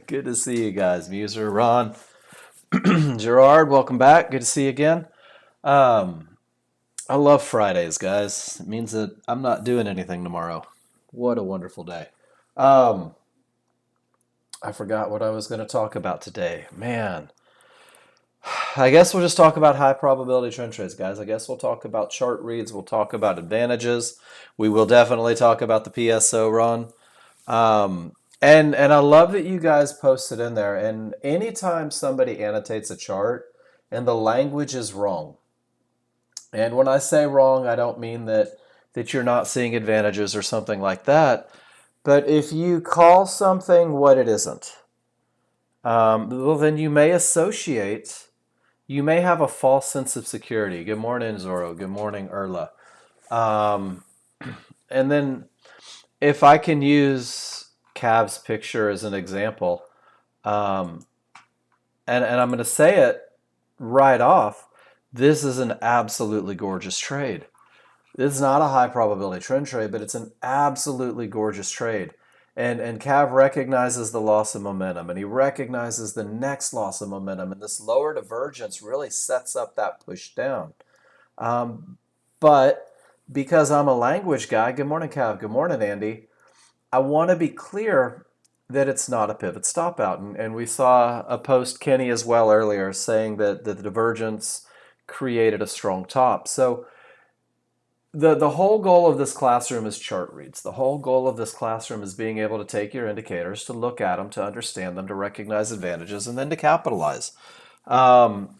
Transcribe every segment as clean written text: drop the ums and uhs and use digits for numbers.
Good to see you guys. Muser, Ron, Gerard, welcome back. Good to see you again. Um, I love Fridays, guys. It means that I'm not doing anything tomorrow. What a wonderful day. Um, I forgot what I was going to talk about today. Man, I guess we'll just talk about high probability trend trades, guys. I guess we'll talk about chart reads. We'll talk about advantages. We will definitely talk about the PSO run. Um, and I love that you guys posted in there. And anytime somebody annotates a chart and the language is wrong, and when I say wrong, I don't mean that you're not seeing advantages or something like that. But if you call something what it isn't, well, then you may have a false sense of security. Good morning, Zorro. Good morning, Erla. Um, and then if I can use Cav's picture as an example, um, and I'm going to say it right off, this is an absolutely gorgeous trade. It's not a high probability trend trade, but it's an absolutely gorgeous trade. And Cav recognizes the loss of momentum, and he recognizes the next loss of momentum, and this lower divergence really sets up that push down. Um, but because I'm a language guy, good morning, Cav. Good morning, Andy. I want to be clear that it's not a pivot stop out. And we saw a post, Kenny, as well earlier, saying that the divergence created a strong top. So the whole goal of this classroom is chart reads. The whole goal of this classroom is being able to take your indicators, to look at them, to understand them, to recognize advantages, and then to capitalize. Um,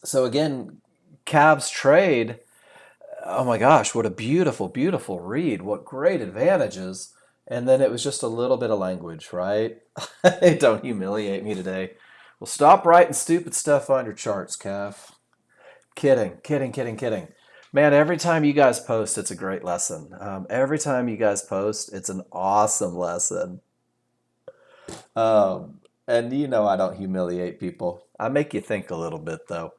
so again, Cavs trade, oh my gosh, what a beautiful, beautiful read. What great advantages. And then it was just a little bit of language, right? Don't humiliate me today. Well, stop writing stupid stuff on your charts, Cav. Kidding, kidding, kidding, kidding. Man, every time you guys post, it's a great lesson. Every time you guys post, it's an awesome lesson. And you know I don't humiliate people. I make you think a little bit, though.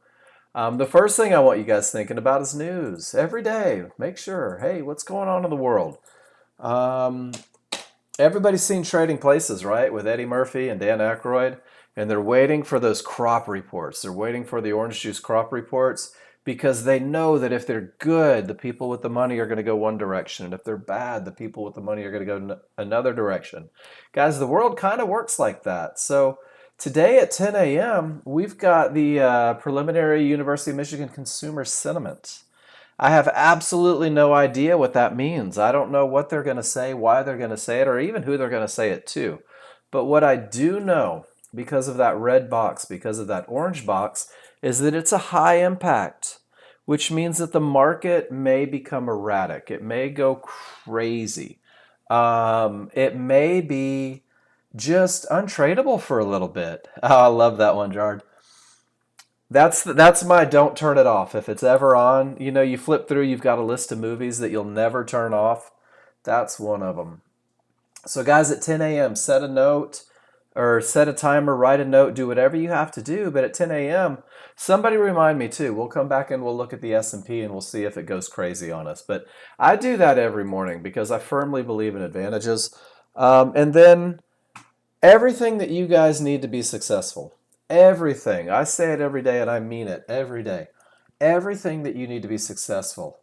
The first thing I want you guys thinking about is news. Every day, make sure, hey, what's going on in the world? Um, Everybody's seen Trading Places, right? With Eddie Murphy and Dan Aykroyd. And they're waiting for those crop reports. They're waiting for the orange juice crop reports because they know that if they're good, the people with the money are going to go one direction. And if they're bad, the people with the money are going to go another direction. Guys, the world kind of works like that. So today at 10 a.m., we've got the preliminary University of Michigan consumer sentiment. I have absolutely no idea what that means. I don't know what they're going to say, why they're going to say it, or even who they're going to say it to. But what I do know, because of that red box, because of that orange box, is that it's a high impact, which means that the market may become erratic. It may go crazy. It may be just untradeable for a little bit. Oh, I love that one, Jard. That's my don't turn it off. If it's ever on, you know, you flip through, you've got a list of movies that you'll never turn off. That's one of them. So, guys, at 10 a.m., set a note or set a timer, write a note, do whatever you have to do. But at 10 a.m., somebody remind me too. We'll come back and we'll look at the S&P and P and we'll see if it goes crazy on us. But I do that every morning because I firmly believe in advantages. And then everything that you guys need to be successful, everything, I say it every day and I mean it every day. Everything that you need to be successful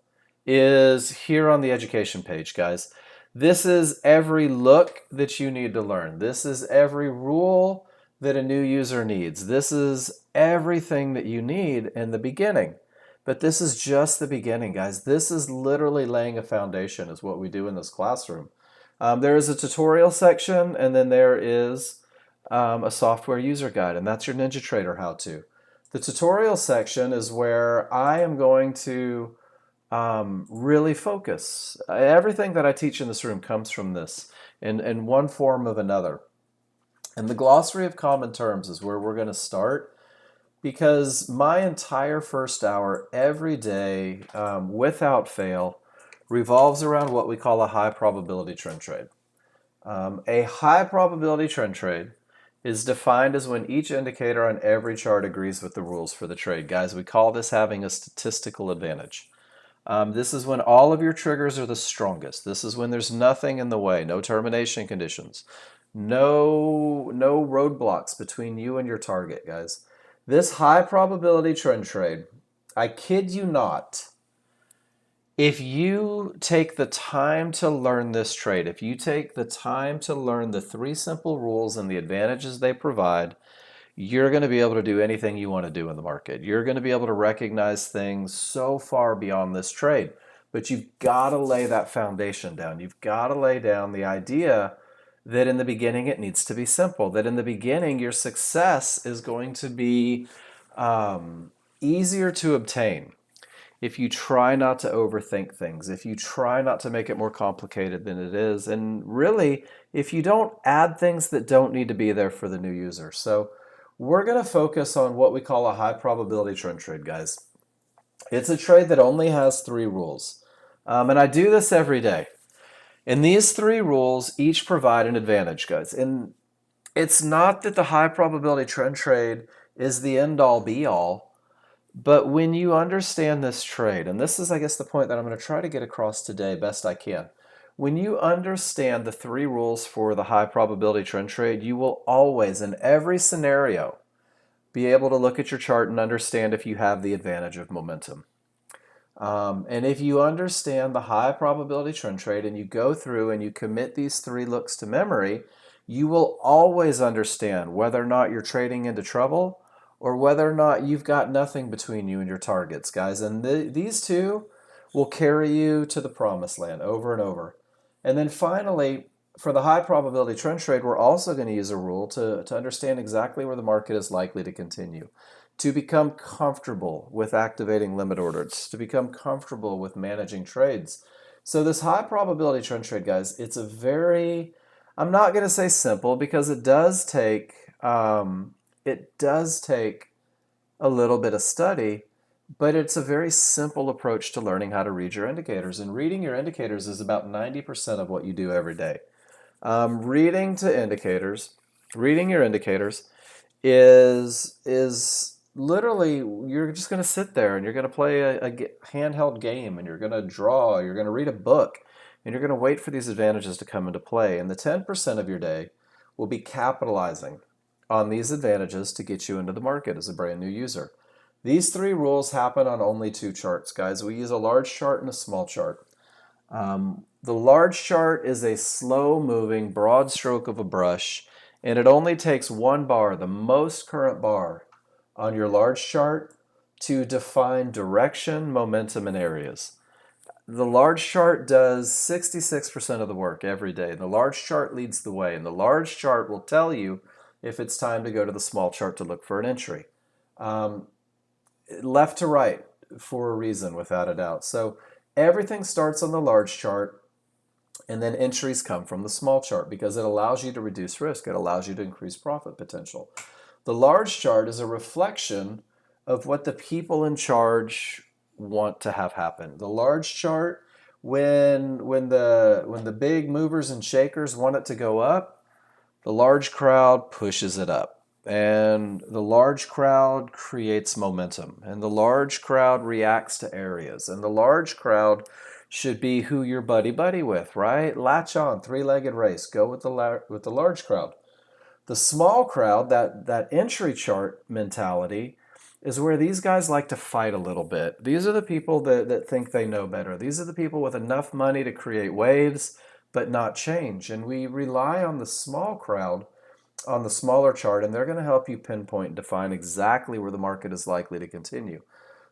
is here on the education page, guys. This is every look that you need to learn. This is every rule that a new user needs. This is everything that you need in the beginning. But this is just the beginning, guys. This is literally laying a foundation, is what we do in this classroom. There is a tutorial section, and then there is a software user guide, and that's your NinjaTrader how-to. The tutorial section is where I am going to really focus. Everything that I teach in this room comes from this in one form of another. And the glossary of common terms is where we're going to start because my entire first hour every day, without fail, revolves around what we call a high probability trend trade. A high probability trend trade is defined as when each indicator on every chart agrees with the rules for the trade. Guys, we call this having a statistical advantage. This is when all of your triggers are the strongest. This is when there's nothing in the way, no termination conditions, No roadblocks between you and your target, guys. This high probability trend trade, I kid you not, if you take the time to learn this trade, if you take the time to learn the three simple rules and the advantages they provide, you're going to be able to do anything you want to do in the market. You're going to be able to recognize things so far beyond this trade. But you've got to lay that foundation down. You've got to lay down the idea that in the beginning it needs to be simple, that in the beginning your success is going to be easier to obtain if you try not to overthink things, if you try not to make it more complicated than it is, and really, if you don't add things that don't need to be there for the new user. So we're going to focus on what we call a high probability trend trade, guys. It's a trade that only has three rules. And I do this every day. And these three rules each provide an advantage, guys. And it's not that the high probability trend trade is the end all be all, but when you understand this trade, and this is, I guess, the point that I'm going to try to get across today best I can. When you understand the three rules for the high probability trend trade, you will always, in every scenario, be able to look at your chart and understand if you have the advantage of momentum. And if you understand the high probability trend trade and you go through and you commit these three looks to memory, you will always understand whether or not you're trading into trouble or whether or not you've got nothing between you and your targets, guys. And these two will carry you to the promised land over and over. And then finally, for the high probability trend trade, we're also going to use a rule to understand exactly where the market is likely to continue, to become comfortable with activating limit orders, to become comfortable with managing trades. So this high probability trend trade, guys, it's a very, I'm not going to say simple because it does take a little bit of study, but it's a very simple approach to learning how to read your indicators. And reading your indicators is about 90% of what you do every day. Reading your indicators is literally you're just going to sit there and you're going to play a handheld game and you're going to draw, you're going to read a book, and you're going to wait for these advantages to come into play. And the 10% of your day will be capitalizing on these advantages to get you into the market as a brand new user. These three rules happen on only two charts, guys. We use a large chart and a small chart. The large chart is a slow-moving, broad stroke of a brush, and it only takes one bar, the most current bar on your large chart, to define direction, momentum, and areas. The large chart does 66% of the work every day. The large chart leads the way, and the large chart will tell you if it's time to go to the small chart to look for an entry. Left to right for a reason, without a doubt. So everything starts on the large chart, and then entries come from the small chart because it allows you to reduce risk. It allows you to increase profit potential. The large chart is a reflection of what the people in charge want to have happen. The large chart, when the big movers and shakers want it to go up, the large crowd pushes it up. And the large crowd creates momentum. And the large crowd reacts to areas. And the large crowd should be who you're buddy-buddy with, right? Latch on, three-legged race. Go with the large crowd. The small crowd, that entry chart mentality, is where these guys like to fight a little bit. These are the people that think they know better. These are the people with enough money to create waves but not change. And we rely on the small crowd on the smaller chart, and they're going to help you pinpoint and define exactly where the market is likely to continue.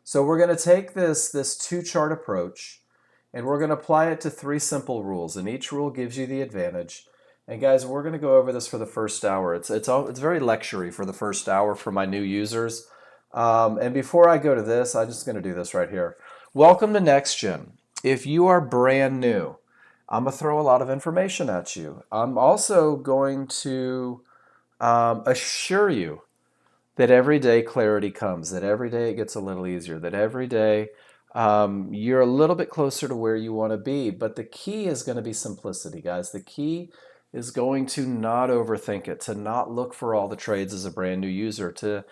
So we're going to take this two-chart approach, and we're going to apply it to three simple rules, and each rule gives you the advantage. And guys, we're going to go over this for the first hour. It's very lecture-y for the first hour for my new users. And before I go to this, I'm just going to do this right here. Welcome to Nexgen. If you are brand new, I'm going to throw a lot of information at you. I'm also going to assure you that every day clarity comes, that every day it gets a little easier, that every day you're a little bit closer to where you want to be. But the key is going to be simplicity, guys. The key is going to not overthink it, to not look for all the trades as a brand new user, to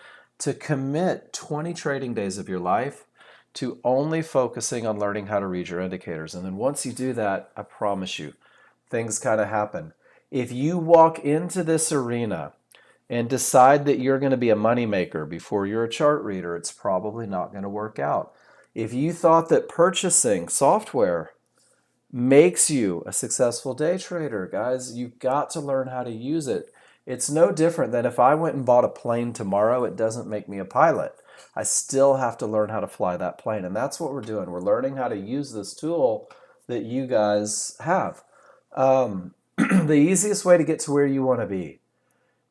commit 20 trading days of your life to only focusing on learning how to read your indicators. And then once you do that, I promise you, things kind of happen. If you walk into this arena and decide that you're going to be a moneymaker before you're a chart reader, it's probably not going to work out. If you thought that purchasing software makes you a successful day trader, guys, you've got to learn how to use it. It's no different than if I went and bought a plane tomorrow, it doesn't make me a pilot. I still have to learn how to fly that plane. And that's what we're doing. We're learning how to use this tool that you guys have. The easiest way to get to where you want to be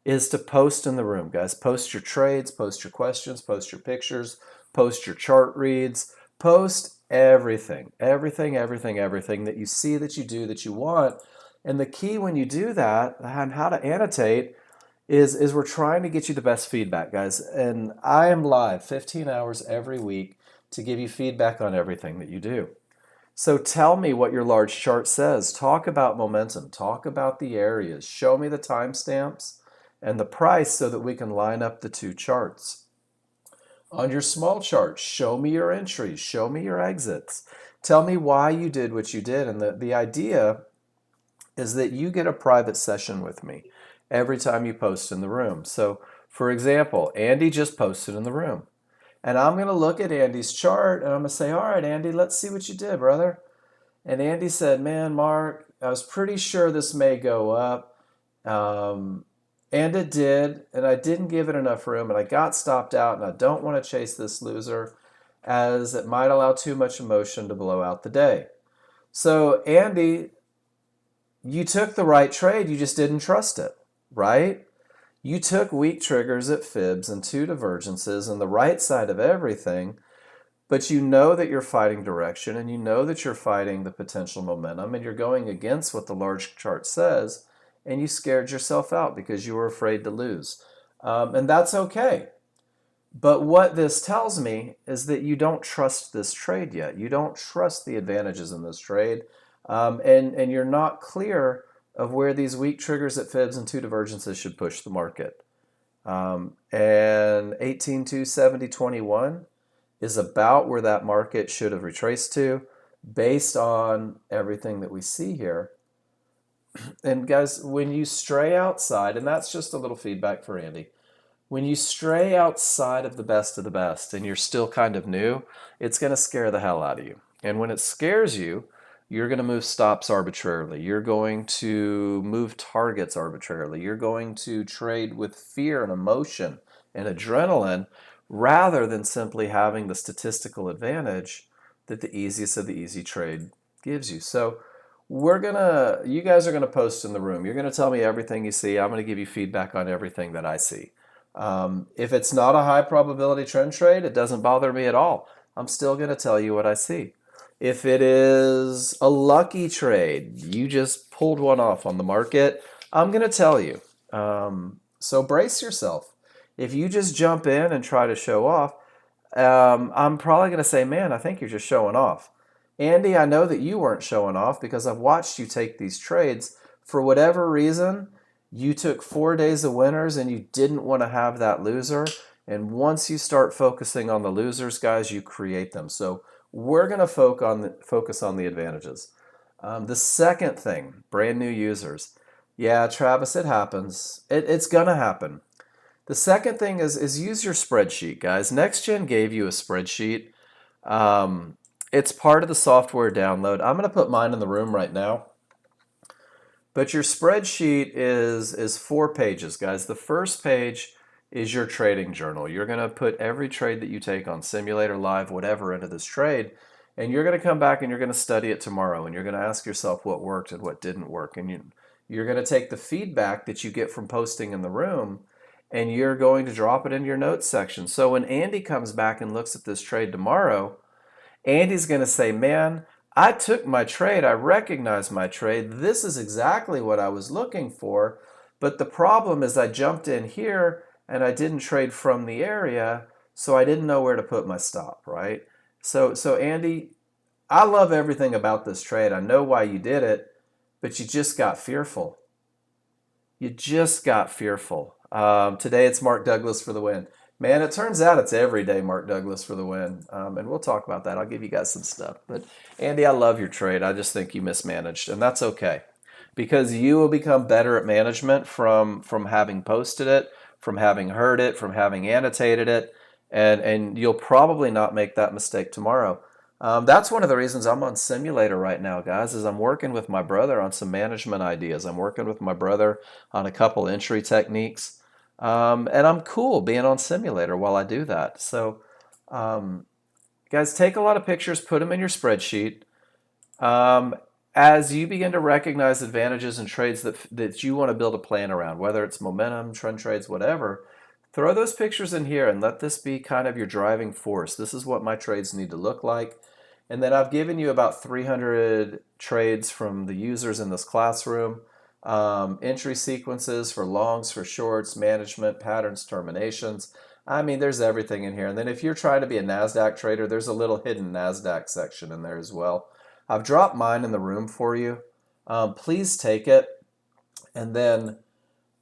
is to post in the room, guys. Post your trades, post your questions, post your pictures, post your chart reads, post everything that you see, that you do, that you want. And the key when you do that and how to annotate is we're trying to get you the best feedback, guys. And I am live 15 hours every week to give you feedback on everything that you do. So tell me what your large chart says. Talk about momentum. Talk about the areas. Show me the timestamps and the price so that we can line up the two charts. On your small chart, show me your entries. Show me your exits. Tell me why you did what you did. And the idea is that you get a private session with me every time you post in the room. So, for example, Andy just posted in the room. And I'm going to look at Andy's chart and I'm going to say, all right, Andy, let's see what you did, brother. And Andy said, man, Mark, I was pretty sure this may go up. And it did. And I didn't give it enough room. And I got stopped out. And I don't want to chase this loser as it might allow too much emotion to blow out the day. So, Andy, you took the right trade. You just didn't trust it, right? You took weak triggers at fibs and two divergences and the right side of everything, but you know that you're fighting direction and you know that you're fighting the potential momentum and you're going against what the large chart says, and you scared yourself out because you were afraid to lose. And that's okay. But what this tells me is that you don't trust this trade yet. You don't trust the advantages in this trade, and you're not clear of where these weak triggers at fibs and two divergences should push the market. And 18,270.21 is about where that market should have retraced to based on everything that we see here. And guys, when you stray outside, and that's just a little feedback for Andy, when you stray outside of the best and you're still kind of new, it's going to scare the hell out of you. And when it scares you, you're going to move stops arbitrarily. You're going to move targets arbitrarily. You're going to trade with fear and emotion and adrenaline rather than simply having the statistical advantage that the easiest of the easy trade gives you. So you guys are gonna post in the room. You're gonna tell me everything you see. I'm gonna give you feedback on everything that I see. If it's not a high probability trend trade, it doesn't bother me at all. I'm still gonna tell you what I see. If it is a lucky trade, you just pulled one off on the market, I'm going to tell you. So brace yourself. If you just jump in and try to show off, I'm probably going to say, man, I think you're just showing off. Andy, I know that you weren't showing off because I've watched you take these trades. For whatever reason, you took 4 days of winners and you didn't want to have that loser. And once you start focusing on the losers, guys, you create them. So we're going to focus on the advantages. The second thing, brand new users. Yeah, Travis, it happens. It's going to happen. The second thing is use your spreadsheet, guys. Nexgen gave you a spreadsheet. It's part of the software download. I'm going to put mine in the room right now. But your spreadsheet is 4 pages, guys. The first page is your trading journal. You're going to put every trade that you take on simulator, live, whatever into this trade, and you're going to come back and you're going to study it tomorrow, and you're going to ask yourself what worked and what didn't work, and you're going to take the feedback that you get from posting in the room and you're going to drop it into your notes section. So when Andy comes back and looks at this trade tomorrow, Andy's going to say, man, I took my trade, I recognized my trade, this is exactly what I was looking for, but the problem is I jumped in here and I didn't trade from the area, so I didn't know where to put my stop, right? So Andy, I love everything about this trade. I know why you did it, but you just got fearful. You just got fearful. Today it's Mark Douglas for the win. Man, it turns out it's every day Mark Douglas for the win. And we'll talk about that. I'll give you guys some stuff. But Andy, I love your trade. I just think you mismanaged, and that's okay. because you will become better at management from having posted it, from having heard it, from having annotated it, and you'll probably not make that mistake tomorrow. That's one of the reasons I'm on Simulator right now, guys, is I'm working with my brother on some management ideas. I'm working with my brother on a couple entry techniques. And I'm cool being on Simulator while I do that. So, um, guys, take a lot of pictures, put them in your spreadsheet. Um, as you begin to recognize advantages and trades that you want to build a plan around, whether it's momentum, trend trades, whatever, throw those pictures in here and let this be kind of your driving force. This is what my trades need to look like. And then I've given you about 300 trades from the users in this classroom, entry sequences for longs, for shorts, management, patterns, terminations. I mean, there's everything in here. And then if you're trying to be a NASDAQ trader, there's a little hidden NASDAQ section in there as well. I've dropped mine in the room for you. Please take it. And then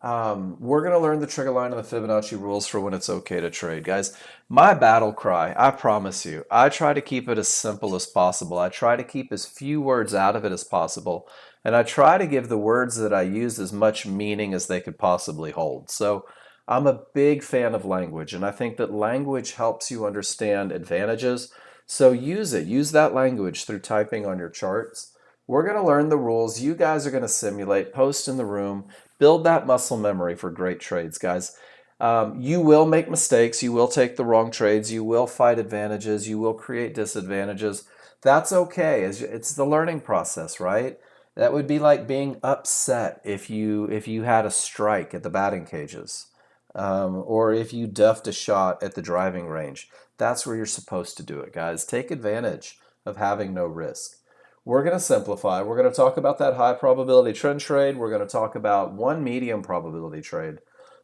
we're going to learn the trigger line and the Fibonacci rules for when it's okay to trade. Guys, my battle cry, I promise you, I try to keep it as simple as possible. I try to keep as few words out of it as possible. And I try to give the words that I use as much meaning as they could possibly hold. So I'm a big fan of language, and I think that language helps you understand advantages. So use it. Use that language through typing on your charts. We're going to learn the rules. You guys are going to simulate, post in the room, build that muscle memory for great trades, guys. You will make mistakes. You will take the wrong trades. You will fight advantages. You will create disadvantages. That's okay. It's the learning process, right? That would be like being upset if you had a strike at the batting cages, or if you duffed a shot at the driving range. That's where you're supposed to do it, guys. Take advantage of having no risk. We're going to simplify. We're going to talk about that high probability trend trade. We're going to talk about one medium probability trade.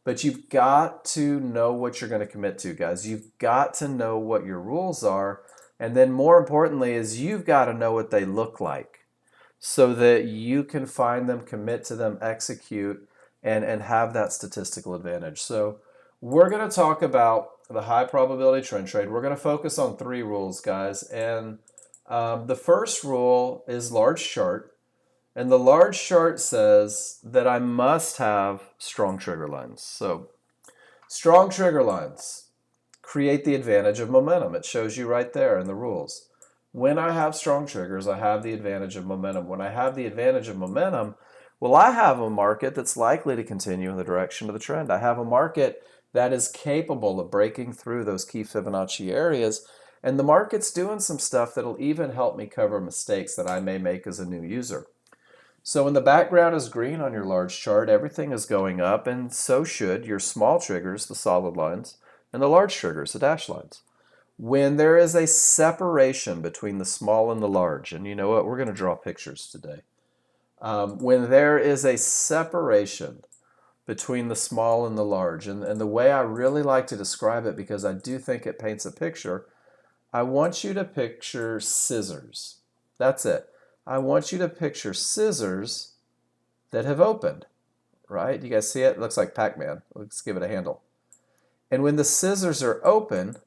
But you've got to know what you're going to commit to, guys. You've got to know what your rules are. And then more importantly is you've got to know what they look like so that you can find them, commit to them, execute, and have that statistical advantage. So we're going to talk about the high probability trend trade. We're going to focus on 3 rules, guys. And the first rule is large chart, and the large chart says that I must have strong trigger lines. So strong trigger lines create the advantage of momentum. It shows you right there in the rules. When I have strong triggers, I have the advantage of momentum. When I have the advantage of momentum, well, I have a market that's likely to continue in the direction of the trend. I have a market that is capable of breaking through those key Fibonacci areas, and the market's doing some stuff that'll even help me cover mistakes that I may make as a new user. So when the background is green on your large chart, everything is going up, and so should your small triggers, the solid lines, and the large triggers, the dashed lines. When there is a separation between the small and the large, and you know what, we're going to draw pictures today. When there is a separation between the small and the large, and the way I really like to describe it, because I do think it paints a picture, I want you to picture scissors. That's it. I want you to picture scissors that have opened, right? You guys see it? It looks like Pac-Man. Let's give it a handle. And when the scissors are open,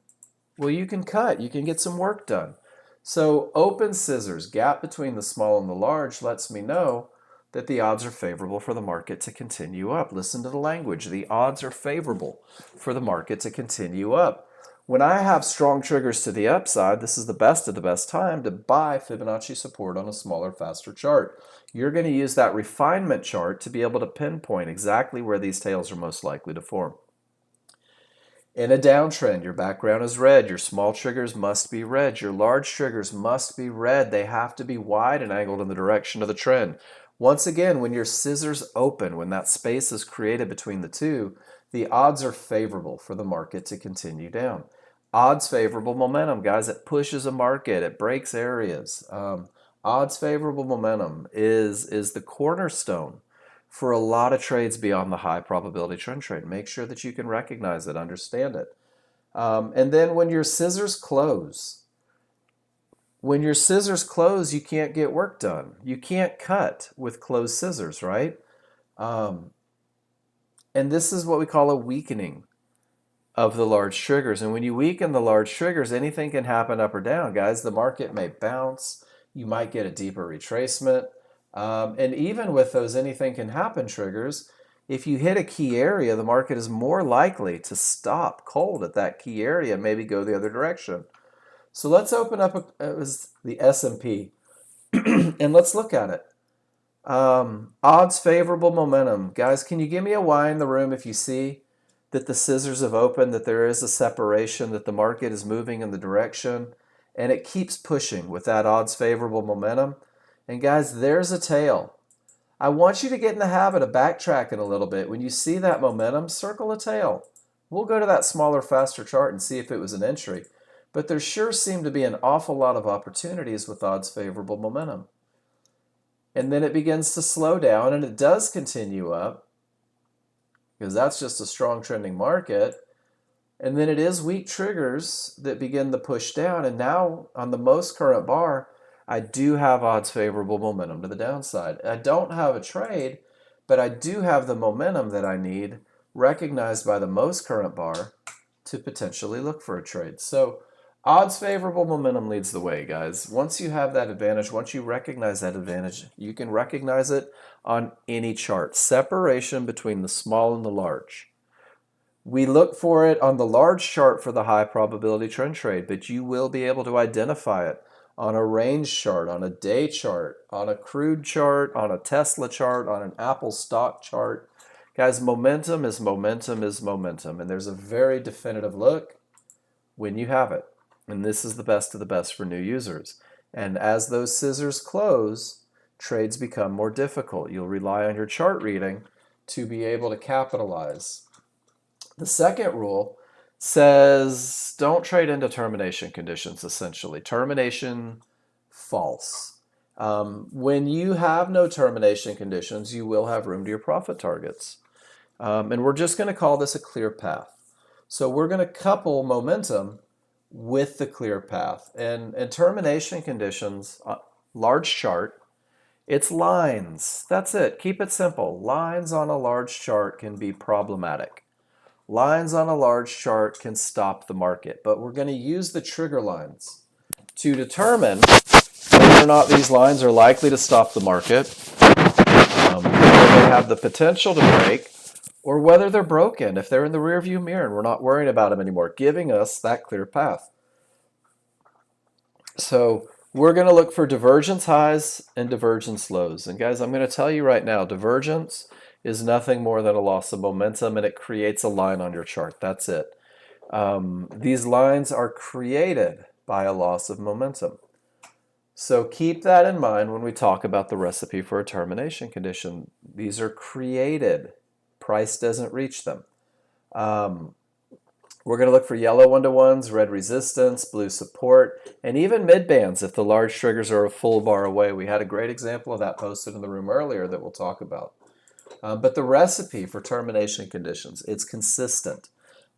well, you can cut. You can get some work done. So open scissors, gap between the small and the large, lets me know that the odds are favorable for the market to continue up. Listen to the language. The odds are favorable for the market to continue up. When I have strong triggers to the upside, this is the best of the best time to buy Fibonacci support on a smaller, faster chart. You're going to use that refinement chart to be able to pinpoint exactly where these tails are most likely to form. In a downtrend, your background is red. Your small triggers must be red. Your large triggers must be red. They have to be wide and angled in the direction of the trend. Once again, when your scissors open, when that space is created between the two, the odds are favorable for the market to continue down. Odds favorable momentum, guys. It pushes a market. It breaks areas. Odds favorable momentum is the cornerstone for a lot of trades beyond the high probability trend trade. Make sure that you can recognize it, understand it. And then when your scissors close, you can't get work done. You can't cut with closed scissors, right? And this is what we call a weakening of the large triggers. And when you weaken the large triggers, anything can happen up or down, guys. The market may bounce. You might get a deeper retracement. And even with those anything can happen triggers, if you hit a key area, the market is more likely to stop cold at that key area and maybe go the other direction. So let's open up the S&P and let's look at it. Odds favorable momentum. Guys, can you give me a Y in the room if you see that the scissors have opened, that there is a separation, that the market is moving in the direction, and it keeps pushing with that odds favorable momentum? And guys, there's a tail. I want you to get in the habit of backtracking a little bit. When you see that momentum, circle a tail. We'll go to that smaller, faster chart and see if it was an entry. But there sure seem to be an awful lot of opportunities with odds favorable momentum. And then it begins to slow down, and it does continue up because that's just a strong trending market. And then it is weak triggers that begin to push down. And now on the most current bar, I do have odds favorable momentum to the downside. I don't have a trade, but I do have the momentum that I need recognized by the most current bar to potentially look for a trade. So odds favorable momentum leads the way, guys. Once you have that advantage, once you recognize that advantage, you can recognize it on any chart. Separation between the small and the large. We look for it on the large chart for the high probability trend trade, but you will be able to identify it on a range chart, on a day chart, on a crude chart, on a Tesla chart, on an Apple stock chart. Guys, momentum is momentum is momentum, and there's a very definitive look when you have it. And this is the best of the best for new users. And as those scissors close, trades become more difficult. You'll rely on your chart reading to be able to capitalize. The second rule says don't trade into termination conditions, essentially. Termination, false. When you have no termination conditions, you will have room to your profit targets. And we're just going to call this a clear path. So we're going to couple momentum with the clear path. And termination conditions, large chart, it's lines. That's it. Keep it simple. Lines on a large chart can be problematic. Lines on a large chart can stop the market, but we're going to use the trigger lines to determine whether or not these lines are likely to stop the market, whether they have the potential to break, or whether they're broken, if they're in the rearview mirror and we're not worrying about them anymore, giving us that clear path. So we're going to look for divergence highs and divergence lows. And guys, I'm going to tell you right now, divergence is nothing more than a loss of momentum, and it creates a line on your chart. That's it. These lines are created by a loss of momentum. So keep that in mind when we talk about the recipe for a termination condition. These are created. Price doesn't reach them. We're going to look for yellow one-to-ones, red resistance, blue support, and even mid-bands if the large triggers are a full bar away. We had a great example of that posted in the room earlier that we'll talk about. But the recipe for termination conditions, it's consistent.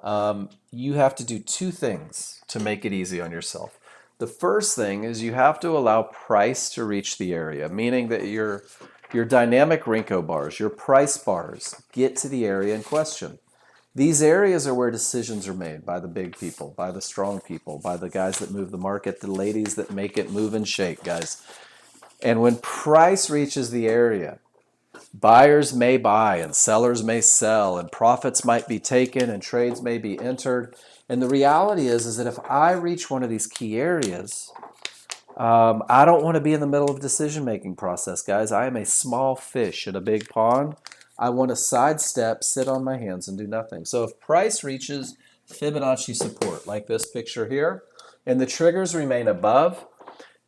You have to do two things to make it easy on yourself. The first thing is you have to allow price to reach the area, meaning that your dynamic Renko bars, your price bars, get to the area in question. These areas are where decisions are made by the big people, by the strong people, by the guys that move the market, the ladies that make it move and shake, guys. And when price reaches the area, buyers may buy and sellers may sell and profits might be taken and trades may be entered. And the reality is that if I reach one of these key areas, I don't want to be in the middle of a decision-making process, guys. I am a small fish in a big pond. I want to sidestep, sit on my hands, and do nothing. So if price reaches Fibonacci support, like this picture here, and the triggers remain above,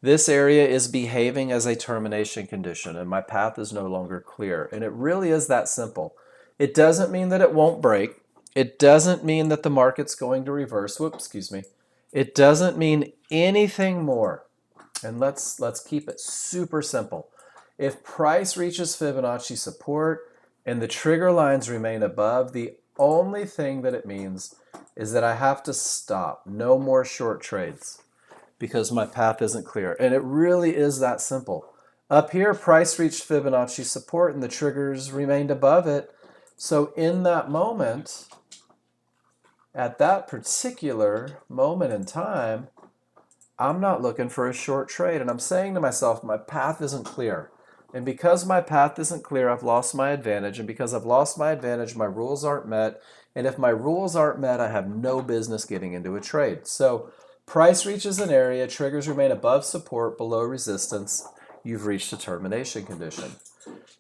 this area is behaving as a termination condition, and my path is no longer clear. And it really is that simple. It doesn't mean that it won't break. It doesn't mean that the market's going to reverse. Whoops, excuse me. It doesn't mean anything more. And let's keep it super simple. If price reaches Fibonacci support and the trigger lines remain above, the only thing that it means is that I have to stop. No more short trades because my path isn't clear. And it really is that simple. Up here, price reached Fibonacci support and the triggers remained above it. So in that moment, at that particular moment in time, I'm not looking for a short trade. And I'm saying to myself, my path isn't clear. And because my path isn't clear, I've lost my advantage. And because I've lost my advantage, my rules aren't met. And if my rules aren't met, I have no business getting into a trade. So price reaches an area, triggers remain above support, below resistance, you've reached a termination condition.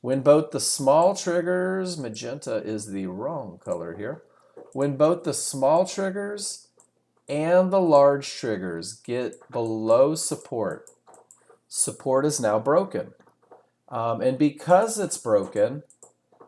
When both the small triggers, magenta is the wrong color here, when both the small triggers and the large triggers get below support, support is now broken. And because it's broken,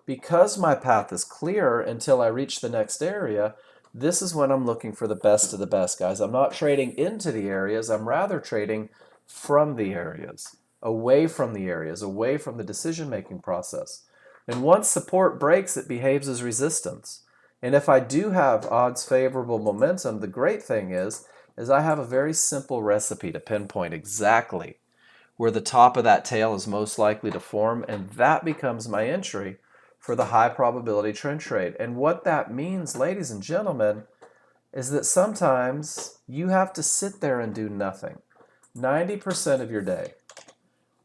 because my path is clear until I reach the next area, this is when I'm looking for the best of the best, guys. I'm not trading into the areas, I'm rather trading from the areas, away from the areas, away from the decision-making process. And once support breaks, it behaves as resistance. And if I do have odds favorable momentum, the great thing is I have a very simple recipe to pinpoint exactly where the top of that tail is most likely to form, and that becomes my entry for the high probability trend trade. And what that means, ladies and gentlemen, is that sometimes you have to sit there and do nothing. 90% of your day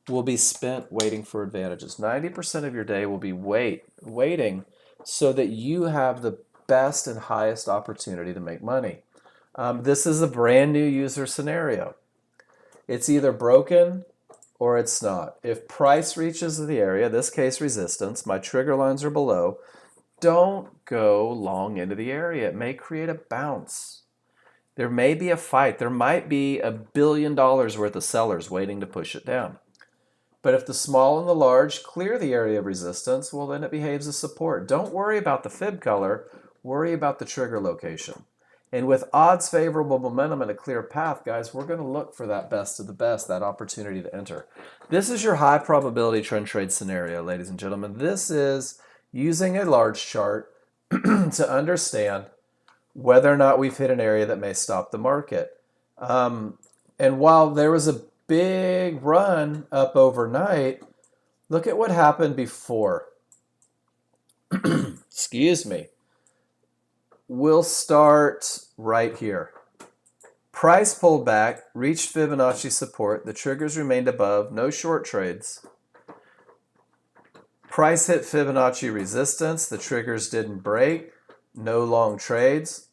will be spent waiting for advantages. 90% of your day will be waiting so that you have the best and highest opportunity to make money. This is a brand new user scenario. It's either broken or it's not. If price reaches the area, this case resistance, my trigger lines are below, don't go long into the area. It may create a bounce. There may be a fight. There might be $1 billion worth of sellers waiting to push it down. But if the small and the large clear the area of resistance, well, then it behaves as support. Don't worry about the fib color. Worry about the trigger location. And with odds favorable momentum and a clear path, guys, we're going to look for that best of the best, that opportunity to enter. This is your high probability trend trade scenario, ladies and gentlemen. This is using a large chart to understand whether or not we've hit an area that may stop the market. And while there was a big run up overnight, look at what happened before. Excuse me. We'll start right here. Price pulled back, reached Fibonacci support. The triggers remained above, no short trades. Price hit Fibonacci resistance. The triggers didn't break, no long trades.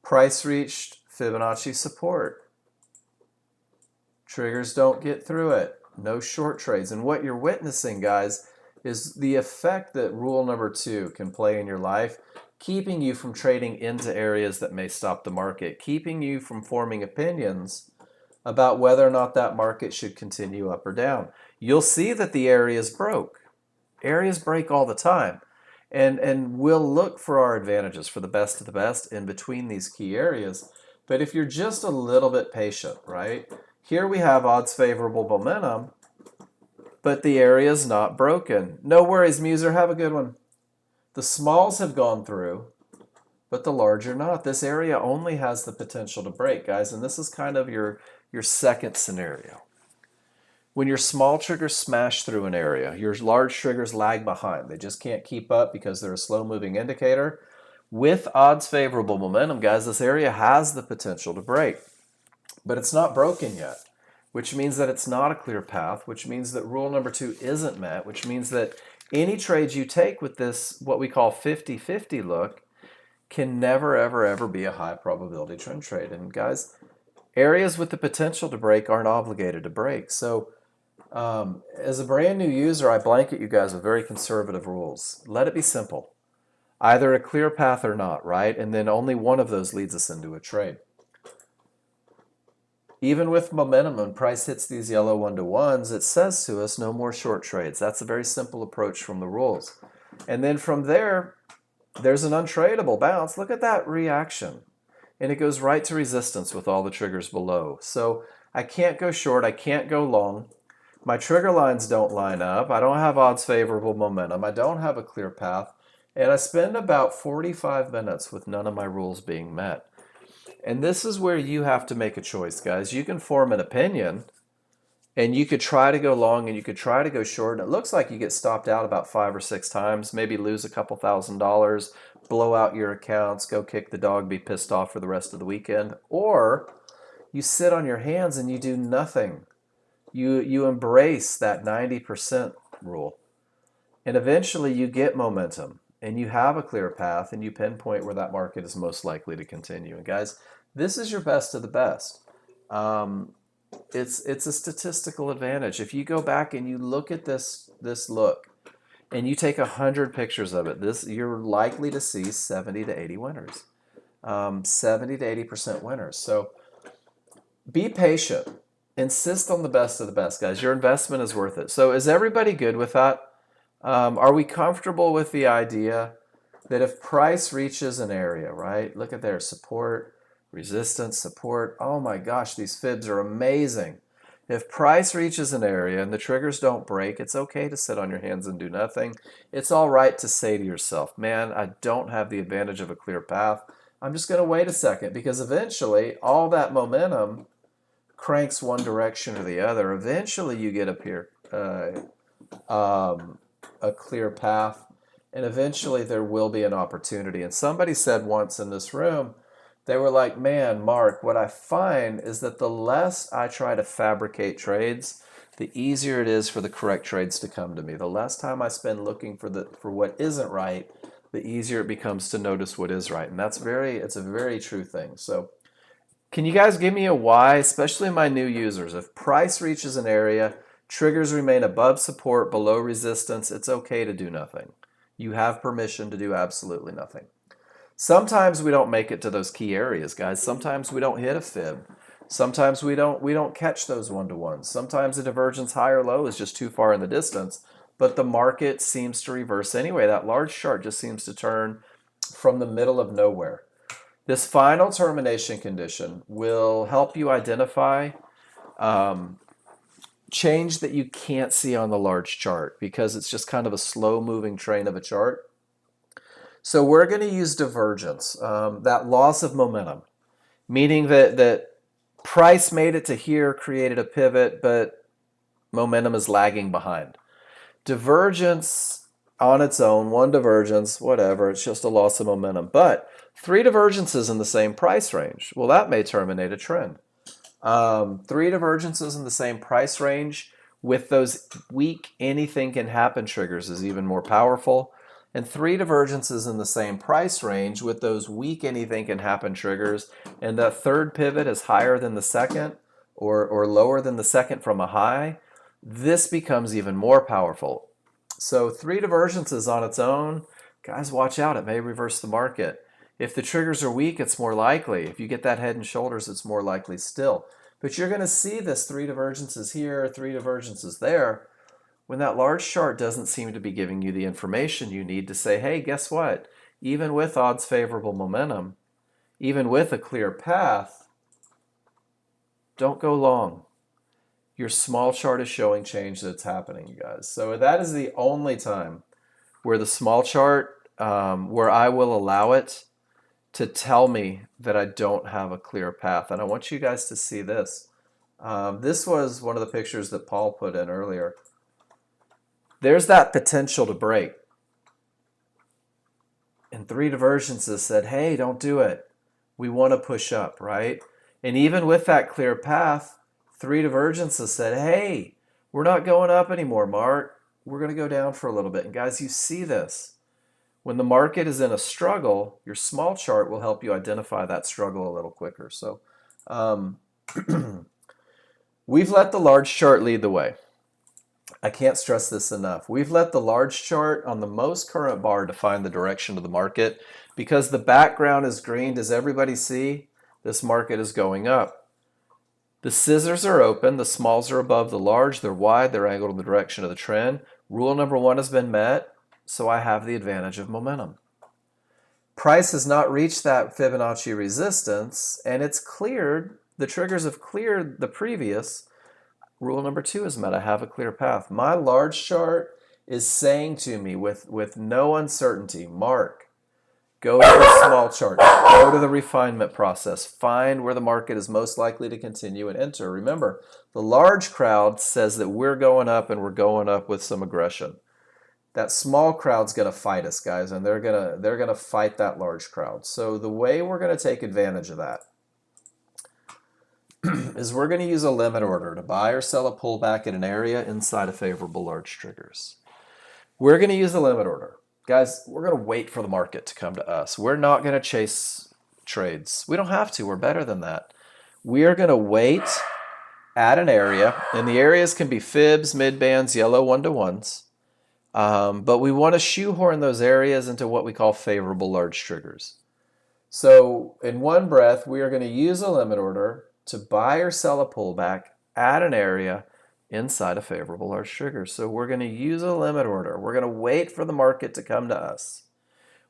Price reached Fibonacci support. Triggers don't get through it, no short trades. And what you're witnessing, guys, is the effect that rule number 2 can play in your life, keeping you from trading into areas that may stop the market, keeping you from forming opinions about whether or not that market should continue up or down. You'll see that the areas broke. Areas break all the time. And we'll look for our advantages, for the best of the best in between these key areas. But if you're just a little bit patient, right? Here we have odds favorable momentum, but the area is not broken. No worries, Muser. Have a good one. The smalls have gone through, but the large are not. This area only has the potential to break, guys, and this is kind of your second scenario. When your small triggers smash through an area, your large triggers lag behind. They just can't keep up because they're a slow-moving indicator. With odds favorable momentum, guys, this area has the potential to break, but it's not broken yet, which means that it's not a clear path, which means that rule number 2 isn't met, which means that any trades you take with this, what we call 50-50 look, can never, ever, ever be a high probability trend trade. And guys, areas with the potential to break aren't obligated to break. So as a brand new user, I blanket you guys with very conservative rules. Let it be simple. Either a clear path or not, right? And then only one of those leads us into a trade. Even with momentum, when price hits these yellow 1-to-1s, it says to us no more short trades. That's a very simple approach from the rules. And then from there, there's an untradeable bounce. Look at that reaction. And it goes right to resistance with all the triggers below. So I can't go short. I can't go long. My trigger lines don't line up. I don't have odds favorable momentum. I don't have a clear path. And I spend about 45 minutes with none of my rules being met. And this is where you have to make a choice, guys. You can form an opinion, and you could try to go long, and you could try to go short, and it looks like you get stopped out about 5 or 6 times, maybe lose a couple $1,000s, blow out your accounts, go kick the dog, be pissed off for the rest of the weekend. Or you sit on your hands and you do nothing. You embrace that 90% rule. And eventually you get momentum and you have a clear path and you pinpoint where that market is most likely to continue. And guys, this is your best of the best. Um, it's a statistical advantage. If you go back and you look at this look and you take 100 pictures of it, this you're likely to see 70 to 80 winners, 70 to 80% winners. So be patient. Insist on the best of the best, guys. Your investment is worth it. So is everybody good with that? Are we comfortable with the idea that if price reaches an area, right? Look at there, support, resistance, support. Oh my gosh, these fibs are amazing. If price reaches an area and the triggers don't break, it's okay to sit on your hands and do nothing. It's all right to say to yourself, man, I don't have the advantage of a clear path. I'm just going to wait a second, because eventually all that momentum cranks one direction or the other. Eventually you get a clear path, and eventually there will be an opportunity. And somebody said once in this room, they were like, man, Mark, what I find is that the less I try to fabricate trades, the easier it is for the correct trades to come to me. The less time I spend looking for what isn't right, the easier it becomes to notice what is right. And it's a very true thing. So can you guys give me a why, especially my new users? If price reaches an area, triggers remain above support, below resistance, it's okay to do nothing. You have permission to do absolutely nothing. Sometimes we don't make it to those key areas, guys. Sometimes we don't hit a fib. Sometimes we don't catch those one-to-ones. Sometimes the divergence high or low is just too far in the distance, but the market seems to reverse anyway. That large chart just seems to turn from the middle of nowhere. This final termination condition will help you identify change that you can't see on the large chart, because it's just kind of a slow-moving train of a chart. So we're going to use divergence, that loss of momentum, meaning that price made it to here, created a pivot, but momentum is lagging behind. Divergence on its own, one divergence, whatever, it's just a loss of momentum. But 3 divergences in the same price range, well, that may terminate a trend. 3 divergences in the same price range with those weak anything can happen triggers is even more powerful. And 3 divergences in the same price range with those weak anything can happen triggers, and that third pivot is higher than the second or lower than the second from a high, this becomes even more powerful. So 3 divergences on its own, guys, watch out, it may reverse the market. If the triggers are weak, it's more likely. If you get that head and shoulders, it's more likely still. But you're going to see this 3 divergences here, 3 divergences there, when that large chart doesn't seem to be giving you the information you need to say, hey, guess what? Even with odds favorable momentum, even with a clear path, don't go long. Your small chart is showing change that's happening, you guys. So that is the only time where the small chart, where I will allow it to tell me that I don't have a clear path. And I want you guys to see this. This was one of the pictures that Paul put in earlier. There's that potential to break. And 3 divergences said, hey, don't do it. We want to push up, right? And even with that clear path, 3 divergences said, hey, we're not going up anymore, Mark. We're going to go down for a little bit. And guys, you see this. When the market is in a struggle, your small chart will help you identify that struggle a little quicker. So we've let the large chart lead the way. I can't stress this enough. We've let the large chart on the most current bar define the direction of the market, because the background is green. Does everybody see? This market is going up. The scissors are open. The smalls are above the large. They're wide. They're angled in the direction of the trend. Rule number 1 has been met, so I have the advantage of momentum. Price has not reached that Fibonacci resistance, and it's cleared. The triggers have cleared the previous. Rule number 2 is met. I have a clear path. My large chart is saying to me with no uncertainty, Mark, go to the small chart. Go to the refinement process. Find where the market is most likely to continue and enter. Remember, the large crowd says that we're going up, and we're going up with some aggression. That small crowd's going to fight us, guys, and they're going to fight that large crowd. So the way we're going to take advantage of that is we're going to use a limit order to buy or sell a pullback in an area inside of favorable large triggers. We're going to use a limit order. Guys, we're going to wait for the market to come to us. We're not going to chase trades. We don't have to. We're better than that. We are going to wait at an area, and the areas can be fibs, mid-bands, yellow one-to-ones. But we want to shoehorn those areas into what we call favorable large triggers. So in one breath, we are going to use a limit order to buy or sell a pullback at an area inside a favorable large trigger. So we're going to use a limit order. We're going to wait for the market to come to us.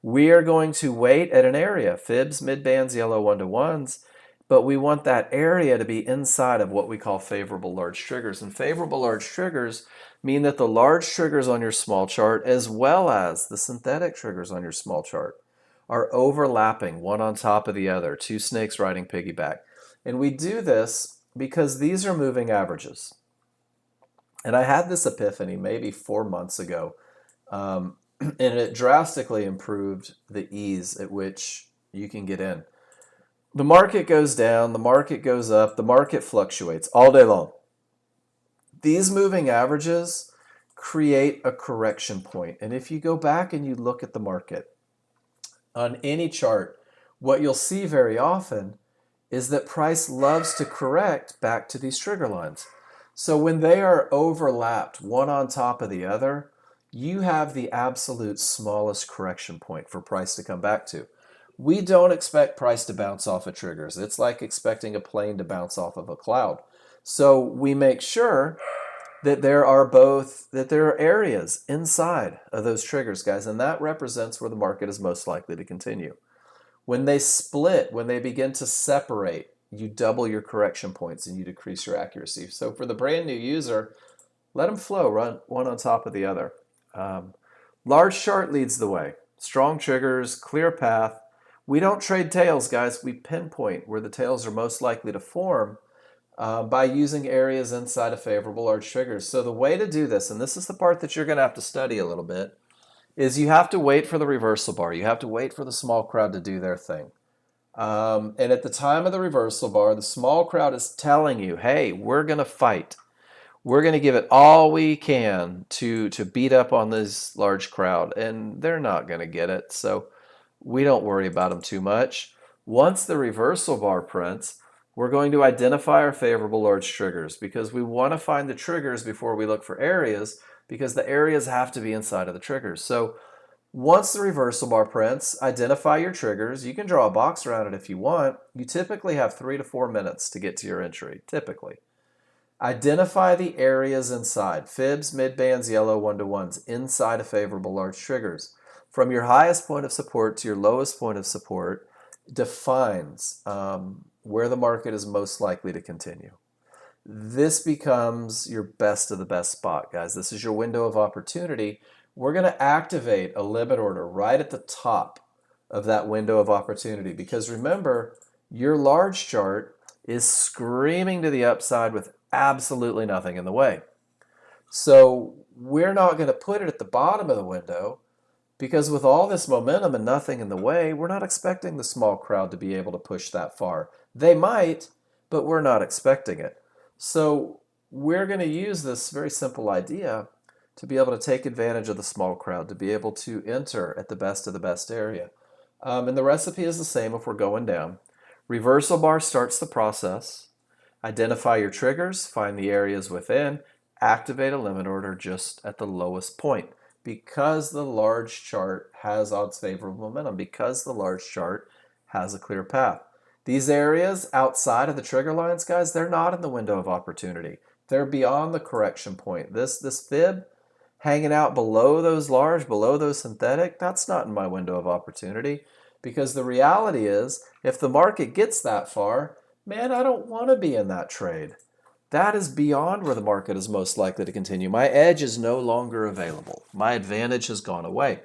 We are going to wait at an area, fibs, mid-bands, yellow one-to-ones, but we want that area to be inside of what we call favorable large triggers. And favorable large triggers mean that the large triggers on your small chart, as well as the synthetic triggers on your small chart, are overlapping one on top of the other, two snakes riding piggyback. And we do this because these are moving averages. And I had this epiphany maybe 4 months ago, and it drastically improved the ease at which you can get in. The market goes down, the market goes up, the market fluctuates all day long. These moving averages create a correction point. And if you go back and you look at the market on any chart, what you'll see very often is that price loves to correct back to these trigger lines. So when they are overlapped one on top of the other, you have the absolute smallest correction point for price to come back to. We don't expect price to bounce off of triggers. It's like expecting a plane to bounce off of a cloud. So we make sure that there are areas inside of those triggers, guys, and that represents where the market is most likely to continue. When they split, when they begin to separate, you double your correction points and you decrease your accuracy. So for the brand new user, let them flow, run one on top of the other. Large chart leads the way. Strong triggers, clear path. We don't trade tails, guys. We pinpoint where the tails are most likely to form by using areas inside of favorable large triggers. So the way to do this, and this is the part that you're going to have to study a little bit, is you have to wait for the reversal bar. You have to wait for the small crowd to do their thing. And at the time of the reversal bar, the small crowd is telling you, hey, we're going to fight. We're going to give it all we can to beat up on this large crowd. And they're not going to get it. So we don't worry about them too much. Once the reversal bar prints, we're going to identify our favorable large triggers because we want to find the triggers before we look for areas, because the areas have to be inside of the triggers. So once the reversal bar prints, identify your triggers. You can draw a box around it if you want. You typically have 3 to 4 minutes to get to your entry, typically. Identify the areas inside, fibs, mid-bands, yellow one-to-ones, inside of favorable large triggers. From your highest point of support to your lowest point of support defines where the market is most likely to continue. This becomes your best of the best spot, guys. This is your window of opportunity. We're going to activate a limit order right at the top of that window of opportunity because remember, your large chart is screaming to the upside with absolutely nothing in the way. So we're not going to put it at the bottom of the window because with all this momentum and nothing in the way, we're not expecting the small crowd to be able to push that far. They might, but we're not expecting it. So we're going to use this very simple idea to be able to take advantage of the small crowd, to be able to enter at the best of the best area. And the recipe is the same if we're going down. Reversal bar starts the process. Identify your triggers, find the areas within, activate a limit order just at the lowest point. Because the large chart has odds favorable momentum, because the large chart has a clear path. These areas outside of the trigger lines, guys, they're not in the window of opportunity. They're beyond the correction point. This fib hanging out below those large, below those synthetic, that's not in my window of opportunity because the reality is if the market gets that far, man, I don't want to be in that trade. That is beyond where the market is most likely to continue. My edge is no longer available. My advantage has gone away.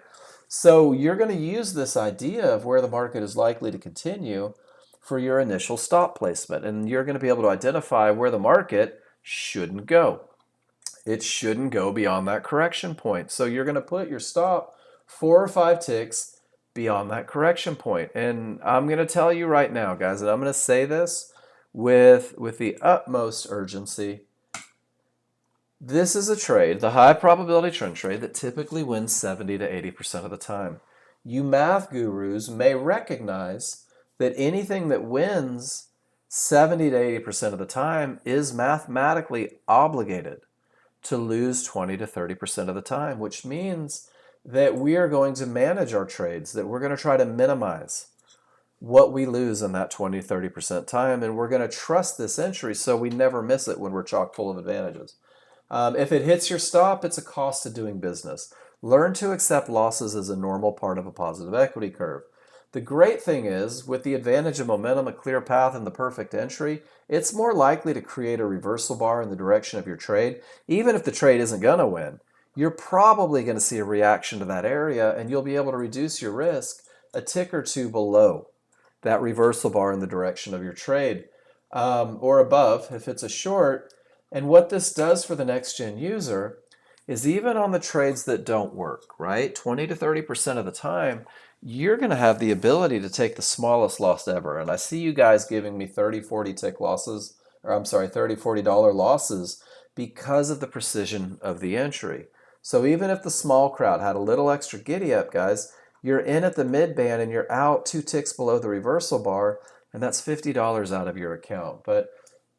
So you're going to use this idea of where the market is likely to continue for your initial stop placement. And you're going to be able to identify where the market shouldn't go. It shouldn't go beyond that correction point. So you're going to put your stop 4 or 5 ticks beyond that correction point. And I'm going to tell you right now, guys, and I'm going to say this with the utmost urgency. This is a trade, the high probability trend trade, that typically wins 70 to 80% of the time. You math gurus may recognize that anything that wins 70 to 80% of the time is mathematically obligated to lose 20 to 30% of the time, which means that we are going to manage our trades, that we're going to try to minimize what we lose in that 20 to 30% time, and we're going to trust this entry so we never miss it when we're chock full of advantages. If it hits your stop, it's a cost of doing business. Learn to accept losses as a normal part of a positive equity curve. The great thing is, with the advantage of momentum, a clear path, and the perfect entry, it's more likely to create a reversal bar in the direction of your trade. Even if the trade isn't going to win, you're probably going to see a reaction to that area, and you'll be able to reduce your risk a tick or two below that reversal bar in the direction of your trade, or above if it's a short. And what this does for the Nexgen user is, even on the trades that don't work, right, 20 to 30% of the time, you're going to have the ability to take the smallest loss ever. And I see you guys giving me 30, 40 tick losses, or I'm sorry, $30, $40 losses because of the precision of the entry. So even if the small crowd had a little extra giddy up, guys, you're in at the mid band and you're out 2 ticks below the reversal bar, and that's $50 out of your account. But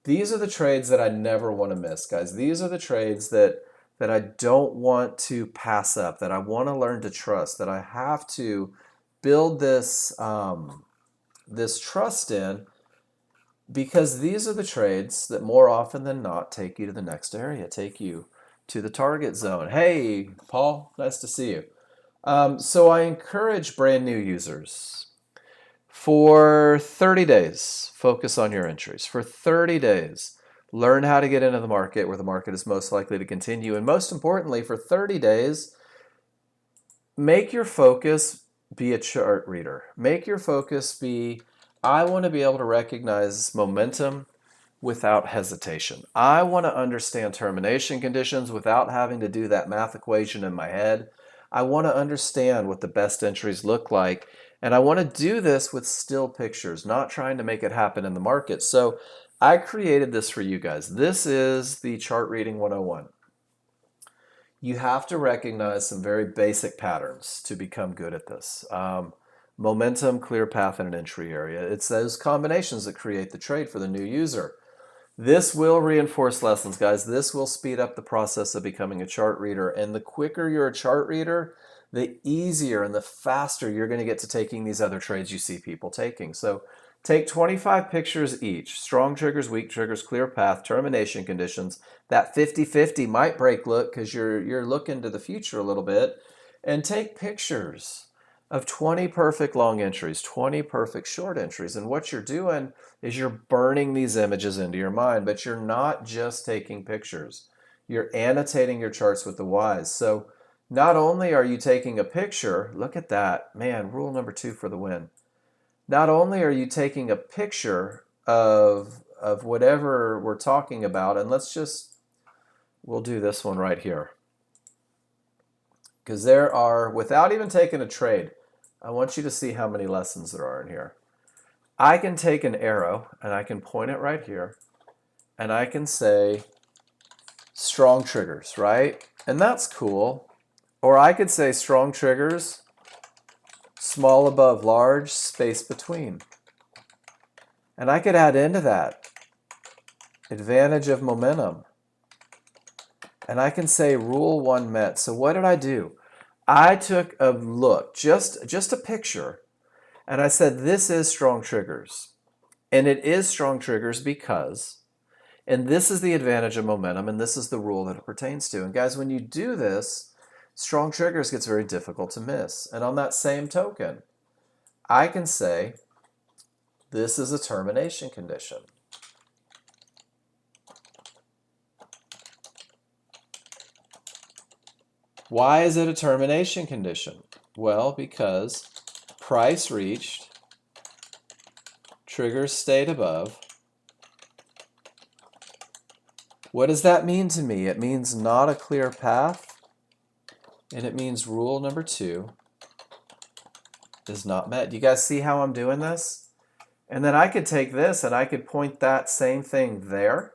these are the trades that I never want to miss, guys. These are the trades that I don't want to pass up, that I want to learn to trust, that I have to build this this trust in, because these are the trades that more often than not take you to the next area, take you to the target zone. Hey, Paul, nice to see you. So I encourage brand new users, for 30 days, focus on your entries. For 30 days, learn how to get into the market where the market is most likely to continue. And most importantly, for 30 days, make your focus be a chart reader. Make your focus be, I want to be able to recognize momentum without hesitation. I want to understand termination conditions without having to do that math equation in my head. I want to understand what the best entries look like. And I want to do this with still pictures, not trying to make it happen in the market. So I created this for you guys. This is the Chart Reading 101. You have to recognize some very basic patterns to become good at this. Momentum, clear path, and an entry area. It's those combinations that create the trade for the new user. This will reinforce lessons, guys. This will speed up the process of becoming a chart reader. And the quicker you're a chart reader, the easier and the faster you're going to get to taking these other trades you see people taking. So take 25 pictures each. Strong triggers, weak triggers, clear path, termination conditions. That 50-50 might break look because you're looking to the future a little bit. And take pictures of 20 perfect long entries, 20 perfect short entries. And what you're doing is you're burning these images into your mind, but you're not just taking pictures. You're annotating your charts with the Ys. So not only are you taking a picture, look at that, man, rule number 2 for the win. Not only are you taking a picture of whatever we're talking about, and we'll do this one right here. Because there are, without even taking a trade, I want you to see how many lessons there are in here. I can take an arrow and I can point it right here and I can say strong triggers, right? And that's cool. Or I could say strong triggers, small above large, space between. And I could add into that advantage of momentum. And I can say rule 1 met. So what did I do? I took a look, just a picture, and I said, this is strong triggers. And it is strong triggers because, and this is the advantage of momentum, and this is the rule that it pertains to. And guys, when you do this, strong triggers gets very difficult to miss. And on that same token, I can say, this is a termination condition. Why is it a termination condition? Well, because price reached, triggers stayed above. What does that mean to me? It means not a clear path, and it means rule number 2 is not met. Do you guys see how I'm doing this? And then I could take this and I could point that same thing there,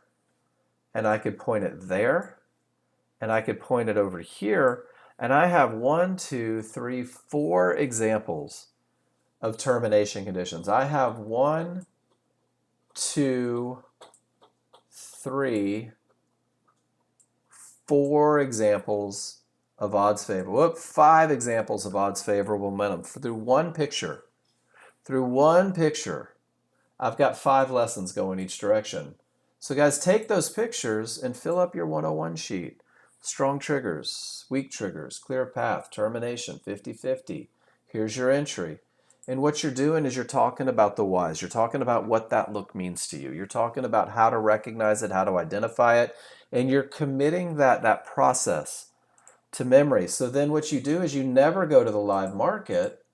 and I could point it there, and I could point it over here. And I have 1, 2, 3, 4 examples of termination conditions. I have 1, 2, 3, 4 examples of odds favorable. 5 examples of odds favorable momentum through one picture. Through one picture, I've got 5 lessons going each direction. So guys, take those pictures and fill up your 101 sheet. Strong triggers, weak triggers, clear path, termination, 50-50. Here's your entry. And what you're doing is you're talking about the whys. You're talking about what that look means to you. You're talking about how to recognize it, how to identify it, and you're committing that process to memory. So then what you do is you never go to the live market,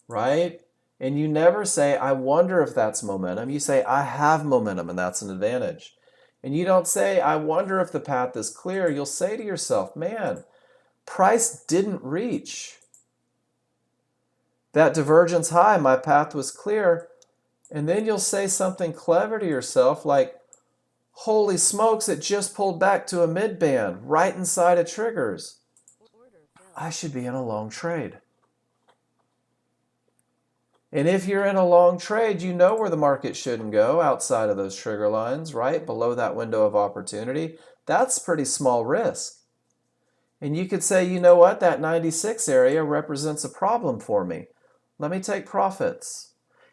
right? And you never say, I wonder if that's momentum. You say, I have momentum, and that's an advantage. And you don't say, I wonder if the path is clear. You'll say to yourself, man, price didn't reach that divergence high. My path was clear. And then you'll say something clever to yourself like, holy smokes, it just pulled back to a mid-band right inside of triggers. I should be in a long trade. And if you're in a long trade, you know where the market shouldn't go outside of those trigger lines, right? Below that window of opportunity. That's pretty small risk. And you could say, you know what? That 96 area represents a problem for me. Let me take profits.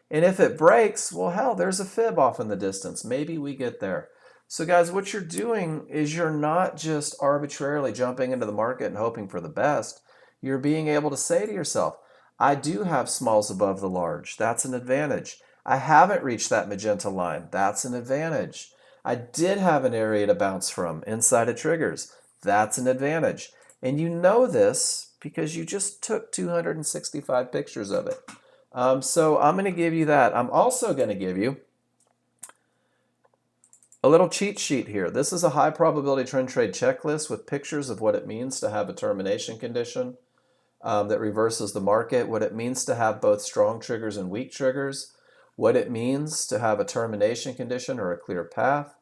And if it breaks, well, hell, there's a fib off in the distance. Maybe we get there. So guys, what you're doing is you're not just arbitrarily jumping into the market and hoping for the best. You're being able to say to yourself, I do have smalls above the large. That's an advantage. I haven't reached that magenta line. That's an advantage. I did have an area to bounce from inside of triggers. That's an advantage. And you know this because you just took 265 pictures of it. So I'm going to give you that. I'm also going to give you a little cheat sheet here. This is a high probability trend trade checklist with pictures of what it means to have a termination condition that reverses the market, what it means to have both strong triggers and weak triggers, what it means to have a termination condition or a clear path,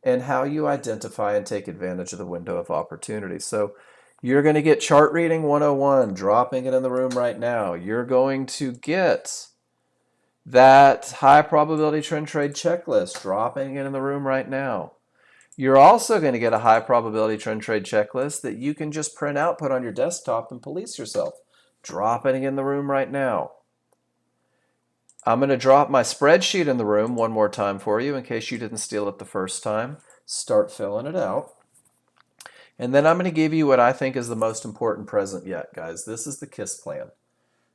and how you identify and take advantage of the window of opportunity. So you're going to get chart reading 101, dropping it in the room right now. You're going to get that high probability trend trade checklist, dropping it in the room right now. You're also going to get a high probability trend trade checklist that you can just print out, put on your desktop, and police yourself. Dropping it in the room right now. I'm going to drop my spreadsheet in the room one more time for you in case you didn't steal it the first time. Start filling it out. And then I'm going to give you what I think is the most important present yet, guys. This is the KISS plan.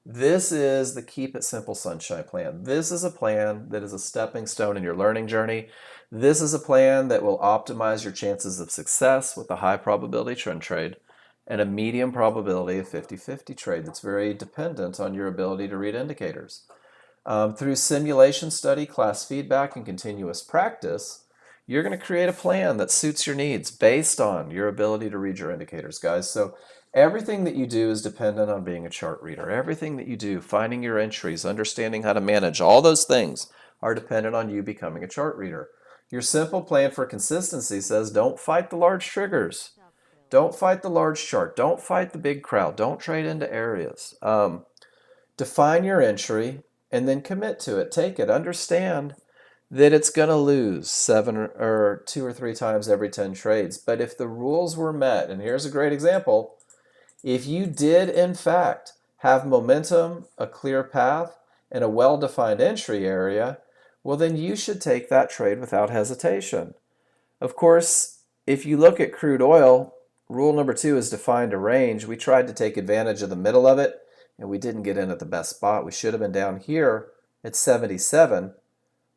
This is the Keep It Simple Sunshine Plan. This is a plan that is a stepping stone in your learning journey. This is a plan that will optimize your chances of success with a high probability trend trade and a medium probability of 50-50 trade that's very dependent on your ability to read indicators. Through simulation study, class feedback, and continuous practice, you're going to create a plan that suits your needs based on your ability to read your indicators, guys. So everything that you do is dependent on being a chart reader. Everything that you do, finding your entries, understanding how to manage, all those things are dependent on you becoming a chart reader. Your simple plan for consistency says don't fight the large triggers. Don't fight the large chart. Don't fight the big crowd. Don't trade into areas. Define your entry and then commit to it. Take it. Understand that it's going to lose 7 or 2 or 3 times every 10 trades. But if the rules were met, and here's a great example, if you did in fact have momentum, a clear path, and a well-defined entry area, well then you should take that trade without hesitation. Of course, if you look at crude oil, rule number 2 is defined a range. We tried to take advantage of the middle of it, and we didn't get in at the best spot. We should have been down here at 77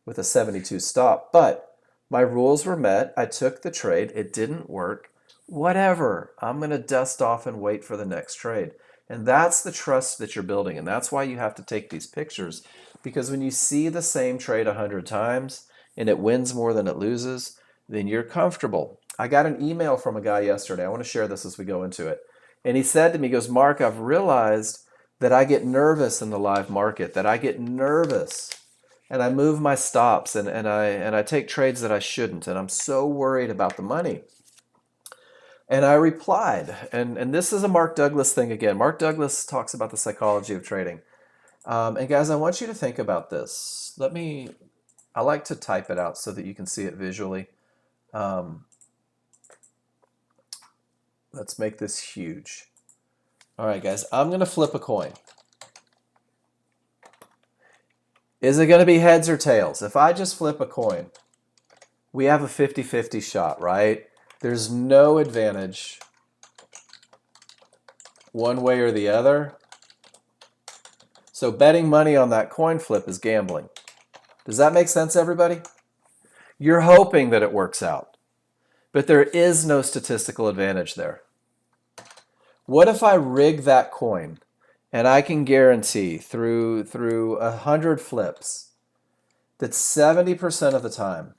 with a 72 stop, but my rules were met. I took the trade. It didn't work. Whatever. I'm going to dust off and wait for the next trade. And that's the trust that you're building, and that's why you have to take these pictures, because when you see the same trade 100 times and it wins more than it loses, then you're comfortable. I got an email from a guy yesterday. I want to share this as we go into it. And he said to me, he goes, Mark, I've realized that I get nervous in the live market, that I get nervous and I move my stops, and I take trades that I shouldn't, and I'm so worried about the money. And I replied, and this is a Mark Douglas thing again. Mark Douglas talks about the psychology of trading. And guys, I want you to think about this. I like to type it out so that you can see it visually. Um, let's make this huge. All right, guys, I'm going to flip a coin. Is it going to be heads or tails? If I just flip a coin, we have a 50-50 shot, right? There's no advantage one way or the other. So betting money on that coin flip is gambling. Does that make sense, everybody? You're hoping that it works out, but there is no statistical advantage there. What if I rig that coin and I can guarantee through 100 flips that 70% of the time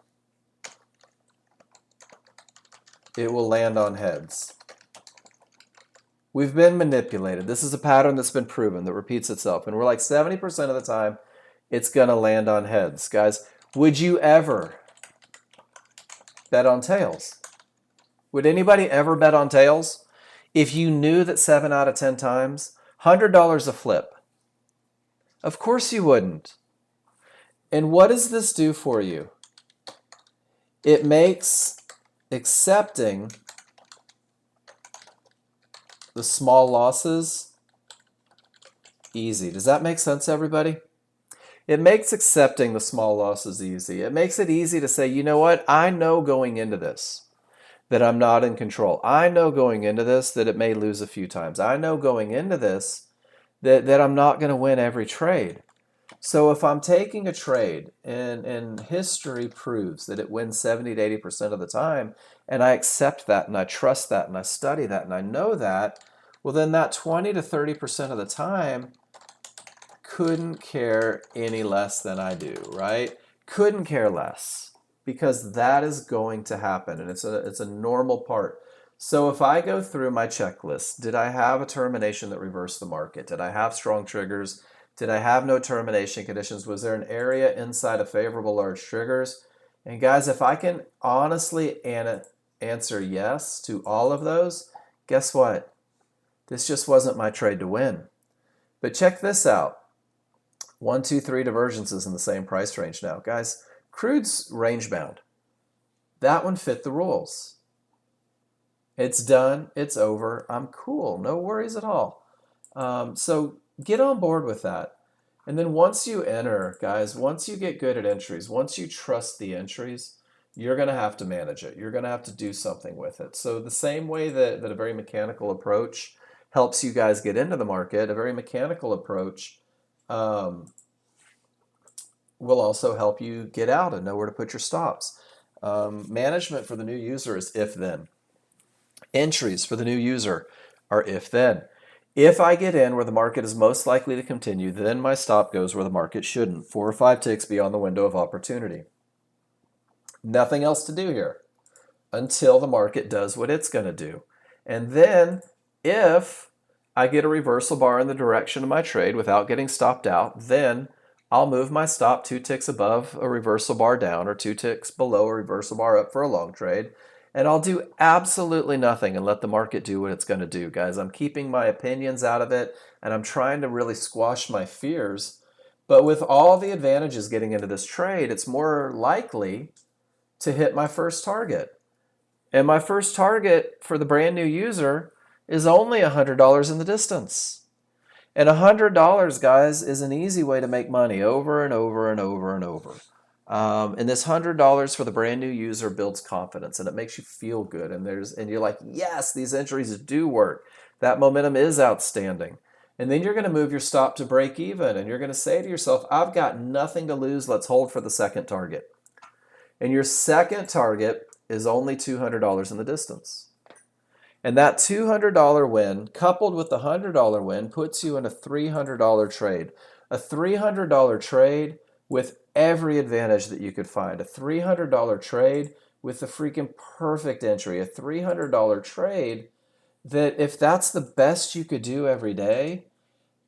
it will land on heads? We've been manipulated. This is a pattern that's been proven that repeats itself. And we're like 70% of the time it's going to land on heads. Guys, would you ever bet on tails? Would anybody ever bet on tails? If you knew that 7 out of 10 times, $100 a flip. Of course you wouldn't. And what does this do for you? It makes accepting the small losses easy. Does that make sense, everybody? It makes accepting the small losses easy. It makes it easy to say, you know what? I know going into this that I'm not in control. I know going into this that it may lose a few times. I know going into this that I'm not going to win every trade. So if I'm taking a trade and history proves that it wins 70 to 80% of the time, and I accept that and I trust that and I study that and I know that, well then that 20 to 30% of the time couldn't care any less than I do, right? Couldn't care less, because that is going to happen, and it's a normal part. So if I go through my checklist, did I have a termination that reversed the market? Did I have strong triggers? Did I have no termination conditions? Was there an area inside of favorable large triggers? And guys, if I can honestly answer yes to all of those, guess what? This just wasn't my trade to win. But check this out. 1, 2, 3 divergences in the same price range now. Guys, crude's range bound. That one fit the rules. It's done. It's over. I'm cool. No worries at all. So get on board with that. And then once you enter, guys, once you get good at entries, once you trust the entries, you're going to have to manage it. You're going to have to do something with it. So the same way that a very mechanical approach helps you guys get into the market, a very mechanical approach will also help you get out and know where to put your stops. Management for the new user is if-then. Entries for the new user are if-then. If I get in where the market is most likely to continue, then my stop goes where the market shouldn't. 4 or 5 ticks beyond the window of opportunity. Nothing else to do here until the market does what it's going to do. And then if I get a reversal bar in the direction of my trade without getting stopped out, then I'll move my stop 2 ticks above a reversal bar down or 2 ticks below a reversal bar up for a long trade. And I'll do absolutely nothing and let the market do what it's going to do, guys. I'm keeping my opinions out of it, and I'm trying to really squash my fears. But with all the advantages getting into this trade, it's more likely to hit my first target. And my first target for the brand new user is only $100 in the distance. And $100, guys, is an easy way to make money over and over and over and over. And this $100 for the brand new user builds confidence, and it makes you feel good. And you're like, yes, these entries do work. That momentum is outstanding. And then you're going to move your stop to break even, and you're going to say to yourself, I've got nothing to lose. Let's hold for the second target. And your second target is only $200 in the distance. And that $200 win, coupled with the $100 win, puts you in a $300 trade. A $300 trade with every advantage that you could find. A $300 trade with the freaking perfect entry. A $300 trade that if that's the best you could do every day,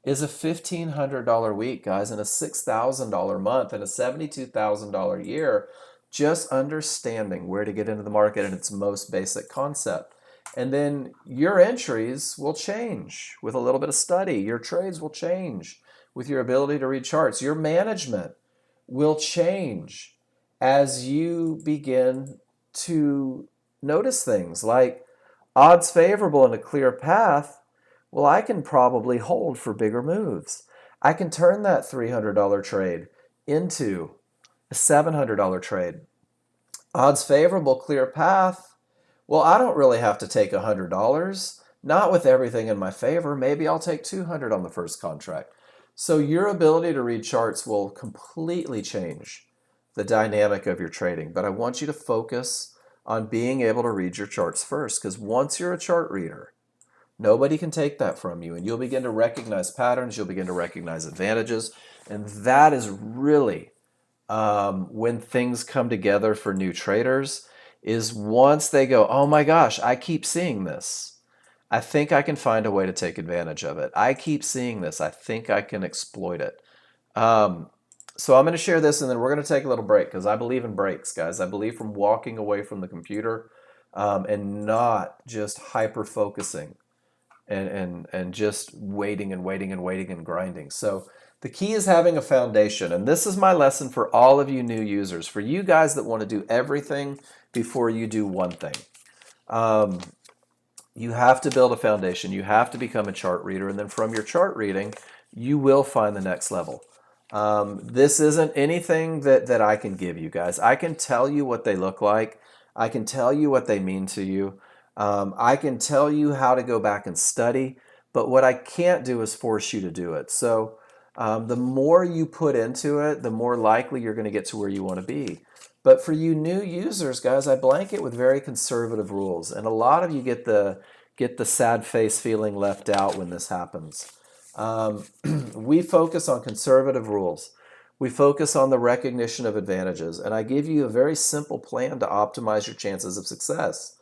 is a $1,500 week, guys, and a $6,000 month and a $72,000 year, just understanding where to get into the market in its most basic concept. And then your entries will change with a little bit of study. Your trades will change with your ability to read charts. Your management will change as you begin to notice things like odds favorable and a clear path. Well, I can probably hold for bigger moves. I can turn that $300 trade into a $700 trade. Odds favorable, clear path. Well, I don't really have to take $100. Not with everything in my favor. Maybe I'll take 200 on the first contract. So your ability to read charts will completely change the dynamic of your trading. But I want you to focus on being able to read your charts first, because once you're a chart reader, nobody can take that from you, and you'll begin to recognize patterns, you'll begin to recognize advantages, and that is really when things come together for new traders, is once they go, oh my gosh, I keep seeing this. I think I can find a way to take advantage of it. I keep seeing this. I think I can exploit it. So I'm going to share this, and then we're going to take a little break, because I believe in breaks, guys. I believe from walking away from the computer and not just hyper focusing and just waiting and waiting and waiting and grinding. So the key is having a foundation, and this is my lesson for all of you new users, for you guys that want to do everything before you do one thing. You have to build a foundation. You have to become a chart reader, and then from your chart reading, you will find the next level. This isn't anything that I can give you guys. I can tell you what they look like. I can tell you what they mean to you. I can tell you how to go back and study, but what I can't do is force you to do it. So the more you put into it, the more likely you're going to get to where you want to be. But for you new users, guys, I blanket with very conservative rules, and a lot of you get the sad face feeling left out when this happens. We focus on conservative rules. We focus on the recognition of advantages, and I give you a very simple plan to optimize your chances of success.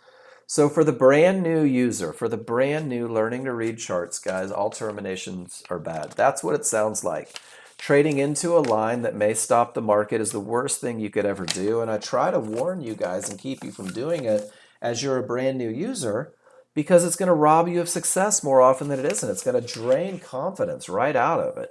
So for the brand new user, for the brand new learning to read charts, guys, all terminations are bad. That's what it sounds like. Trading into a line that may stop the market is the worst thing you could ever do, and I try to warn you guys and keep you from doing it as you're a brand new user, because it's going to rob you of success more often than it isn't. It's going to drain confidence right out of it.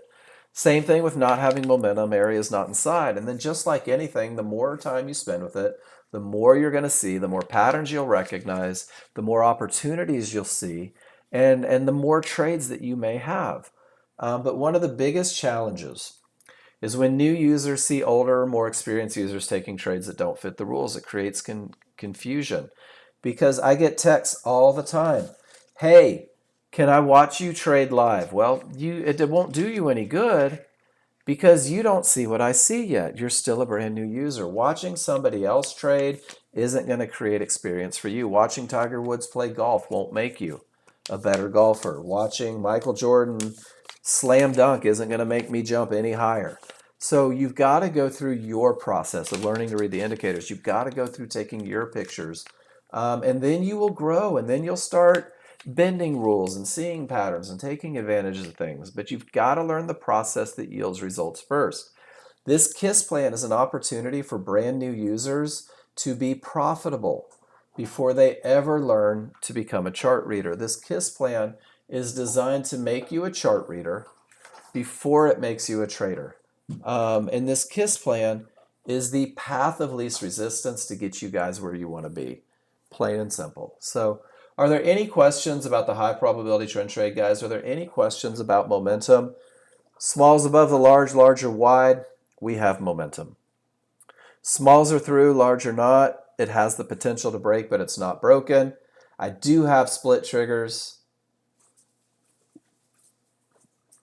Same thing with not having momentum, areas not inside. And then just like anything, the more time you spend with it, the more you're going to see, the more patterns you'll recognize, the more opportunities you'll see, and the more trades that you may have. But one of the biggest challenges is when new users see older, more experienced users taking trades that don't fit the rules. It creates confusion, because I get texts all the time. Hey, can I watch you trade live? Well, it won't do you any good, because you don't see what I see yet. You're still a brand new user. Watching somebody else trade isn't going to create experience for you. Watching Tiger Woods play golf won't make you a better golfer. Watching Michael Jordan slam dunk isn't going to make me jump any higher. So you've got to go through your process of learning to read the indicators. You've got to go through taking your pictures. And then you will grow, and then you'll start bending rules and seeing patterns and taking advantage of things. But you've got to learn the process that yields results first. This KISS plan is an opportunity for brand new users to be profitable before they ever learn to become a chart reader. This KISS plan is designed to make you a chart reader before it makes you a trader. And this KISS plan is the path of least resistance to get you guys where you want to be. Plain and simple. So are there any questions about the high probability trend trade, guys? Are there any questions about momentum? Smalls above the large, large or wide, we have momentum. Smalls are through, large or not, it has the potential to break, but it's not broken. I do have split triggers.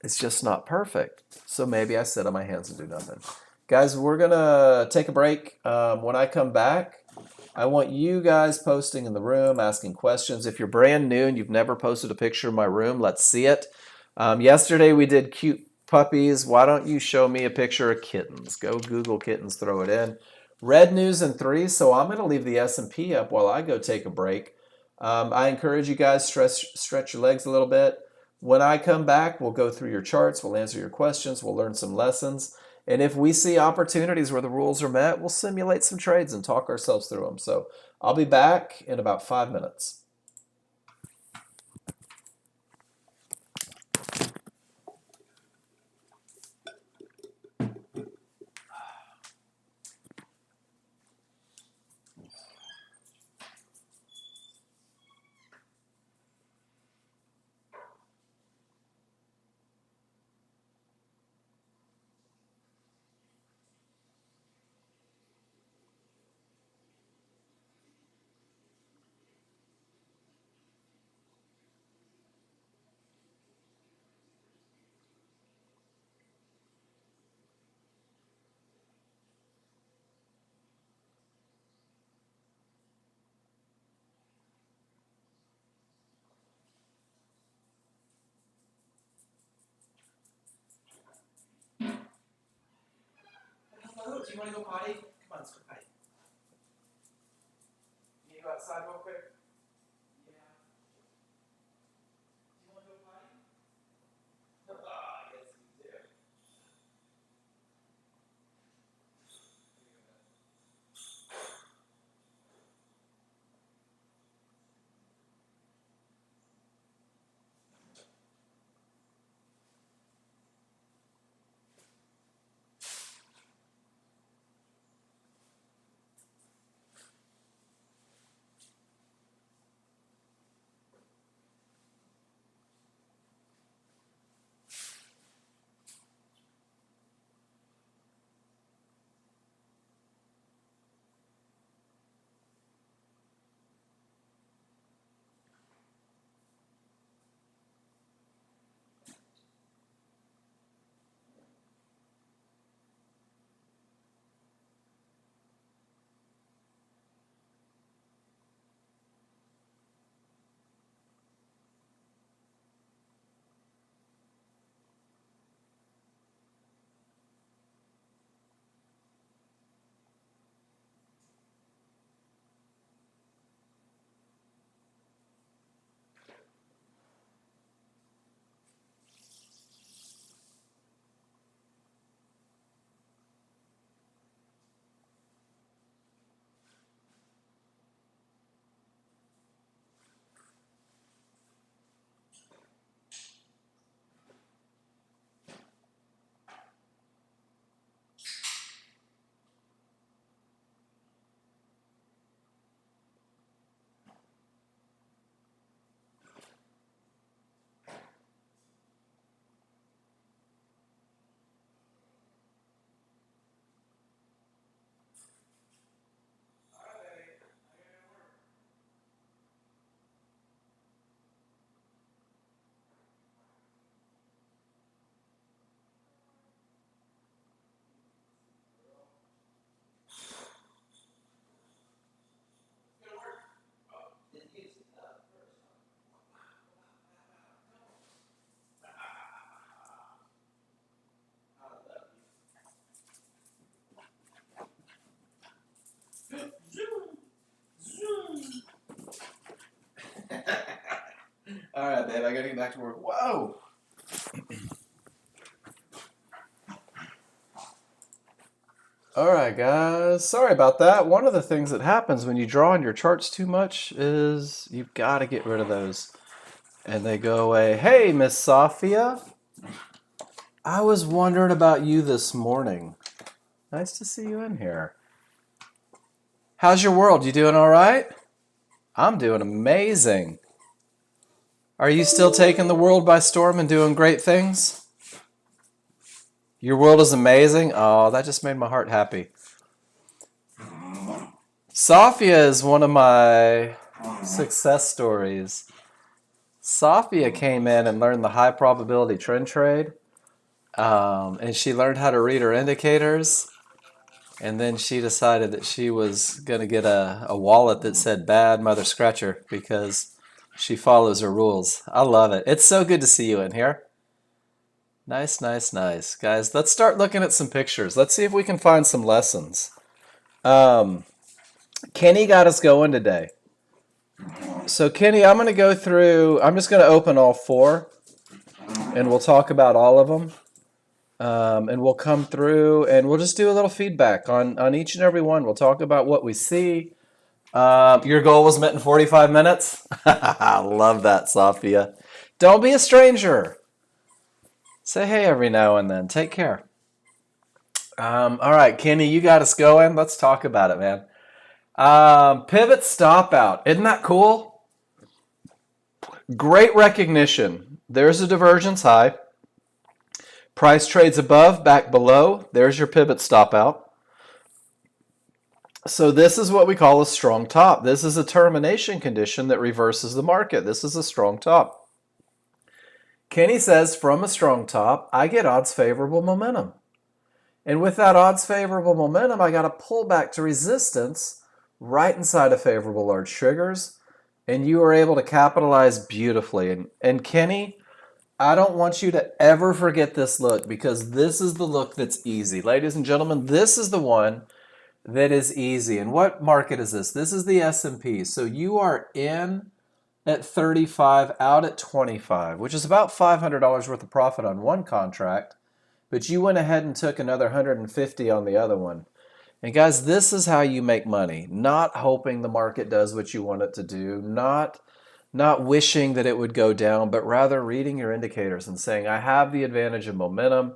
It's just not perfect. So maybe I sit on my hands and do nothing. Guys, we're going to take a break. When I come back, I want you guys posting in the room, asking questions. If you're brand new and you've never posted a picture of my room, let's see it. Yesterday we did cute puppies. Why don't you show me a picture of kittens? Go Google kittens, throw it in. Red news in 3, so I'm going to leave the S&P up while I go take a break. I encourage you guys, stretch your legs a little bit. When I come back, we'll go through your charts, we'll answer your questions, we'll learn some lessons. And if we see opportunities where the rules are met, we'll simulate some trades and talk ourselves through them. So I'll be back in about 5 minutes. Hello, do you want to go potty? Come on, let's go potty. Can you go outside real quick? Yeah. Do you want to go potty? Yes, you do. All right, babe, I gotta get back to work. Whoa! All right, guys. Sorry about that. One of the things that happens when you draw on your charts too much is you've got to get rid of those. And they go away. Hey, Miss Sophia. I was wondering about you this morning. Nice to see you in here. How's your world? You doing all right? I'm doing amazing. Are you still taking the world by storm and doing great things? Your world is amazing? Oh, that just made my heart happy. Sophia is one of my success stories. Sophia came in and learned the high probability trend trade, and she learned how to read her indicators. And then she decided that she was going to get a wallet that said bad mother scratcher because she follows her rules. I love it. It's so good to see you in here. Nice, nice, nice. Guys, let's start looking at some pictures. Let's see if we can find some lessons. Kenny got us going today. So Kenny, I'm going to go through, I'm just going to open all four. and we'll talk about all of them. And we'll come through and we'll just do a little feedback on each and every one. We'll talk about what we see. Your goal was met in 45 minutes. I love that, Sophia. Don't be a stranger. Say hey every now and then. Take care. All right, Kenny, you got us going. Let's talk about it, man. Pivot stop out. Isn't that cool? Great recognition. There's a divergence high. Price trades above, back below. There's your pivot stop out. So this is what we call a strong top. This is a termination condition that reverses the market. This is a strong top. Kenny says from a strong top, I get odds favorable momentum. And with that odds favorable momentum, I got to pull back to resistance right inside of favorable large triggers. And you are able to capitalize beautifully. And Kenny, I don't want you to ever forget this look, because this is the look that's easy. Ladies and gentlemen, this is the one that is easy. And what market is this? This is the S&P. So you are in at 35, out at 25, which is about $500 worth of profit on one contract. But you went ahead and took another 150 on the other one. And guys, this is how you make money. Not hoping the market does what you want it to do. Not wishing that it would go down, but rather reading your indicators and saying, I have the advantage of momentum.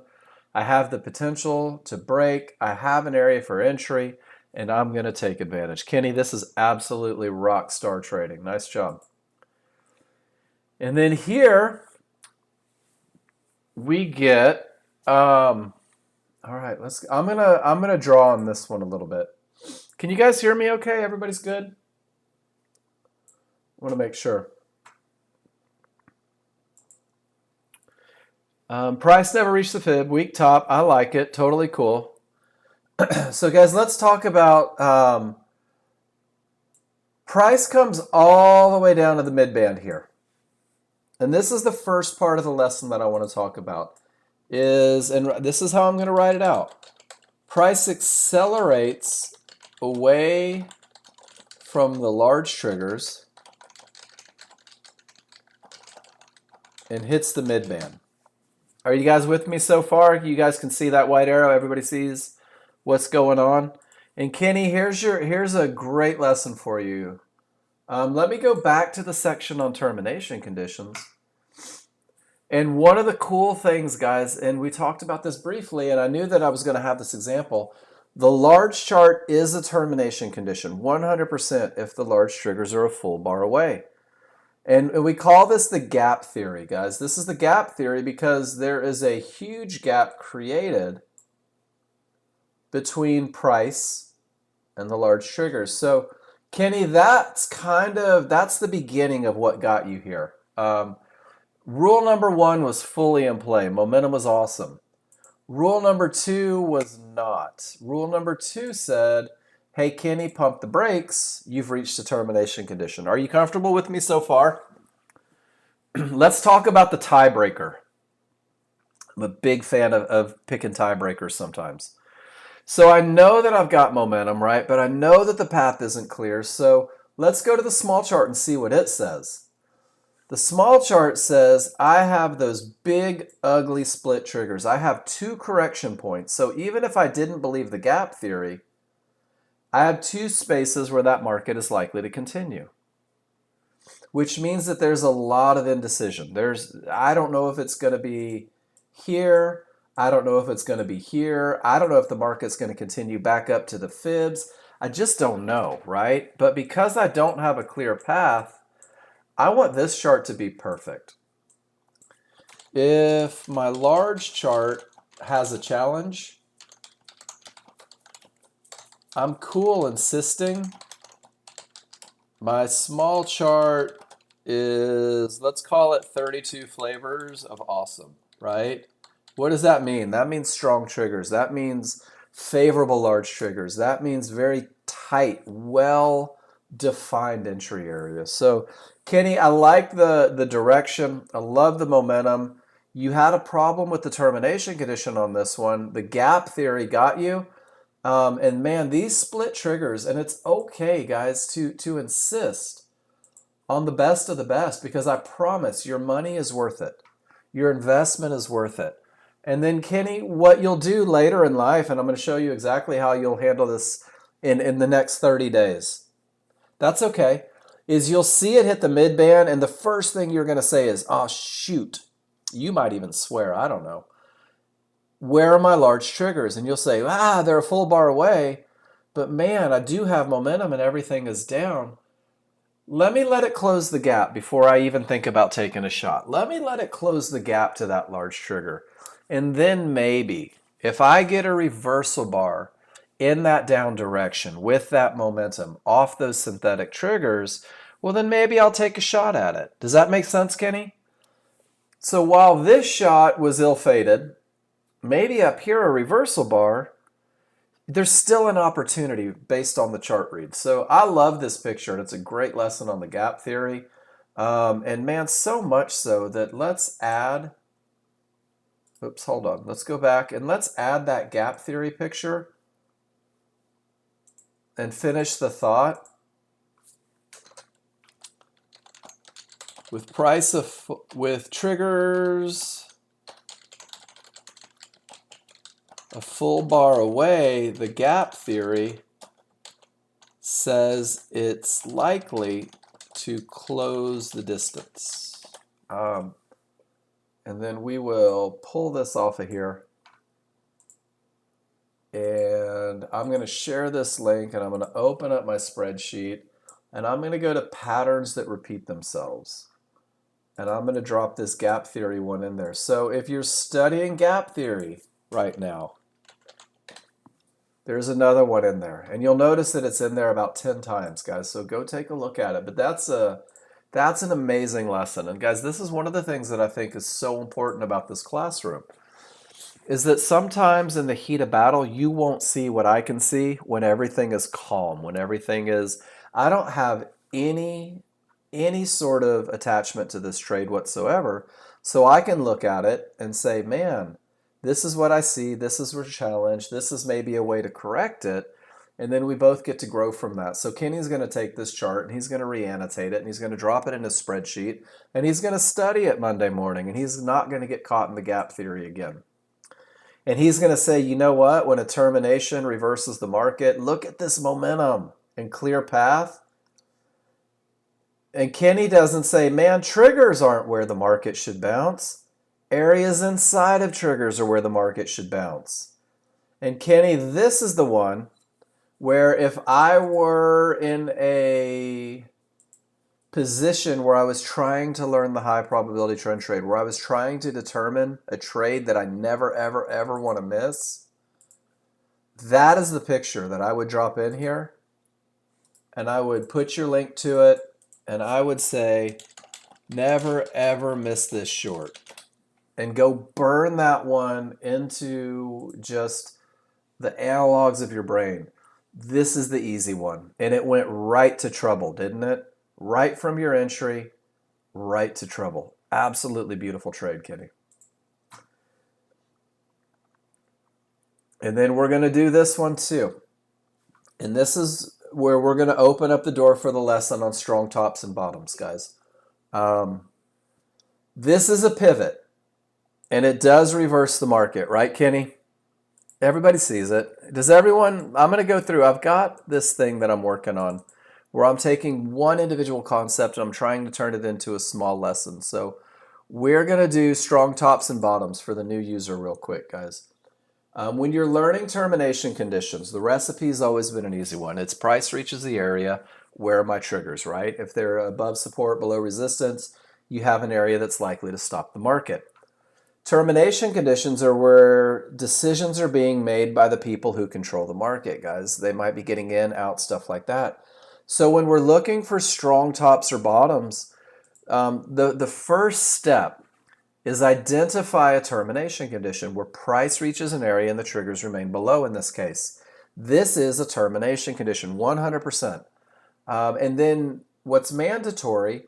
I have the potential to break. I have an area for entry, and I'm going to take advantage. Kenny, this is absolutely rock star trading. Nice job. And then here we get, all right, I'm gonna draw on this one a little bit. Can you guys hear me okay? Everybody's good? I want to make sure. Price never reached the fib. Weak top. I like it. Totally cool. So guys, let's talk about price comes all the way down to the mid band here. And this is the first part of the lesson that I want to talk about. And this is how I'm going to write it out. Price accelerates away from the large triggers and hits the mid band. Are you guys with me so far? You guys can see that white arrow. Everybody sees what's going on. And Kenny, here's a great lesson for you. Let me go back to the section on termination conditions. And one of the cool things, guys, and we talked about this briefly, and I knew that I was going to have this example. The large chart is a termination condition, 100% if the large triggers are a full bar away. And we call this the gap theory, guys. This is the gap theory because there is a huge gap created between price and the large triggers. So, Kenny, that's the beginning of what got you here. Rule number one was fully in play. Momentum was awesome. Rule number two was not. Rule number two said, hey, Kenny, pump the brakes. You've reached a termination condition. Are you comfortable with me so far? Let's talk about the tiebreaker. I'm a big fan of picking tiebreakers sometimes. So I know that I've got momentum, right? But I know that the path isn't clear. So let's go to the small chart and see what it says. The small chart says I have those big, ugly split triggers. I have two correction points. So even if I didn't believe the gap theory, I have two spaces where that market is likely to continue, which means that there's a lot of indecision. I don't know if it's going to be here. I don't know if it's going to be here. I don't know if the market's going to continue back up to the fibs. I just don't know, right? But because I don't have a clear path, I want this chart to be perfect. If my large chart has a challenge, I'm cool insisting. My small chart is, let's call it 32 flavors of awesome, right? What does that mean? That means strong triggers. That means favorable large triggers. That means very tight, well-defined entry areas. So, Kenny, I like the direction. I love the momentum. You had a problem with the termination condition on this one. The gap theory got you. And man, these split triggers, and it's okay, guys, to insist on the best of the best, because I promise your money is worth it. Your investment is worth it. And then, Kenny, what you'll do later in life, and I'm going to show you exactly how you'll handle this in the next 30 days. That's okay. Is you'll see it hit the mid band, and the first thing you're going to say is, oh, shoot. You might even swear, I don't know. Where are my large triggers? And you'll say, they're a full bar away, but man, I do have momentum and everything is down. Let me let it close the gap before I even think about taking a shot. Let me let it close the gap to that large trigger. And then maybe, if I get a reversal bar in that down direction with that momentum off those synthetic triggers, well, then maybe I'll take a shot at it. Does that make sense, Kenny? So while this shot was ill-fated, maybe up here a reversal bar, there's still an opportunity based on the chart read. So I love this picture, and it's a great lesson on the gap theory. And man, so much so that let's add, oops, hold on. Let's go back and let's add that gap theory picture and finish the thought. With triggers a full bar away, the gap theory says it's likely to close the distance. And then we will pull this off of here. And I'm going to share this link, and I'm going to open up my spreadsheet, and I'm going to go to patterns that repeat themselves. And I'm going to drop this gap theory one in there. So if you're studying gap theory right now, there's another one in there. And you'll notice that it's in there about 10 times, guys. So go take a look at it. But that's an amazing lesson. And guys, this is one of the things that I think is so important about this classroom, is that sometimes in the heat of battle, you won't see what I can see when everything is calm, when everything is, I don't have any sort of attachment to this trade whatsoever. So I can look at it and say, man, this is what I see. This is a challenge. This is maybe a way to correct it. And then we both get to grow from that. So Kenny's going to take this chart and he's going to re-annotate it and he's going to drop it in his spreadsheet and he's going to study it Monday morning and he's not going to get caught in the gap theory again. And he's going to say, you know what? When a termination reverses the market, look at this momentum and clear path. And Kenny doesn't say, man, triggers aren't where the market should bounce. Areas inside of triggers are where the market should bounce. And Kenny, this is the one where if I were in a position where I was trying to learn the high probability trend trade, where I was trying to determine a trade that I never, ever, ever want to miss, that is the picture that I would drop in here. And I would put your link to it. And I would say, never, ever miss this short. And go burn that one into just the analogs of your brain. This is the easy one. And it went right to trouble, didn't it? Right from your entry, right to trouble. Absolutely beautiful trade, Kenny. And then we're going to do this one too. And this is where we're going to open up the door for the lesson on strong tops and bottoms, guys. This is a pivot, and it does reverse the market, right, Kenny? Everybody sees it. Does everyone? I'm going to go through. I've got this thing that I'm working on where I'm taking one individual concept and I'm trying to turn it into a small lesson. So we're going to do strong tops and bottoms for the new user real quick, guys. When you're learning termination conditions, the recipe's always been an easy one. It's price reaches the area, where are my triggers, right? If they're above support, below resistance, you have an area that's likely to stop the market. Termination conditions are where decisions are being made by the people who control the market, guys. They might be getting in, out, stuff like that. So when we're looking for strong tops or bottoms, the first step is identify a termination condition where price reaches an area and the triggers remain below in this case. This is a termination condition, 100%. And then what's mandatory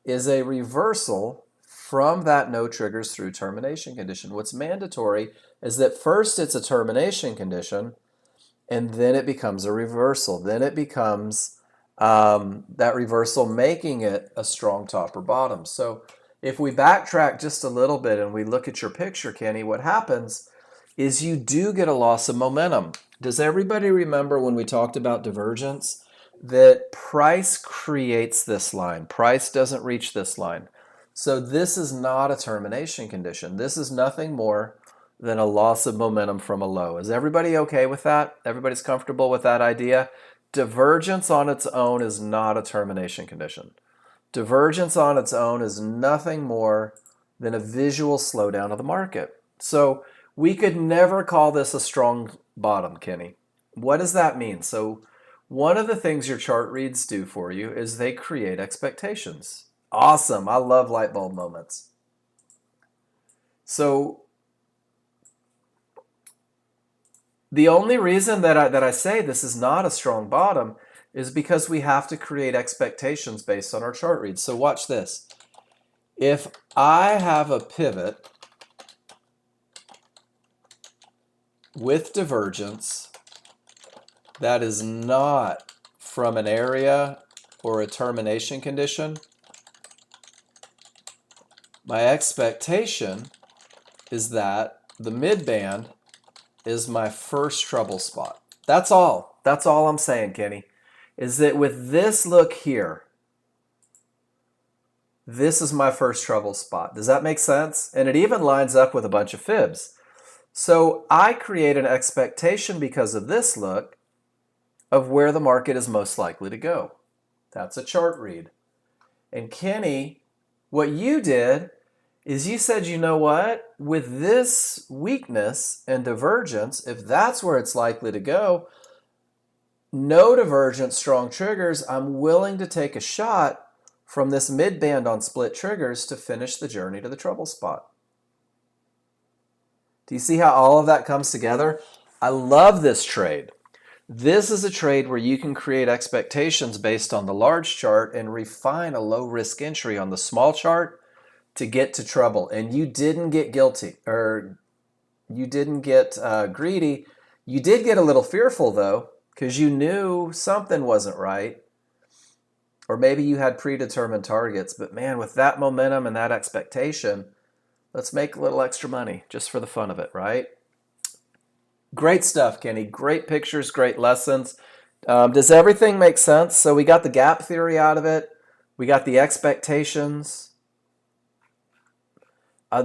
is a reversal from that no triggers through termination condition. What's mandatory is that first it's a termination condition and then it becomes a reversal. Then it becomes that reversal making it a strong top or bottom. So if we backtrack just a little bit and we look at your picture, Kenny, what happens is you do get a loss of momentum. Does everybody remember when we talked about divergence that price creates this line? Price doesn't reach this line. So this is not a termination condition. This is nothing more than a loss of momentum from a low. Is everybody okay with that? Everybody's comfortable with that idea? Divergence on its own is not a termination condition. Divergence on its own is nothing more than a visual slowdown of the market. So we could never call this a strong bottom, Kenny. What does that mean? So one of the things your chart reads do for you is they create expectations. Awesome. I love light bulb moments. So the only reason that I say this is not a strong bottom is because we have to create expectations based on our chart reads. So watch this. If I have a pivot with divergence that is not from an area or a termination condition, my expectation is that the mid-band is my first trouble spot. That's all. That's all I'm saying, Kenny, is that with this look here, this is my first trouble spot. Does that make sense? And it even lines up with a bunch of fibs. So I create an expectation because of this look of where the market is most likely to go. That's a chart read. And Kenny, what you did is you said, you know what? With this weakness and divergence, if that's where it's likely to go, no divergence, strong triggers, I'm willing to take a shot from this mid-band on split triggers to finish the journey to the trouble spot. Do you see how all of that comes together? I love this trade. This is a trade where you can create expectations based on the large chart and refine a low-risk entry on the small chart to get to trouble. And you didn't get guilty, or you didn't get greedy. You did get a little fearful, though, because you knew something wasn't right. Or maybe you had predetermined targets. But man, with that momentum and that expectation, let's make a little extra money just for the fun of it, right? Great stuff, Kenny. Great pictures, great lessons. Does everything make sense? So we got the gap theory out of it. We got the expectations.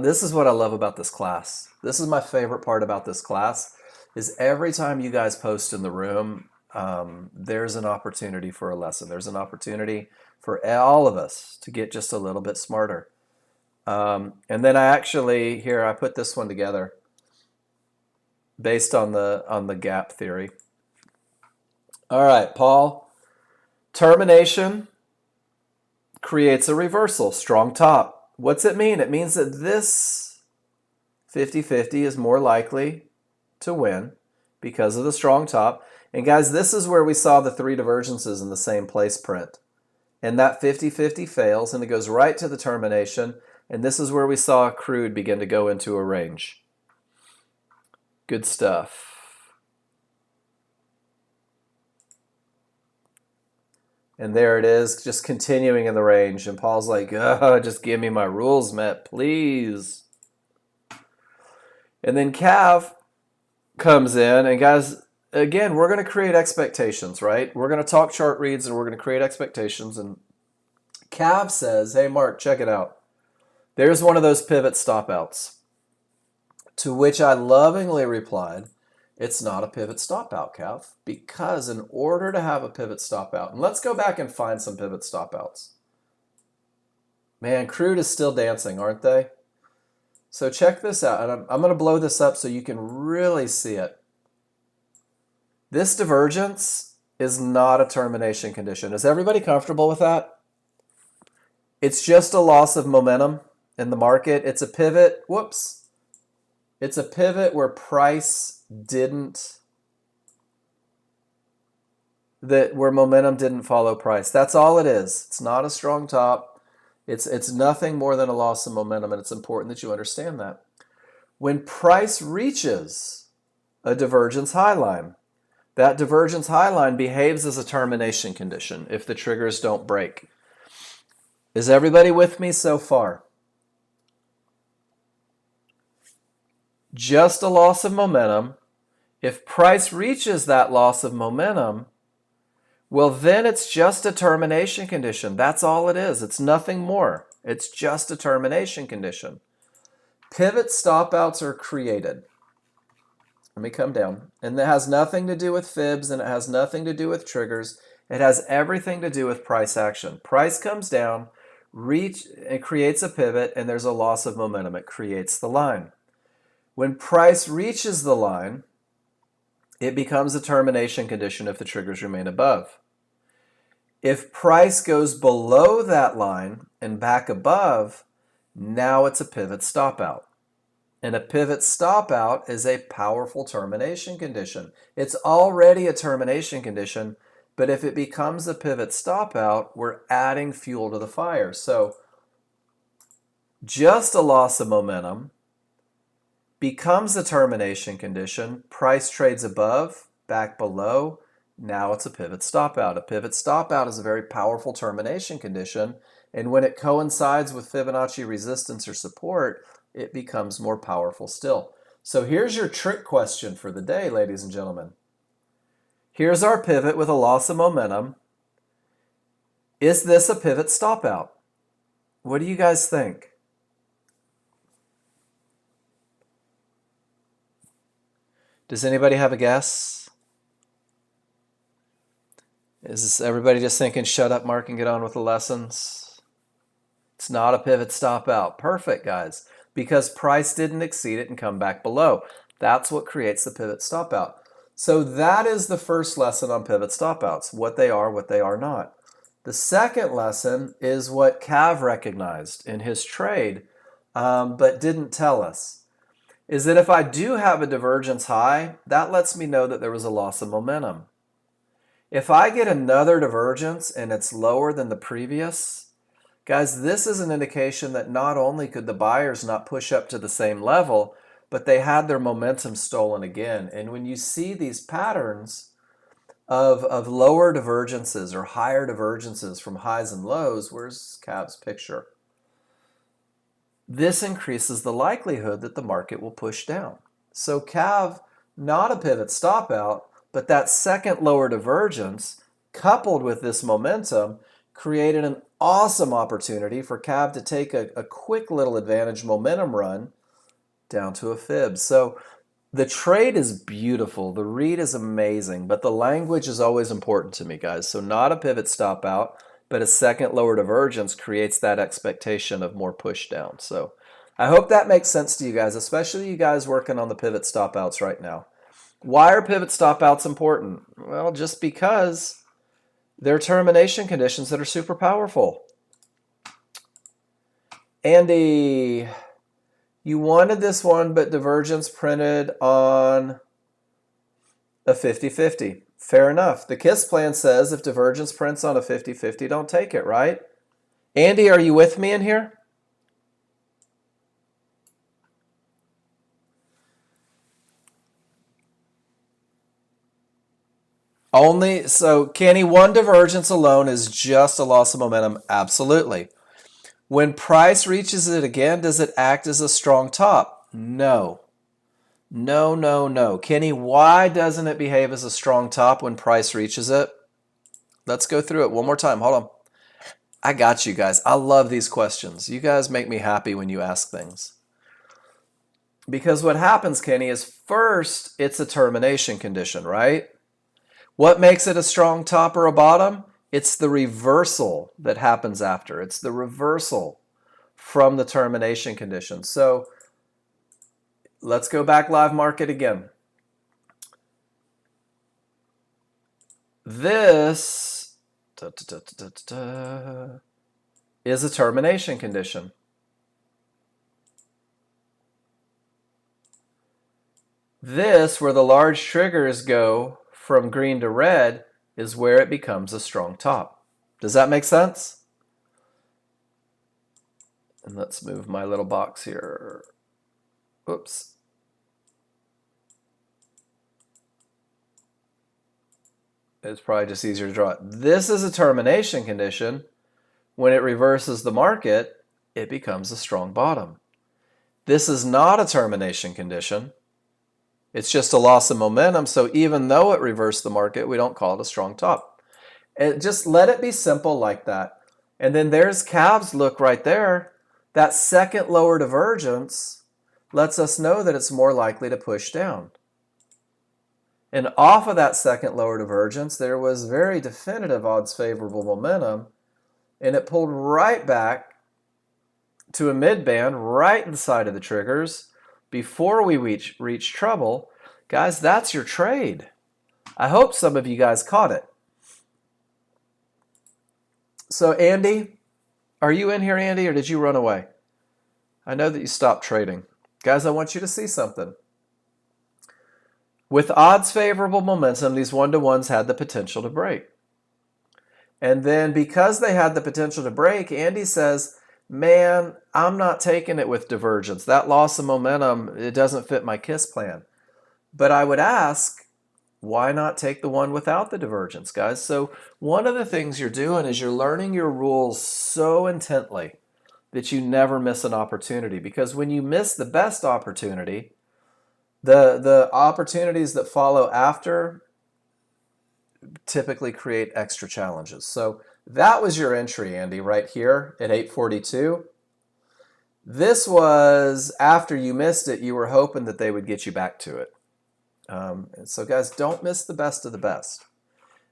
This is what I love about this class. This is my favorite part about this class, is every time you guys post in the room, there's an opportunity for a lesson. There's an opportunity for all of us to get just a little bit smarter. And then I put this one together based on the gap theory. All right, Paul. Termination creates a reversal, strong top. What's it mean? It means that this 50-50 is more likely to win because of the strong top. And guys, this is where we saw the three divergences in the same place print. And that 50-50 fails, and it goes right to the termination. And this is where we saw crude begin to go into a range. Good stuff. And there it is, just continuing in the range. And Paul's like, oh, just give me my rules, Matt, please. And then Cav comes in. And guys, again, we're going to create expectations, right? We're going to talk chart reads and we're going to create expectations. And Cav says, hey, Mark, check it out. There's one of those pivot stop outs. To which I lovingly replied, it's not a pivot stop out, Cav, because in order to have a pivot stop out, and let's go back and find some pivot stop outs. Man, crude is still dancing, aren't they? So check this out, and I'm going to blow this up so you can really see it. This divergence is not a termination condition. Is everybody comfortable with that? It's just a loss of momentum in the market. It's a pivot. Whoops. It's a pivot where price where momentum didn't follow price. That's all it is. It's not a strong top. It's nothing more than a loss of momentum, and it's important that you understand that. When price reaches a divergence high line, that divergence high line behaves as a termination condition if the triggers don't break. Is everybody with me so far? just a loss of momentum. If price reaches that loss of momentum, well, then it's just a termination condition. That's all it is. It's nothing more. It's just a termination condition. Pivot stop outs are created. Let me come down. And it has nothing to do with fibs, and it has nothing to do with triggers. It has everything to do with price action. Price comes down, it creates a pivot, and there's a loss of momentum. It creates the line. When price reaches the line, it becomes a termination condition if the triggers remain above. If price goes below that line and back above, now it's a pivot stop out. And a pivot stop out is a powerful termination condition. It's already a termination condition, but if it becomes a pivot stop out, we're adding fuel to the fire. So just a loss of momentum becomes a termination condition. Price trades above, back below. Now it's a pivot stop out. A pivot stop out is a very powerful termination condition. And when it coincides with Fibonacci resistance or support, it becomes more powerful still. So here's your trick question for the day, ladies and gentlemen. Here's our pivot with a loss of momentum. Is this a pivot stop out? What do you guys think? Does anybody have a guess? Is everybody just thinking, shut up, Mark, and get on with the lessons? It's not a pivot stop out. Perfect, guys. Because price didn't exceed it and come back below. That's what creates the pivot stop out. So that is the first lesson on pivot stop outs, what they are not. The second lesson is what Cav recognized in his trade, but didn't tell us, is that if I do have a divergence high, that lets me know that there was a loss of momentum. If I get another divergence and it's lower than the previous, guys, this is an indication that not only could the buyers not push up to the same level, but they had their momentum stolen again. And when you see these patterns of lower divergences or higher divergences from highs and lows, where's Cav's picture? This increases the likelihood that the market will push down. So Cav, not a pivot stop out, but that second lower divergence coupled with this momentum created an awesome opportunity for Cav to take a quick little advantage momentum run down to a fib. So the trade is beautiful. The read is amazing, but the language is always important to me, guys. So not a pivot stop out, but a second lower divergence creates that expectation of more push down. So I hope that makes sense to you guys, especially you guys working on the pivot stop outs right now. Why are pivot stop outs important? Well, just because they're termination conditions that are super powerful. Andy, you wanted this one, but divergence printed on a 50-50. Fair enough. The KISS plan says if divergence prints on a 50-50, don't take it, right? Andy, are you with me in here? So Kenny, one divergence alone is just a loss of momentum. Absolutely. When price reaches it again, does it act as a strong top? No. No, no, no. Kenny, why doesn't it behave as a strong top when price reaches it? Let's go through it one more time. Hold on. I got you guys. I love these questions. You guys make me happy when you ask things. Because what happens, Kenny, is first, it's a termination condition, right? What makes it a strong top or a bottom? It's the reversal that happens after. It's the reversal from the termination condition. So let's go back live market again. This is a termination condition. This, where the large triggers go from green to red, is where it becomes a strong top. Does that make sense? And let's move my little box here. Oops. It's probably just easier to draw it. This is a termination condition. When it reverses the market, it becomes a strong bottom. This is not a termination condition. It's just a loss of momentum. So even though it reversed the market, we don't call it a strong top. Just let it be simple like that. And then there's calves look right there. That second lower divergence lets us know that it's more likely to push down. And off of that second lower divergence, there was very definitive odds favorable momentum, and it pulled right back to a mid-band right inside of the triggers before we reach trouble. Guys, that's your trade. I hope some of you guys caught it. So Andy, are you in here, Andy, or did you run away? I know that you stopped trading. Guys, I want you to see something. With odds favorable momentum, these one-to-ones had the potential to break. And then because they had the potential to break, Andy says, man, I'm not taking it with divergence. That loss of momentum, it doesn't fit my KISS plan. But I would ask, why not take the one without the divergence, guys? So one of the things you're doing is you're learning your rules so intently that you never miss an opportunity. Because when you miss the best opportunity, the opportunities that follow after typically create extra challenges. So that was your entry, Andy, right here at 842. This was after you missed it, you were hoping that they would get you back to it. And so guys, don't miss the best of the best.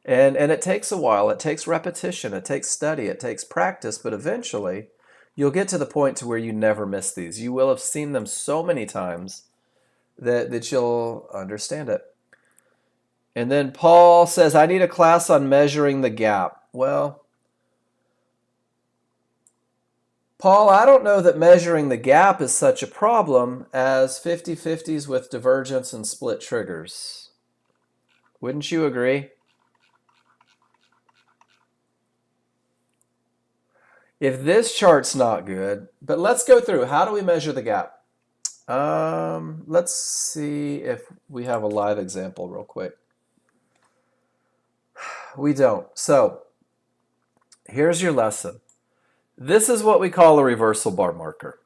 And it takes a while. It takes repetition. It takes study. It takes practice. But eventually, you'll get to the point to where you never miss these. You will have seen them so many times that you'll understand it. And then Paul says, I need a class on measuring the gap. Well, Paul, I don't know that measuring the gap is such a problem as 50-50s with divergence and split triggers. Wouldn't you agree? If this chart's not good, but let's go through. How do we measure the gap? Let's see if we have a live example real quick. We don't. So here's your lesson. This is what we call a reversal bar marker.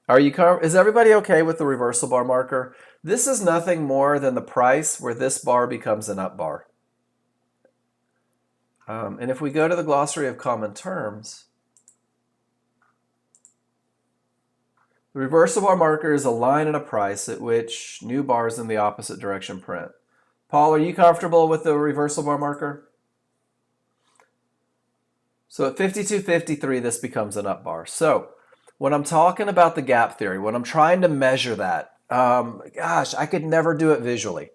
Is everybody okay with the reversal bar marker? This is nothing more than the price where this bar becomes an up bar. And if we go to the glossary of common terms, the reversal bar marker is a line and a price at which new bars in the opposite direction print. Paul, are you comfortable with the reversal bar marker? So at 52.53, this becomes an up bar. So when I'm talking about the gap theory, when I'm trying to measure that, gosh, I could never do it visually.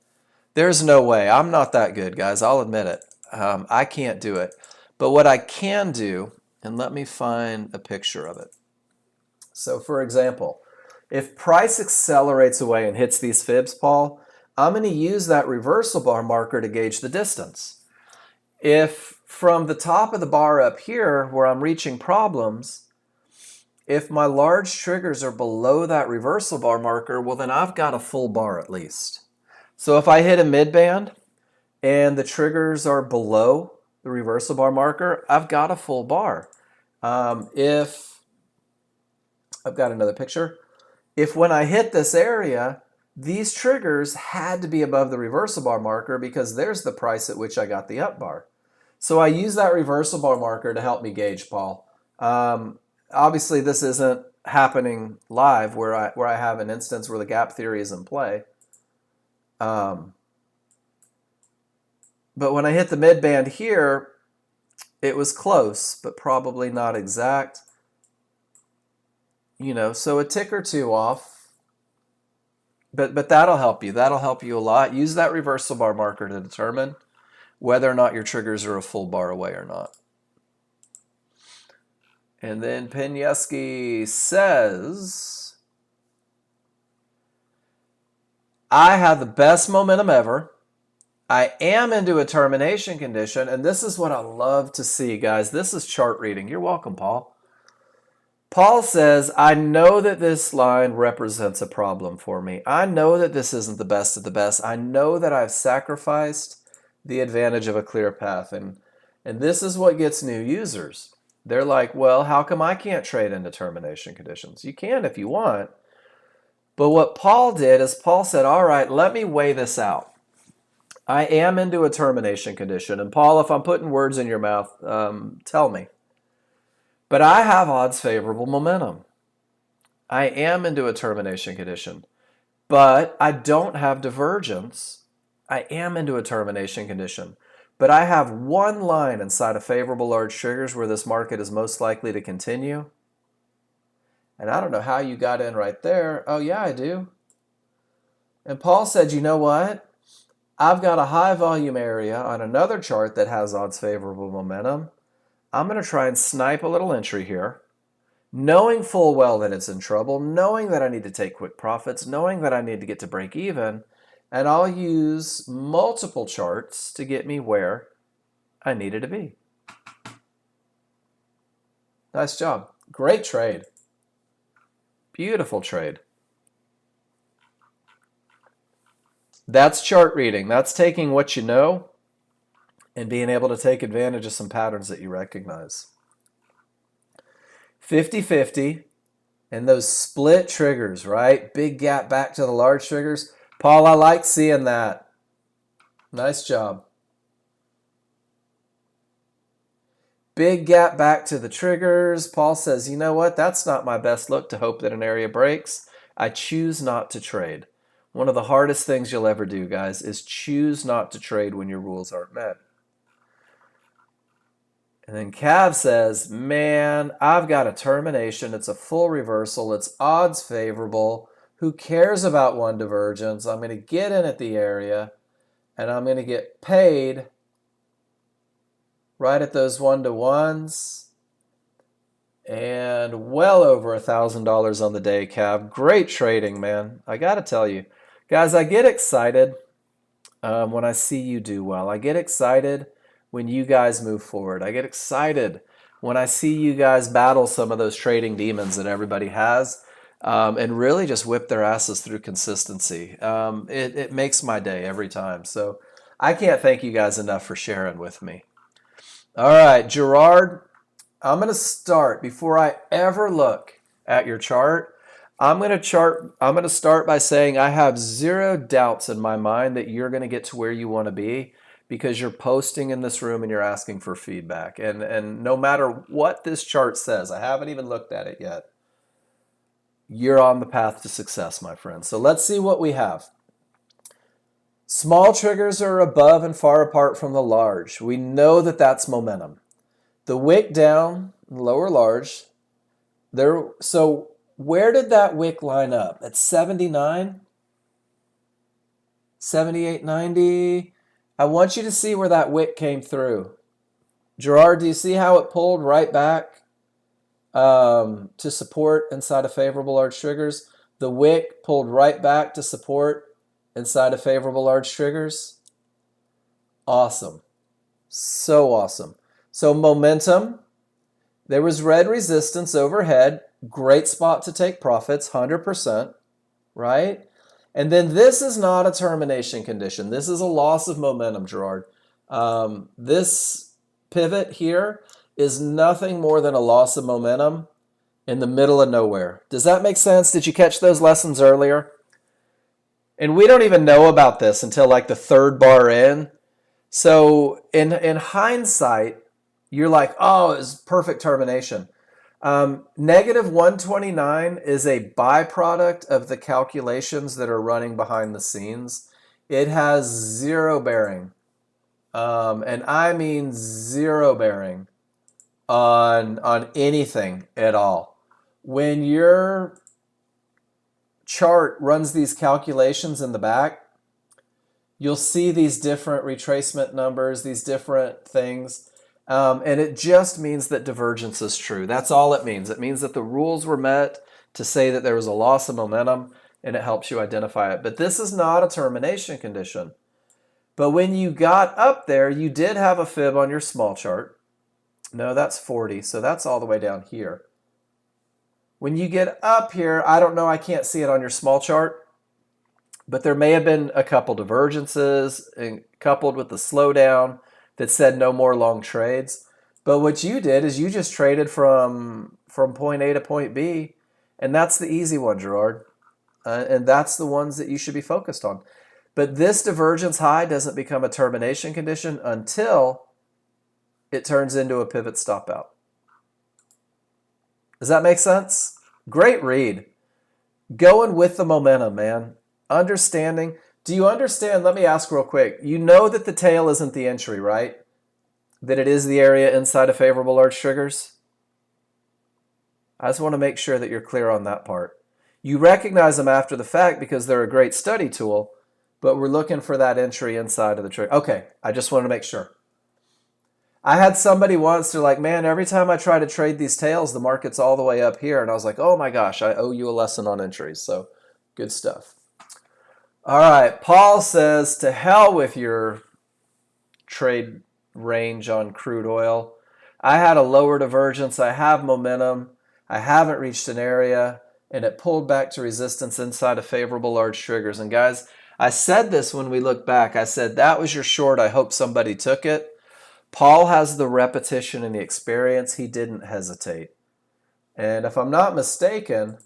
There's no way. I'm not that good, guys. I'll admit it. I can't do it. But what I can do, and let me find a picture of it. So for example, if price accelerates away and hits these fibs, Paul, I'm going to use that reversal bar marker to gauge the distance. If from the top of the bar up here where I'm reaching problems, if my large triggers are below that reversal bar marker, well then I've got a full bar at least. So if I hit a mid-band and the triggers are below the reversal bar marker, I've got a full bar. If I've got another picture. If when I hit this area, these triggers had to be above the reversal bar marker because there's the price at which I got the up bar. So I use that reversal bar marker to help me gauge, Paul. Obviously, this isn't happening live where I have an instance where the gap theory is in play. But when I hit the mid-band here, it was close, but probably not exact. You know, so a tick or two off, but that'll help you. That'll help you a lot. Use that reversal bar marker to determine whether or not your triggers are a full bar away or not. And then Penyeski says, I have the best momentum ever. I am into a termination condition, and this is what I love to see, guys. This is chart reading. You're welcome, Paul. Paul says, I know that this line represents a problem for me. I know that this isn't the best of the best. I know that I've sacrificed the advantage of a clear path. And this is what gets new users. They're like, well, how come I can't trade into termination conditions? You can if you want. But what Paul did is Paul said, all right, let me weigh this out. I am into a termination condition. And Paul, if I'm putting words in your mouth, tell me. But I have odds favorable momentum. I am into a termination condition. But I don't have divergence. I am into a termination condition. But I have one line inside of favorable large triggers where this market is most likely to continue. And I don't know how you got in right there. Oh, yeah, I do. And Paul said, you know what? I've got a high volume area on another chart that has odds favorable momentum. I'm going to try and snipe a little entry here, knowing full well that it's in trouble, knowing that I need to take quick profits, knowing that I need to get to break even, and I'll use multiple charts to get me where I needed to be. Nice job. Great trade. Beautiful trade. That's chart reading. That's taking what you know and being able to take advantage of some patterns that you recognize. 50-50 and those split triggers, right? Big gap back to the large triggers. Paul, I like seeing that. Nice job. Big gap back to the triggers. Paul says, you know what? That's not my best look to hope that an area breaks. I choose not to trade. One of the hardest things you'll ever do, guys, is choose not to trade when your rules aren't met. And then Cav says, man, I've got a termination. It's a full reversal. It's odds favorable. Who cares about one divergence? I'm going to get in at the area, and I'm going to get paid right at those 1-to-1s. And well over $1,000 on the day, Cav. Great trading, man. I got to tell you. Guys, I get excited when I see you do well. I get excited when you guys move forward. I get excited when I see you guys battle some of those trading demons that everybody has and really just whip their asses through consistency. It makes my day every time. So I can't thank you guys enough for sharing with me. All right, Gerard, I'm going to start before I ever look at your chart. I'm going to start by saying I have zero doubts in my mind that you're going to get to where you want to be because you're posting in this room and you're asking for feedback. And no matter what this chart says, I haven't even looked at it yet, you're on the path to success, my friend. So let's see what we have. Small triggers are above and far apart from the large. We know that that's momentum. The wick down, lower large. So where did that wick line up? At 79? 78.90? I want you to see where that wick came through. Gerard, do you see how it pulled right back to support inside of favorable large triggers? The wick pulled right back to support inside of favorable large triggers. Awesome. So awesome. So momentum. There was red resistance overhead. Great spot to take profits, 100%, right? And then this is not a termination condition. This is a loss of momentum, Gerard. This pivot here is nothing more than a loss of momentum in the middle of nowhere. Does that make sense? Did you catch those lessons earlier? And we don't even know about this until like the third bar in. So in hindsight, you're like, oh, it's perfect termination. Negative 129 is a byproduct of the calculations that are running behind the scenes. It has zero bearing, and I mean zero bearing on anything at all. When your chart runs these calculations in the back, you'll see these different retracement numbers, these different things. And it just means that divergence is true. That's all it means. It means that the rules were met to say that there was a loss of momentum, and it helps you identify it. But this is not a termination condition. But when you got up there, you did have a fib on your small chart. No, that's 40, so that's all the way down here. When you get up here, I don't know, I can't see it on your small chart, but there may have been a couple divergences and coupled with the slowdown that said no more long trades. But what you did is you just traded from point A to point B, and that's the easy one, Gerard. And that's the ones that you should be focused on. But this divergence high doesn't become a termination condition until it turns into a pivot stop out. Does that make sense? Great read. Going with the momentum, man. Understanding. Do you understand? Let me ask real quick. You know that the tail isn't the entry, right? That it is the area inside of favorable large triggers? I just want to make sure that you're clear on that part. You recognize them after the fact because they're a great study tool, but we're looking for that entry inside of the trigger. Okay, I just want to make sure. I had somebody once, they're like, man, every time I try to trade these tails, the market's all the way up here. And I was like, oh my gosh, I owe you a lesson on entries. So good stuff. All right, Paul says, to hell with your trade range on crude oil. I had a lower divergence. I have momentum. I haven't reached an area, and it pulled back to resistance inside of favorable large triggers. And guys, I said this when we look back. I said, that was your short. I hope somebody took it. Paul has the repetition and the experience. He didn't hesitate. And if I'm not mistaken,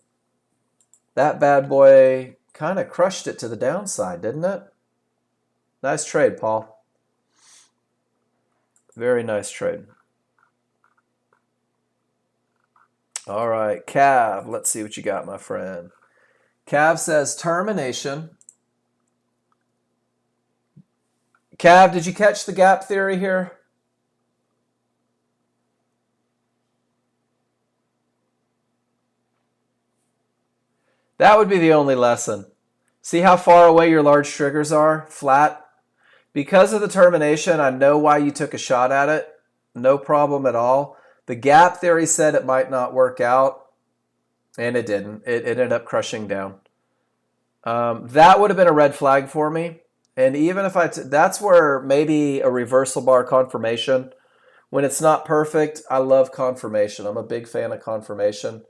that bad boy kind of crushed it to the downside, didn't it? Nice trade, Paul. Very nice trade. All right, Cav, let's see what you got, my friend. Cav says termination. Cav, did you catch the gap theory here? That would be the only lesson. See how far away your large triggers are? Flat. Because of the termination, I know why you took a shot at it. No problem at all. The gap theory said it might not work out, and it didn't. It ended up crushing down. That would have been a red flag for me. And even if that's where maybe a reversal bar confirmation, when it's not perfect, I love confirmation. I'm a big fan of confirmation.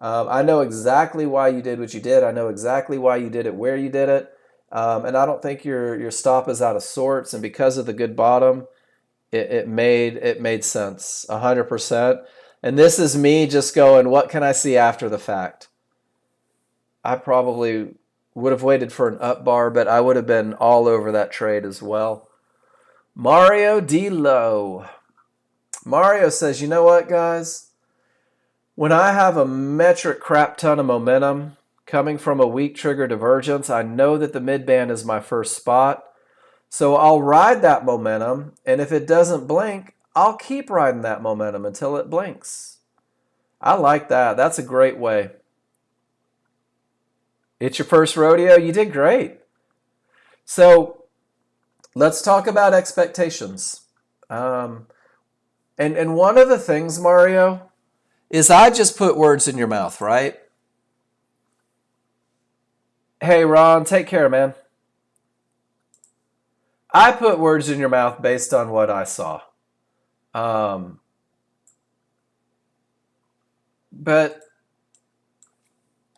I know exactly why you did what you did. I know exactly why you did it, where you did it. And I don't think your stop is out of sorts. And because of the good bottom, it made sense 100%. And this is me just going, what can I see after the fact? I probably would have waited for an up bar, but I would have been all over that trade as well. Mario D. Low. Mario says, you know what, guys? When I have a metric crap ton of momentum coming from a weak trigger divergence, I know that the midband is my first spot. So I'll ride that momentum, and if it doesn't blink, I'll keep riding that momentum until it blinks. I like that. That's a great way. It's your first rodeo. You did great. So let's talk about expectations. And one of the things, Mario, is I just put words in your mouth, right? Hey, Ron, take care, man. I put words in your mouth based on what I saw. But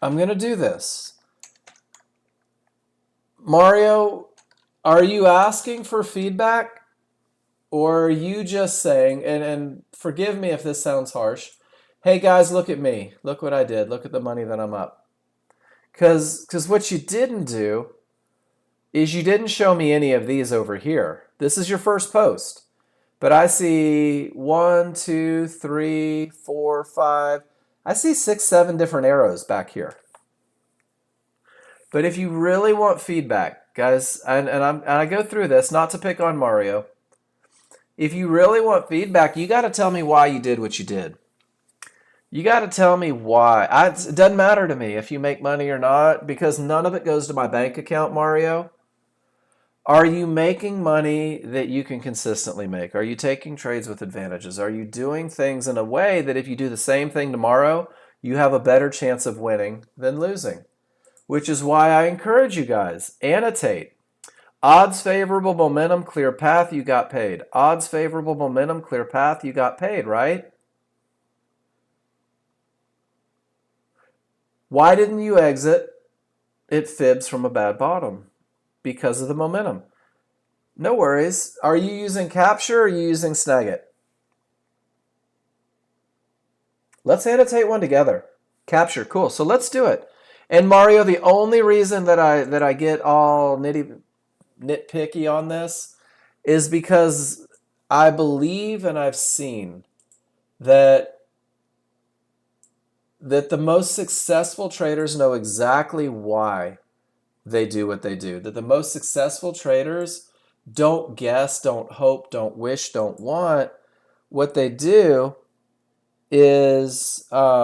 I'm going to do this. Mario, are you asking for feedback? Or are you just saying, and forgive me if this sounds harsh, hey guys, look at me. Look what I did. Look at the money that I'm up. Because what you didn't do is you didn't show me any of these over here. This is your first post. But I see 1, 2, 3, 4, 5. I see 6, 7 different arrows back here. But if you really want feedback, guys, and I go through this, not to pick on Mario. If you really want feedback, you got to tell me why you did what you did. You got to tell me why. It doesn't matter to me if you make money or not, because none of it goes to my bank account, Mario. Are you making money that you can consistently make? Are you taking trades with advantages? Are you doing things in a way that if you do the same thing tomorrow, you have a better chance of winning than losing? Which is why I encourage you guys, annotate. Odds favorable, momentum, clear path, you got paid. Odds favorable, momentum, clear path, you got paid, right? Why didn't you exit? It fibs from a bad bottom because of the momentum. No worries. Are you using capture or are you using snag it? Let's annotate one together. Capture, cool. So let's do it. And Mario, the only reason that I get all nitpicky on this is because I believe and I've seen that the most successful traders know exactly why they do what they do. That the most successful traders don't guess, don't hope, don't wish, don't want. What they do is they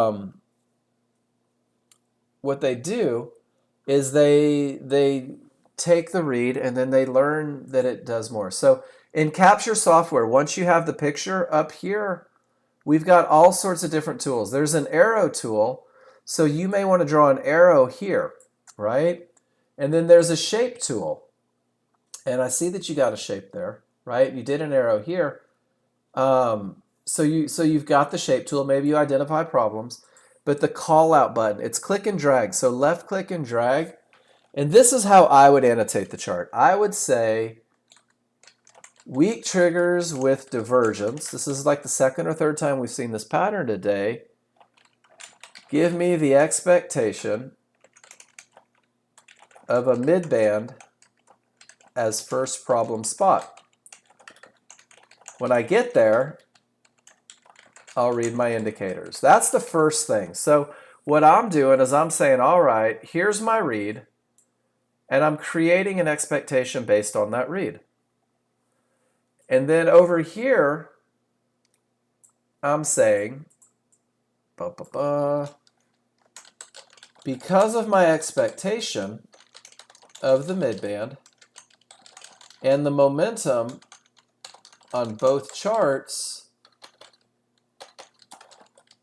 take the read and then they learn that it does more. So in capture software, once you have the picture up here, we've got all sorts of different tools. There's an arrow tool, so you may want to draw an arrow here, right? And then there's a shape tool. And I see that you got a shape there, right? You did an arrow here. So you've got the shape tool. Maybe you identify problems. But the call out button, it's click and drag. So left click and drag. And this is how I would annotate the chart. I would say weak triggers with divergence. This is like the second or third time we've seen this pattern today. Give me the expectation of a mid-band as first problem spot. When I get there, I'll read my indicators. That's the first thing. So what I'm doing is I'm saying, all right, here's my read, and I'm creating an expectation based on that read. And then over here, I'm saying, because of my expectation of the midband and the momentum on both charts,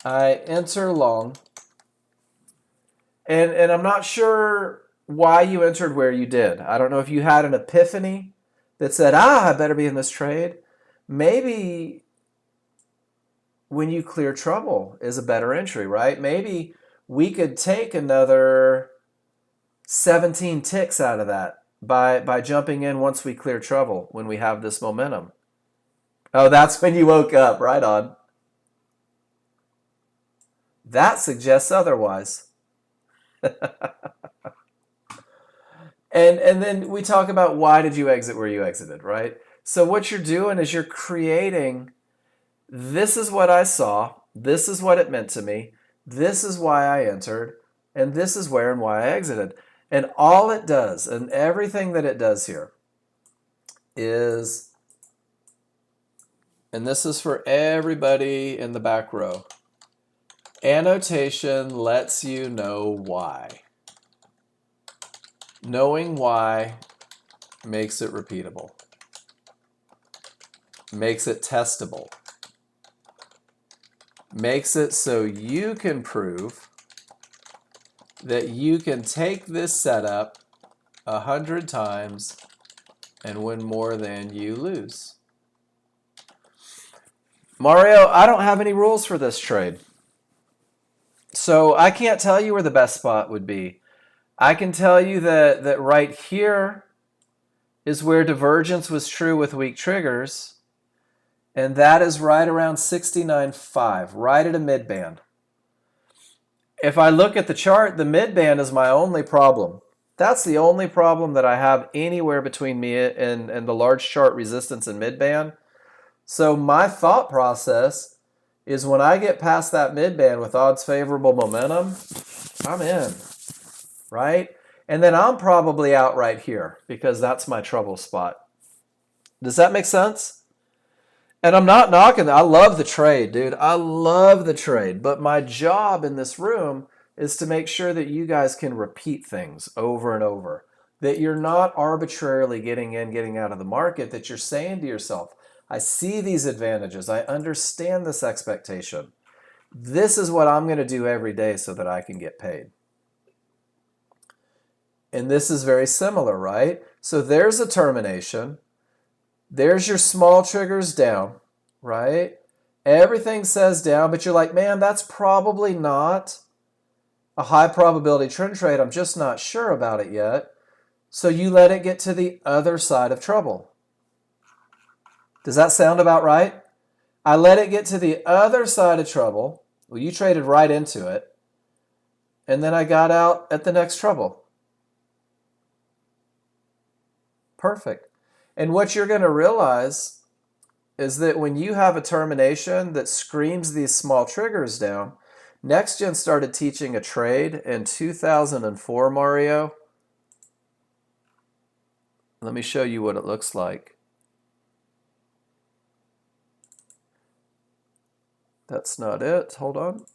I enter long. And I'm not sure why you entered where you did. I don't know if you had an epiphany that said, I better be in this trade. Maybe when you clear trouble is a better entry, right? Maybe we could take another 17 ticks out of that by jumping in once we clear trouble, when we have this momentum. Oh, that's when you woke up. Right on. That suggests otherwise. And then we talk about why did you exit where you exited, right? So what you're doing is you're creating, this is what I saw, this is what it meant to me, this is why I entered, and this is where and why I exited. And all it does, and everything that it does here is, and this is for everybody in the back row, annotation lets you know why. Knowing why makes it repeatable, makes it testable, makes it so you can prove that you can take this setup 100 times and win more than you lose. Mario, I don't have any rules for this trade, so I can't tell you where the best spot would be. I can tell you that right here is where divergence was true with weak triggers, and that is right around 69.5, right at a midband. If I look at the chart, the midband is my only problem. That's the only problem that I have anywhere between me and the large chart resistance and midband. So my thought process is when I get past that midband with odds favorable momentum, I'm in. Right? And then I'm probably out right here because that's my trouble spot. Does that make sense? And I'm not knocking that. I love the trade, dude. I love the trade. But my job in this room is to make sure that you guys can repeat things over and over. That you're not arbitrarily getting in, getting out of the market, that you're saying to yourself, I see these advantages. I understand this expectation. This is what I'm going to do every day so that I can get paid. And this is very similar, right? So there's a termination. There's your small triggers down, right? Everything says down, but you're like, man, that's probably not a high probability trend trade. I'm just not sure about it yet. So you let it get to the other side of trouble. Does that sound about right? I let it get to the other side of trouble. Well, you traded right into it, and then I got out at the next trouble. Perfect. And what you're going to realize is that when you have a termination that screams these small triggers down, Nexgen started teaching a trade in 2004, Mario. Let me show you what it looks like. That's not it. Hold on.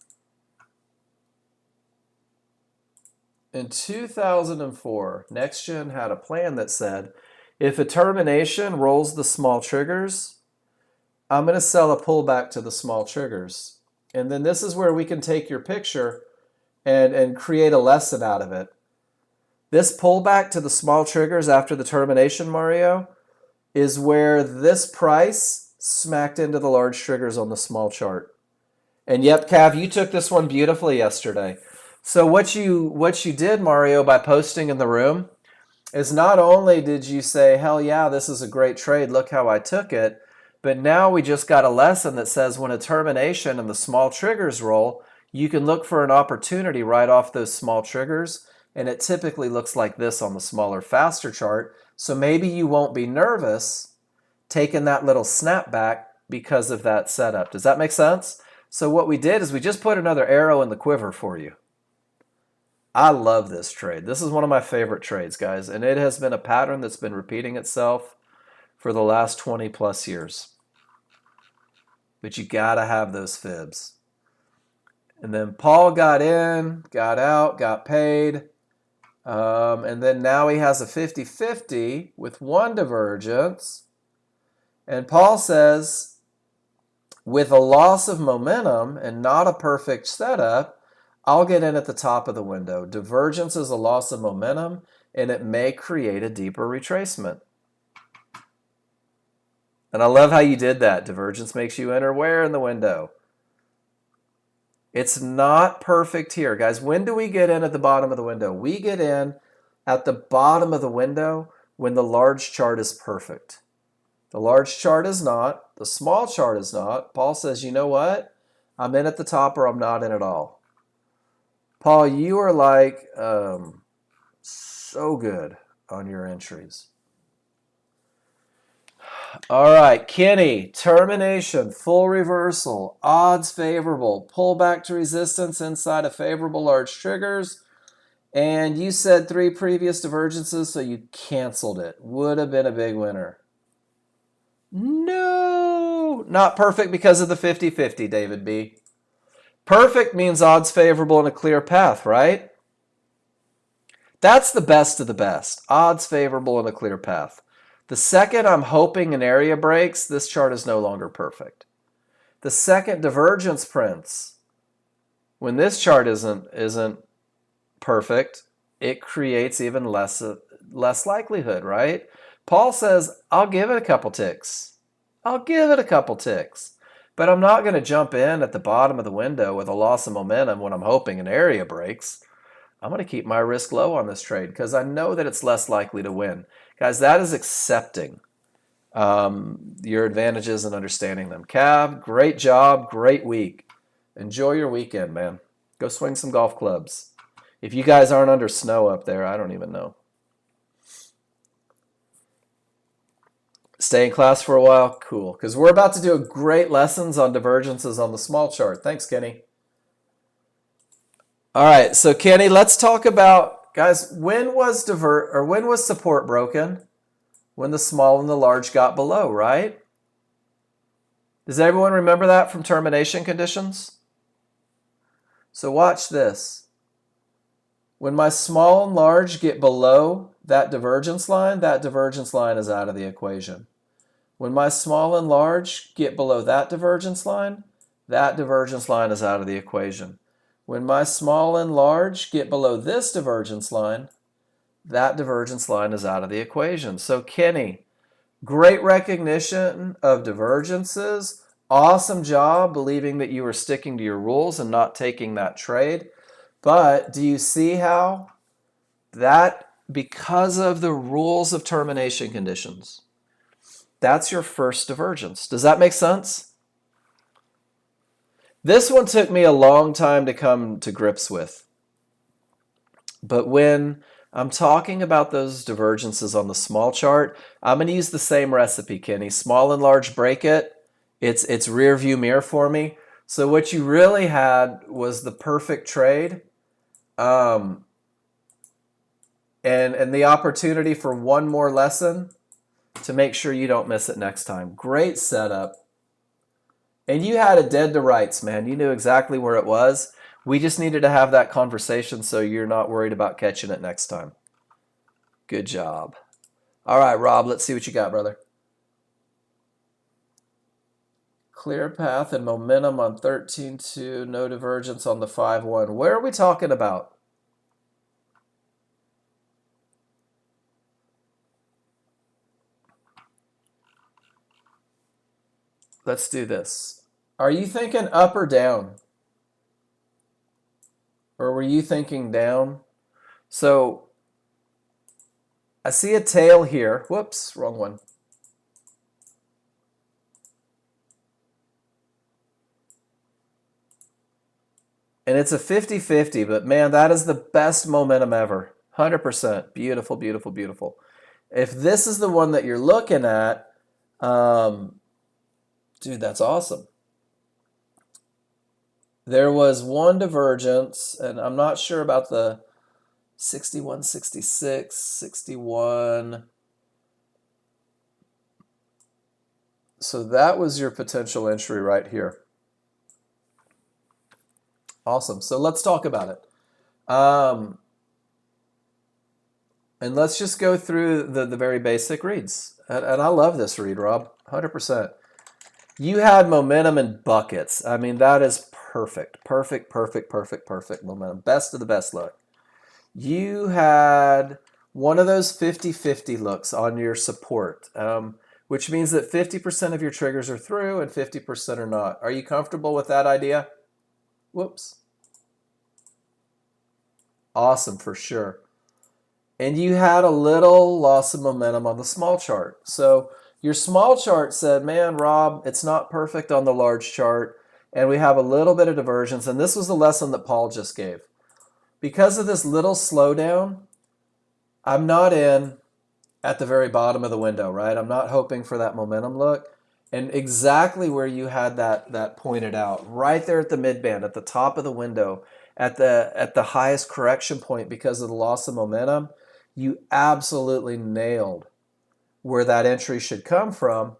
In 2004, Nexgen had a plan that said, if a termination rolls the small triggers, I'm going to sell a pullback to the small triggers. And then this is where we can take your picture and create a lesson out of it. This pullback to the small triggers after the termination, Mario, is where this price smacked into the large triggers on the small chart. And yep, Cav, you took this one beautifully yesterday. So what you did, Mario, by posting in the room is not only did you say, hell yeah, this is a great trade, look how I took it, but now we just got a lesson that says when a termination and the small triggers roll, you can look for an opportunity right off those small triggers, and it typically looks like this on the smaller, faster chart. So maybe you won't be nervous taking that little snapback because of that setup. Does that make sense? So what we did is we just put another arrow in the quiver for you. I love this trade. This is one of my favorite trades, guys, and it has been a pattern that's been repeating itself for the last 20 plus years. But you got to have those fibs. And then Paul got in, got out, got paid. And then now he has a 50-50 with one divergence. And Paul says, with a loss of momentum and not a perfect setup, I'll get in at the top of the window. Divergence is a loss of momentum, and it may create a deeper retracement. And I love how you did that. Divergence makes you enter where in the window? It's not perfect here, guys. When do we get in at the bottom of the window? We get in at the bottom of the window when the large chart is perfect. The large chart is not. The small chart is not. Paul says, you know what? I'm in at the top or I'm not in at all. Paul, you are like so good on your entries. All right, Kenny, termination, full reversal, odds favorable, pull back to resistance inside of favorable large triggers. And you said 3 previous divergences, so you canceled it. Would have been a big winner. No, not perfect because of the 50-50, David B. Perfect means odds favorable and a clear path, right? That's the best of the best. Odds favorable and a clear path. The second I'm hoping an area breaks, this chart is no longer perfect. The second divergence prints, when this chart isn't perfect, it creates even less likelihood, right? Paul says, I'll give it a couple ticks. I'll give it a couple ticks. But I'm not going to jump in at the bottom of the window with a loss of momentum when I'm hoping an area breaks. I'm going to keep my risk low on this trade because I know that it's less likely to win. Guys, that is accepting your advantages and understanding them. Cav, great job, great week. Enjoy your weekend, man. Go swing some golf clubs. If you guys aren't under snow up there, I don't even know. Stay in class for a while? Cool. Because we're about to do great lessons on divergences on the small chart. Thanks, Kenny. All right, so Kenny, let's talk about, guys, when was support broken? When the small and the large got below, right? Does everyone remember that from termination conditions? So watch this. When my small and large get below that divergence line is out of the equation. When my small and large get below that divergence line is out of the equation. When my small and large get below this divergence line, that divergence line is out of the equation. So Kenny, great recognition of divergences. Awesome job believing that you were sticking to your rules and not taking that trade. But do you see how that, because of the rules of termination conditions, that's your first divergence? Does that make sense? This one took me a long time to come to grips with. But when I'm talking about those divergences on the small chart, I'm going to use the same recipe, Kenny. Small and large break it. It's rear view mirror for me. So what you really had was the perfect trade, and the opportunity for one more lesson to make sure you don't miss it next time. Great setup. And you had it dead to rights, man. You knew exactly where it was. We just needed to have that conversation so you're not worried about catching it next time. Good job. All right, Rob, let's see what you got, brother. Clear path and momentum on 13.2, no divergence on the 5.1. Where are we talking about? Let's do this. Are you thinking up or down? Or were you thinking down? So I see a tail here. Whoops, wrong one. And it's a 50-50, but man, that is the best momentum ever. 100%. Beautiful, beautiful, beautiful. If this is the one that you're looking at, dude, that's awesome. There was one divergence, and I'm not sure about the 61, 66, 61. So that was your potential entry right here. Awesome. So let's talk about it. And let's just go through the very basic reads. And I love this read, Rob, 100%. You had momentum in buckets. I mean, that is perfect. Perfect, perfect, perfect, perfect momentum. Best of the best look. You had one of those 50-50 looks on your support, which means that 50% of your triggers are through and 50% are not. Are you comfortable with that idea? Whoops. Awesome, for sure. And you had a little loss of momentum on the small chart. So your small chart said, man, Rob, it's not perfect on the large chart, and we have a little bit of divergence. And this was the lesson that Paul just gave. Because of this little slowdown, I'm not in at the very bottom of the window, right? I'm not hoping for that momentum look. And exactly where you had that pointed out, right there at the midband, at the top of the window, at the highest correction point because of the loss of momentum, you absolutely nailed where that entry should come from.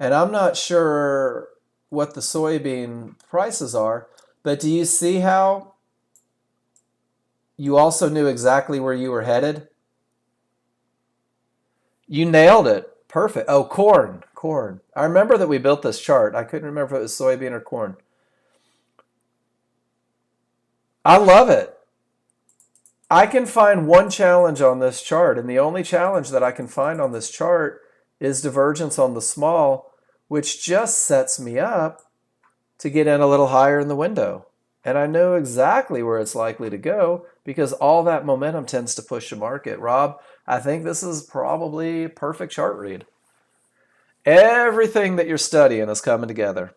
And I'm not sure what the soybean prices are, but do you see how you also knew exactly where you were headed? You nailed it. Perfect. Oh, corn. Corn. I remember that we built this chart. I couldn't remember if it was soybean or corn. I love it. I can find one challenge on this chart, and the only challenge that I can find on this chart is divergence on the small, which just sets me up to get in a little higher in the window. And I know exactly where it's likely to go because all that momentum tends to push the market. Rob, I think this is probably a perfect chart read. Everything that you're studying is coming together.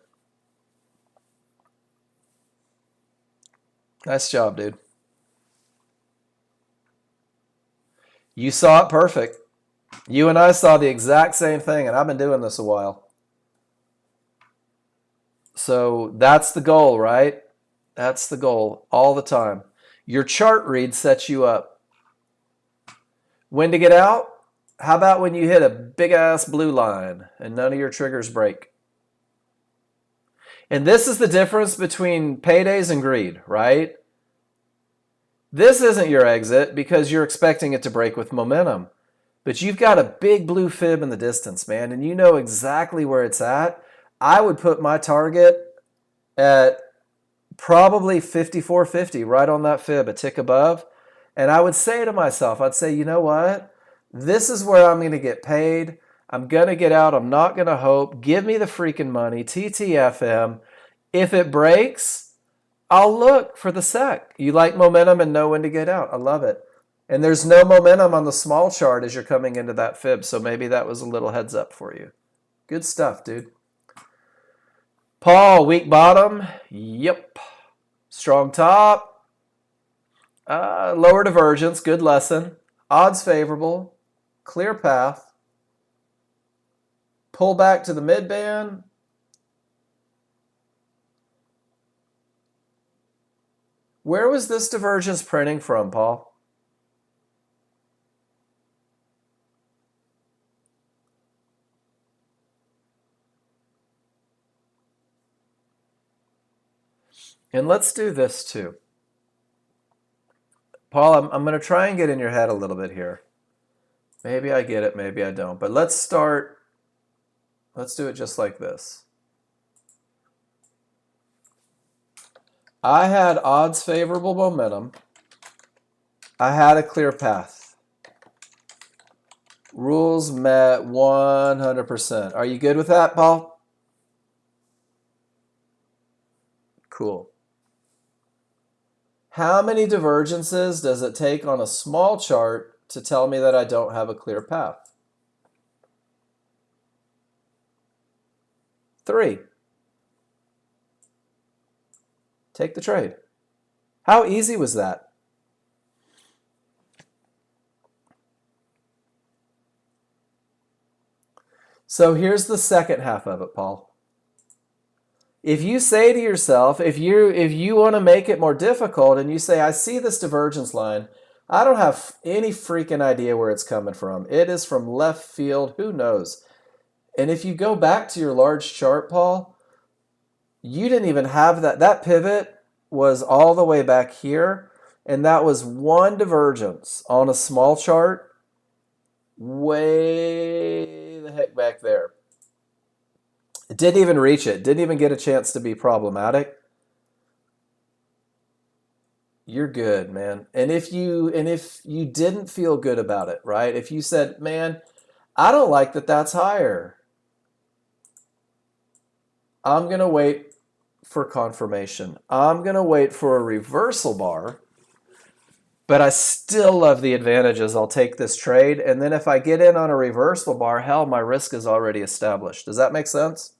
Nice job, dude. You saw it perfect. You and I saw the exact same thing, and I've been doing this a while. So that's the goal, right? That's the goal all the time. Your chart read sets you up. When to get out? How about when you hit a big-ass blue line and none of your triggers break? And this is the difference between paydays and greed, right? This isn't your exit because you're expecting it to break with momentum. But you've got a big blue fib in the distance, man, and you know exactly where it's at. I would put my target at probably 54.50, right on that fib, a tick above. And I would say to myself, I'd say, you know what? This is where I'm going to get paid. I'm going to get out. I'm not going to hope. Give me the freaking money. TTFM. If it breaks, I'll look for the sec. You like momentum and know when to get out. I love it. And there's no momentum on the small chart as you're coming into that fib. So maybe that was a little heads up for you. Good stuff, dude. Paul, weak bottom. Yep. Strong top. Lower divergence. Good lesson. Odds favorable. Clear path. Pull back to the mid band. Where was this divergence printing from, Paul? And let's do this too. Paul, I'm going to try and get in your head a little bit here. Maybe I get it, maybe I don't. But let's do it just like this. I had odds favorable momentum. I had a clear path. Rules met 100%. Are you good with that, Paul? Cool. How many divergences does it take on a small chart to tell me that I don't have a clear path? 3. Take the trade. How easy was that? So here's the second half of it, Paul. If you say to yourself, if you want to make it more difficult and you say, I see this divergence line, I don't have any freaking idea where it's coming from. It is from left field, who knows? And if you go back to your large chart, Paul, you didn't even have that. That pivot was all the way back here, and that was one divergence on a small chart way the heck back there. It didn't even reach it. Didn't even get a chance to be problematic. You're good, man. And if you didn't feel good about it, right? If you said, "Man, I don't like that that's higher. I'm going to wait for confirmation. I'm going to wait for a reversal bar, but I still love the advantages. I'll take this trade. And then if I get in on a reversal bar, hell, my risk is already established." Does that make sense?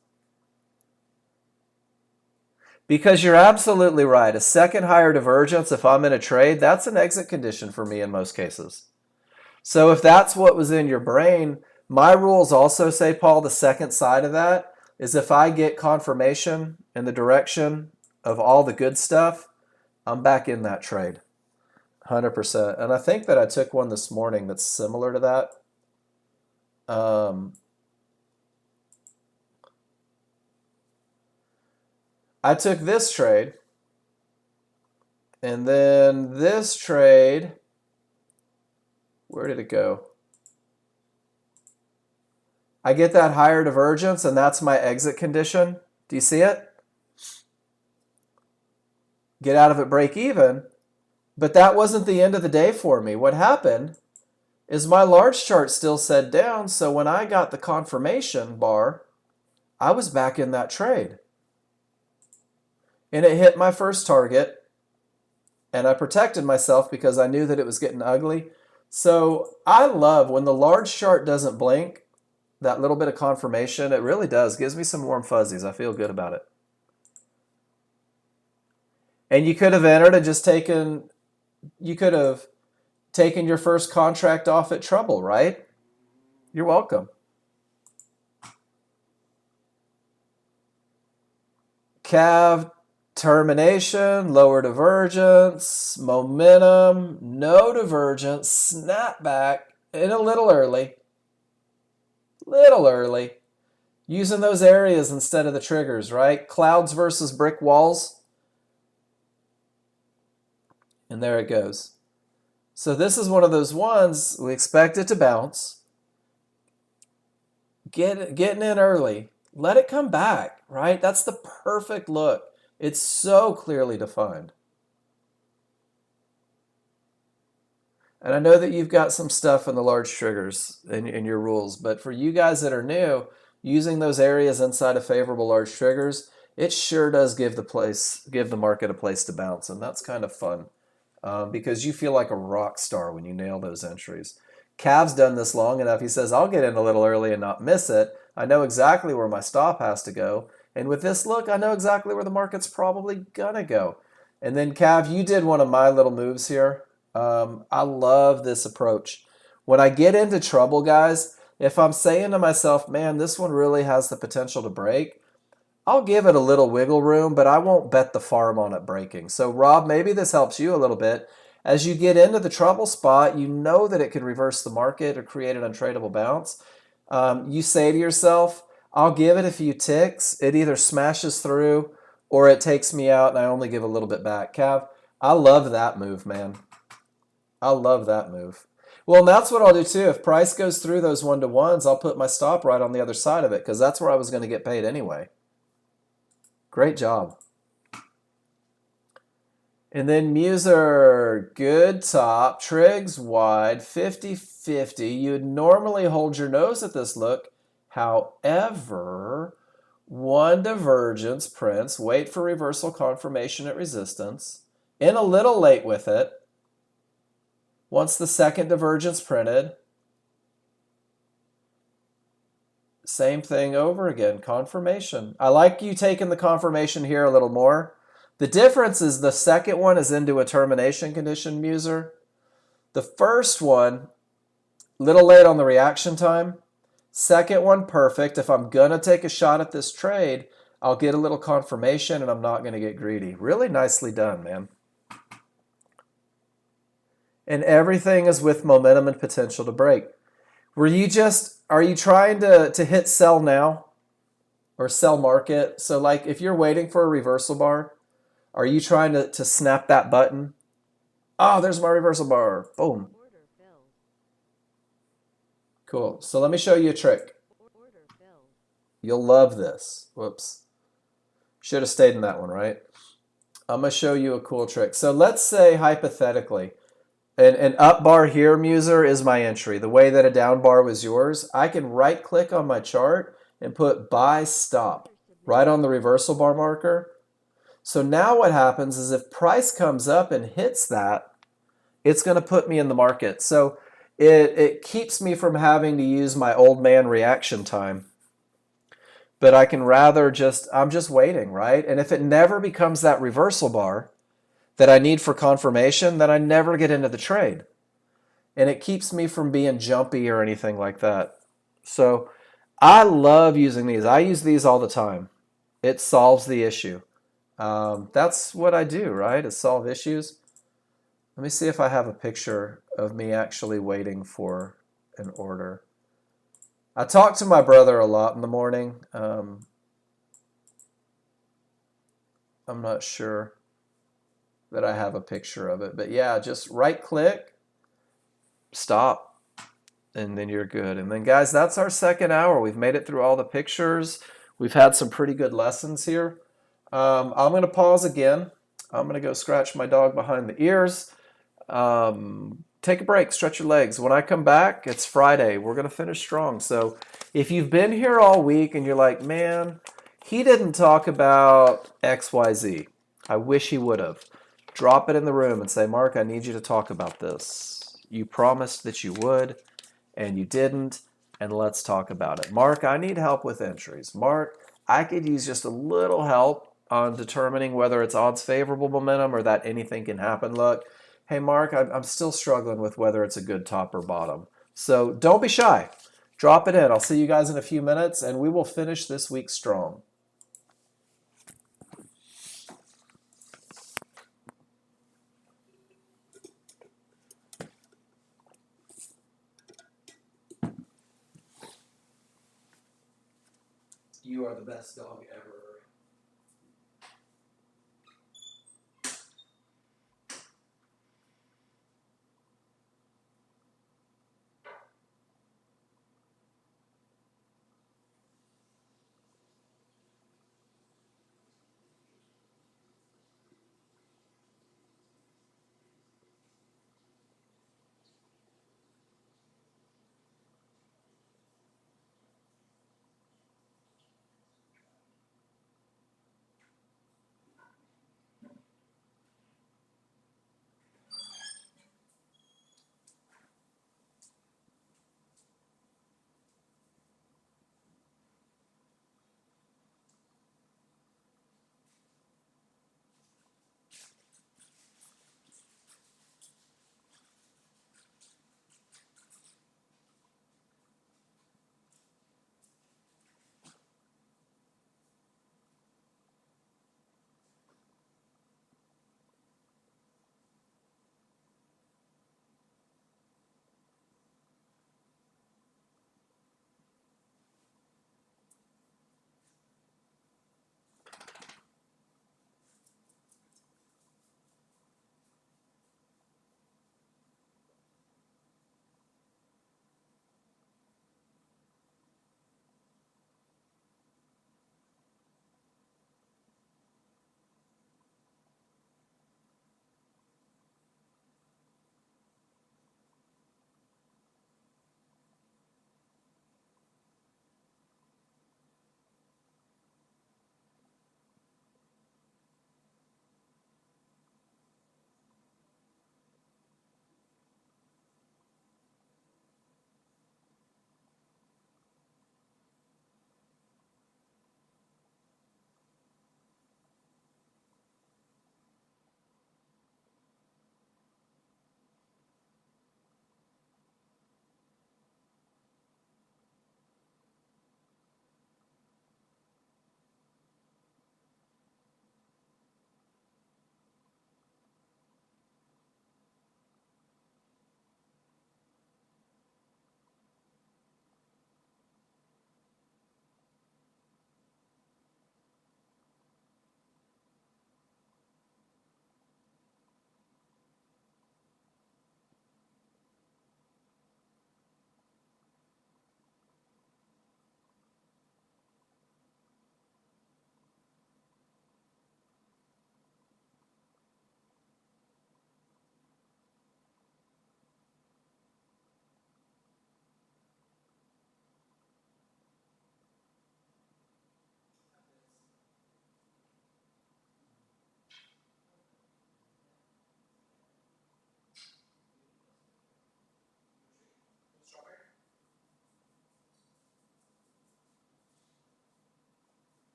Because you're absolutely right. A second higher divergence, if I'm in a trade, that's an exit condition for me in most cases. So if that's what was in your brain, my rules also say, Paul, the second side of that is if I get confirmation in the direction of all the good stuff, I'm back in that trade. 100%. And I think that I took one this morning that's similar to that. I took this trade, and then this trade, where did it go? I get that higher divergence, and that's my exit condition. Do you see it? Get out of it, break even. But that wasn't the end of the day for me. What happened is my large chart still said down, so when I got the confirmation bar, I was back in that trade. And it hit my first target, and I protected myself because I knew that it was getting ugly. So I love when the large chart doesn't blink, that little bit of confirmation, it really does. Gives me some warm fuzzies. I feel good about it. And you could have entered and just taken your first contract off at trouble, right? You're welcome. Cav termination, lower divergence, momentum, no divergence, snapback, and a little early. Using those areas instead of the triggers, right? Clouds versus brick walls. And there it goes. So this is one of those ones, we expect it to bounce. Getting in early. Let it come back, right? That's the perfect look. It's so clearly defined. And I know that you've got some stuff in the large triggers in your rules, but for you guys that are new, using those areas inside of favorable large triggers, it sure does give the market a place to bounce, and that's kind of fun because you feel like a rock star when you nail those entries. Cav's done this long enough. He says, I'll get in a little early and not miss it. I know exactly where my stop has to go. And with this look, I know exactly where the market's probably going to go. And then, Cav, you did one of my little moves here. I love this approach. When I get into trouble, guys, if I'm saying to myself, man, this one really has the potential to break, I'll give it a little wiggle room, but I won't bet the farm on it breaking. So, Rob, maybe this helps you a little bit. As you get into the trouble spot, you know that it could reverse the market or create an untradeable bounce. You say to yourself, I'll give it a few ticks. It either smashes through or it takes me out and I only give a little bit back. Cav, I love that move, man. I love that move. Well, and that's what I'll do too. If price goes through those 1-to-1s, I'll put my stop right on the other side of it because that's where I was going to get paid anyway. Great job. And then Muser, good top, Triggs wide, 50-50. You'd normally hold your nose at this look. However, one divergence prints, wait for reversal confirmation at resistance. In a little late with it. Once the second divergence printed, same thing over again, confirmation. I like you taking the confirmation here a little more. The difference is the second one is into a termination condition, Muser. The first one, little late on the reaction time. Second one, perfect. If I'm going to take a shot at this trade, I'll get a little confirmation and I'm not going to get greedy. Really nicely done, man. And everything is with momentum and potential to break. Are you trying to hit sell now or sell market? So like if you're waiting for a reversal bar, are you trying to snap that button? Oh, there's my reversal bar. Boom. Cool. So let me show you a trick. You'll love this. Whoops. Should have stayed in that one, right? I'm going to show you a cool trick. So let's say hypothetically, an up bar here, Muser, is my entry. The way that a down bar was yours, I can right click on my chart and put buy stop right on the reversal bar marker. So now what happens is if price comes up and hits that, it's going to put me in the market. So it keeps me from having to use my old man reaction time. But I can rather I'm just waiting, right? And if it never becomes that reversal bar that I need for confirmation, then I never get into the trade. And it keeps me from being jumpy or anything like that. So I love using these. I use these all the time. It solves the issue. That's what I do, right? Is solve issues. Let me see if I have a picture of me actually waiting for an order. I talk to my brother a lot in the morning. I'm not sure that I have a picture of it. But yeah, just right click, stop, and then you're good. And then guys, that's our second hour. We've made it through all the pictures. We've had some pretty good lessons here. I'm going to pause again. I'm going to go scratch my dog behind the ears. Take a break, stretch your legs. When I come back, it's Friday. We're going to finish strong. So if you've been here all week and you're like, man, he didn't talk about XYZ. I wish he would have. Drop it in the room and say, Mark, I need you to talk about this. You promised that you would, and you didn't, and let's talk about it. Mark, I need help with entries. Mark, I could use just a little help on determining whether it's odds favorable momentum or that anything can happen look. Hey, Mark, I'm still struggling with whether it's a good top or bottom. So don't be shy. Drop it in. I'll see you guys in a few minutes, and we will finish this week strong. You are the best dog ever.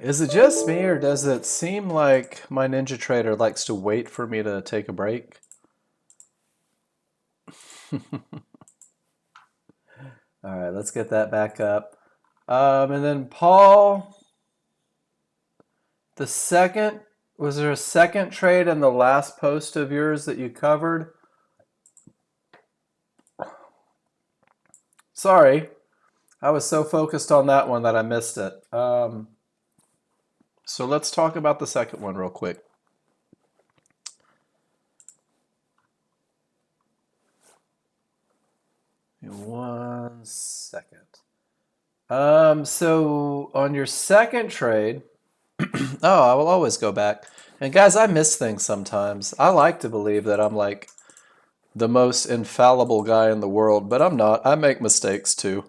Is it just me, or does it seem like my Ninja Trader likes to wait for me to take a break? All right, let's get that back up. And then Paul, was there a second trade in the last post of yours that you covered? Sorry, I was so focused on that one that I missed it. So let's talk about the second one real quick. One second. So on your second trade, oh, I will always go back. And guys, I miss things sometimes. I like to believe that I'm like the most infallible guy in the world, but I'm not. I make mistakes too.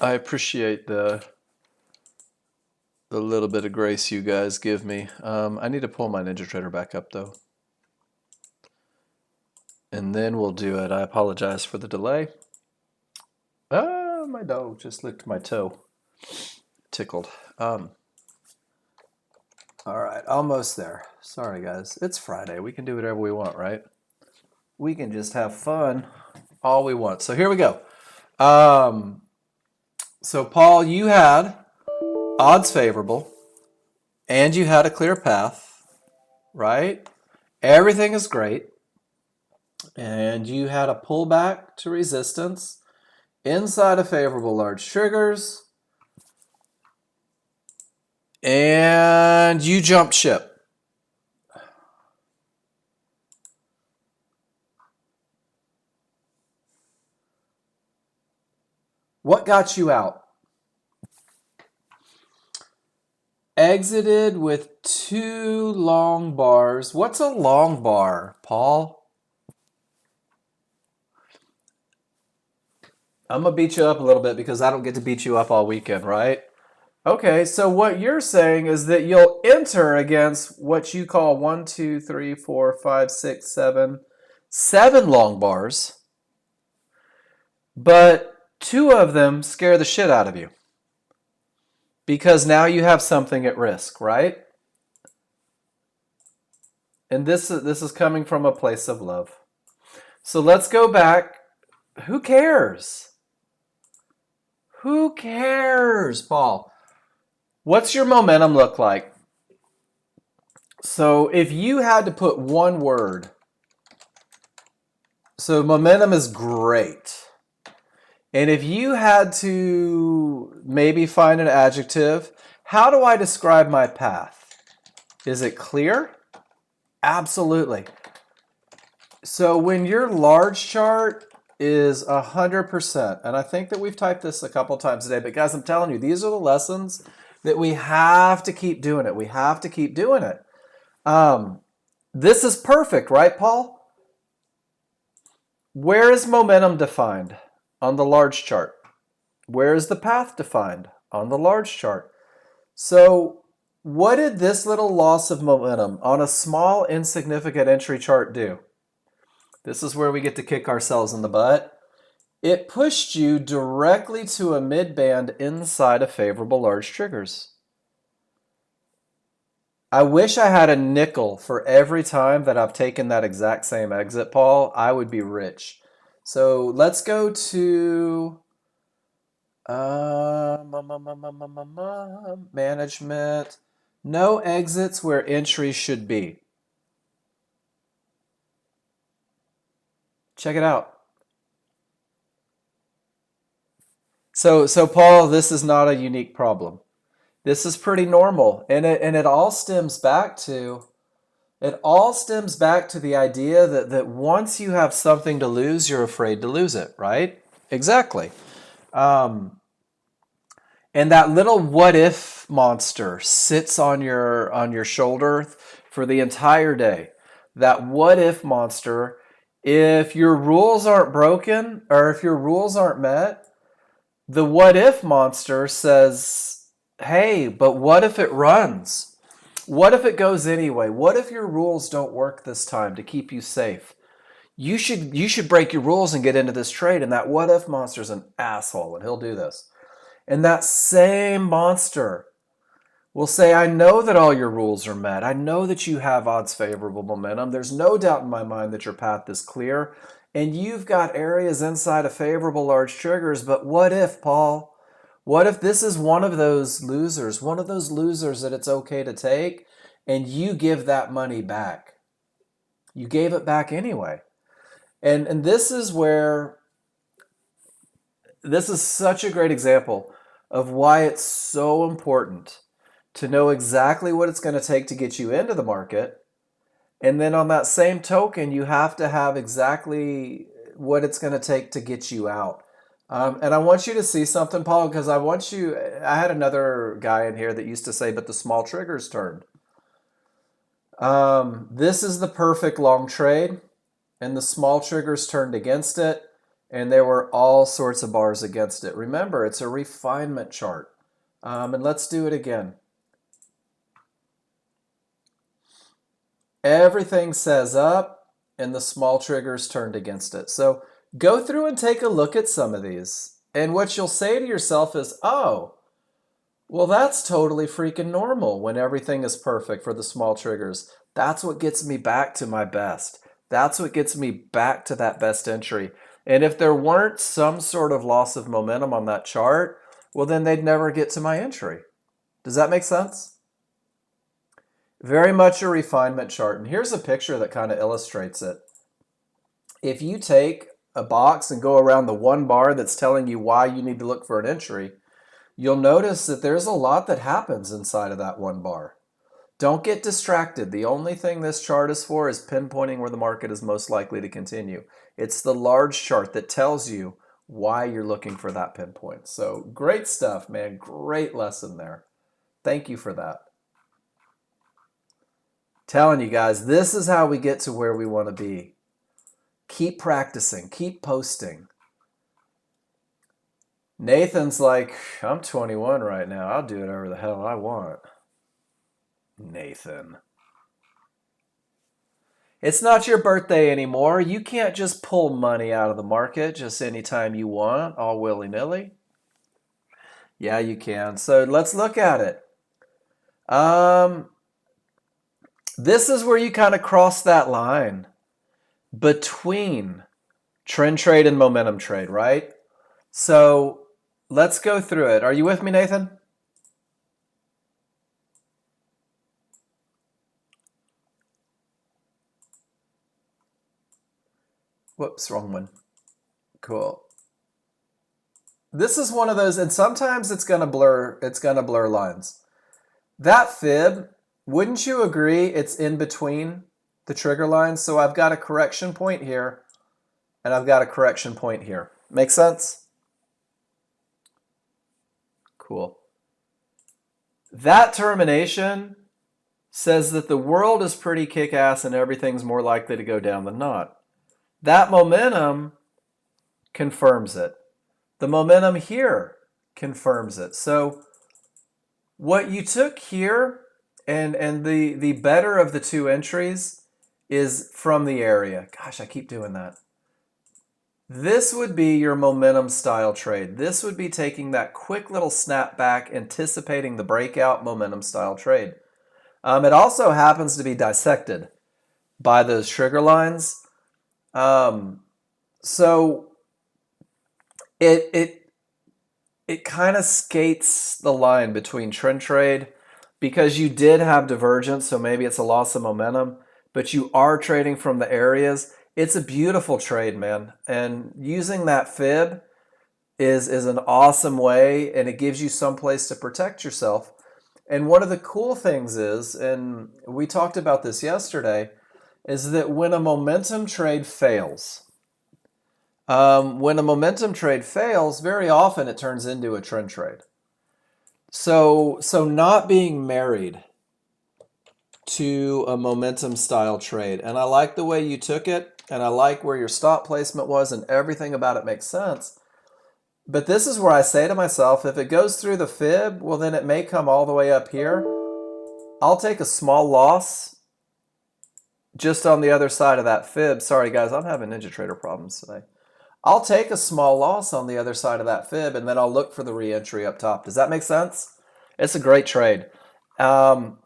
I appreciate the little bit of grace you guys give me. I need to pull my Ninja Trader back up though. And then we'll do it. I apologize for the delay. My dog just licked my toe. Tickled. All right, almost there. Sorry, guys. It's Friday. We can do whatever we want, right? We can just have fun all we want. So here we go. So, Paul, you had odds favorable, and you had a clear path, right? Everything is great. And you had a pullback to resistance inside of favorable large triggers. And you jumped ship. What got you out? Exited with 2 long bars. What's a long bar, Paul? I'm going to beat you up a little bit because I don't get to beat you up all weekend, right? Okay, so what you're saying is that you'll enter against what you call 1, 2, 3, 4, 5, 6, 7 long bars, but 2 of them scare the shit out of you because now you have something at risk, right? And this is coming from a place of love. So let's go back. Who cares? Who cares, Paul? What's your momentum look like? So if you had to put one word, so momentum is great. And if you had to maybe find an adjective, how do I describe my path? Is it clear? Absolutely. So when your large chart is 100%, and I think that we've typed this a couple times today, but guys, I'm telling you, these are the lessons that we have to keep doing it. We have to keep doing it. This is perfect, right, Paul? Where is momentum defined? On the large chart. Where is the path defined? On the large chart. So what did this little loss of momentum on a small, insignificant entry chart do? This is where we get to kick ourselves in the butt. It pushed you directly to a mid-band inside of favorable large triggers. I wish I had a nickel for every time that I've taken that exact same exit, Paul. I would be rich. So let's go to management. No exits where entries should be. Check it out. So Paul, this is not a unique problem. This is pretty normal, and it all stems back to the idea that once you have something to lose, you're afraid to lose it, right? Exactly. And that little what if monster sits on your shoulder for the entire day. That what if monster, if your rules aren't broken or if your rules aren't met, the what if monster says, hey, but what if it runs? What if it goes anyway? What if your rules don't work this time to keep you safe? You should break your rules and get into this trade, and that what if monster's an asshole and he'll do this. And that same monster will say, I know that all your rules are met. I know that you have odds favorable momentum. There's no doubt in my mind that your path is clear. And you've got areas inside of favorable large triggers. But what if, Paul? What if this is one of those losers that it's okay to take, and you give that money back? You gave it back anyway. And this is where, this is such a great example of why it's so important to know exactly what it's going to take to get you into the market. And then on that same token, you have to have exactly what it's going to take to get you out. And I want you to see something, Paul, because I had another guy in here that used to say, but the small triggers turned. This is the perfect long trade, and the small triggers turned against it, and there were all sorts of bars against it. Remember, it's a refinement chart. And let's do it again. Everything says up, and the small triggers turned against it. So go through and take a look at some of these. And what you'll say to yourself is, oh, well, that's totally freaking normal when everything is perfect for the small triggers. That's what gets me back to my best. That's what gets me back to that best entry. And if there weren't some sort of loss of momentum on that chart, well, then they'd never get to my entry. Does that make sense? Very much a refinement chart. And here's a picture that kind of illustrates it. If you take a box and go around the one bar that's telling you why you need to look for an entry, you'll notice that there's a lot that happens inside of that one bar. Don't get distracted. The only thing this chart is for is pinpointing where the market is most likely to continue. It's the large chart that tells you why you're looking for that pinpoint. So great stuff, man. Great lesson there. Thank you for that. Telling you guys, this is how we get to where we want to be. Keep practicing. Keep posting. Nathan's like, I'm 21 right now. I'll do whatever the hell I want. Nathan. It's not your birthday anymore. You can't just pull money out of the market just anytime you want, all willy-nilly. Yeah, you can. So let's look at it. This is where you kind of cross that line between trend trade and momentum trade, right? So let's go through it. Are you with me, Nathan? Whoops, wrong one. Cool. This is one of those, and sometimes it's gonna blur lines. That fib, wouldn't you agree it's in between the trigger lines? So I've got a correction point here, and I've got a correction point here. Make sense? Cool. That termination says that the world is pretty kick-ass and everything's more likely to go down than not. That momentum confirms it. The momentum here confirms it. So what you took here, and the better of the two entries, is from the area. Gosh, I keep doing that. This would be your momentum style trade. This would be taking that quick little snapback, anticipating the breakout momentum style trade. It also happens to be dissected by those trigger lines. So it kind of skates the line between trend trade, because you did have divergence, so maybe it's a loss of momentum, but you are trading from the areas. It's a beautiful trade, man. And using that fib is an awesome way, and it gives you some place to protect yourself. And one of the cool things is, and we talked about this yesterday, is that when a momentum trade fails, very often it turns into a trend trade. So not being married to a momentum style trade, and I like the way you took it, and I like where your stop placement was, and everything about it makes sense. But this is where I say to myself, if it goes through the fib, well, then it may come all the way up here. I'll take a small loss just on the other side of that fib. Sorry, guys, I'm having NinjaTrader problems today. I'll take a small loss on the other side of that fib, and then I'll look for the re-entry up top. Does that make sense? It's a great trade. Um,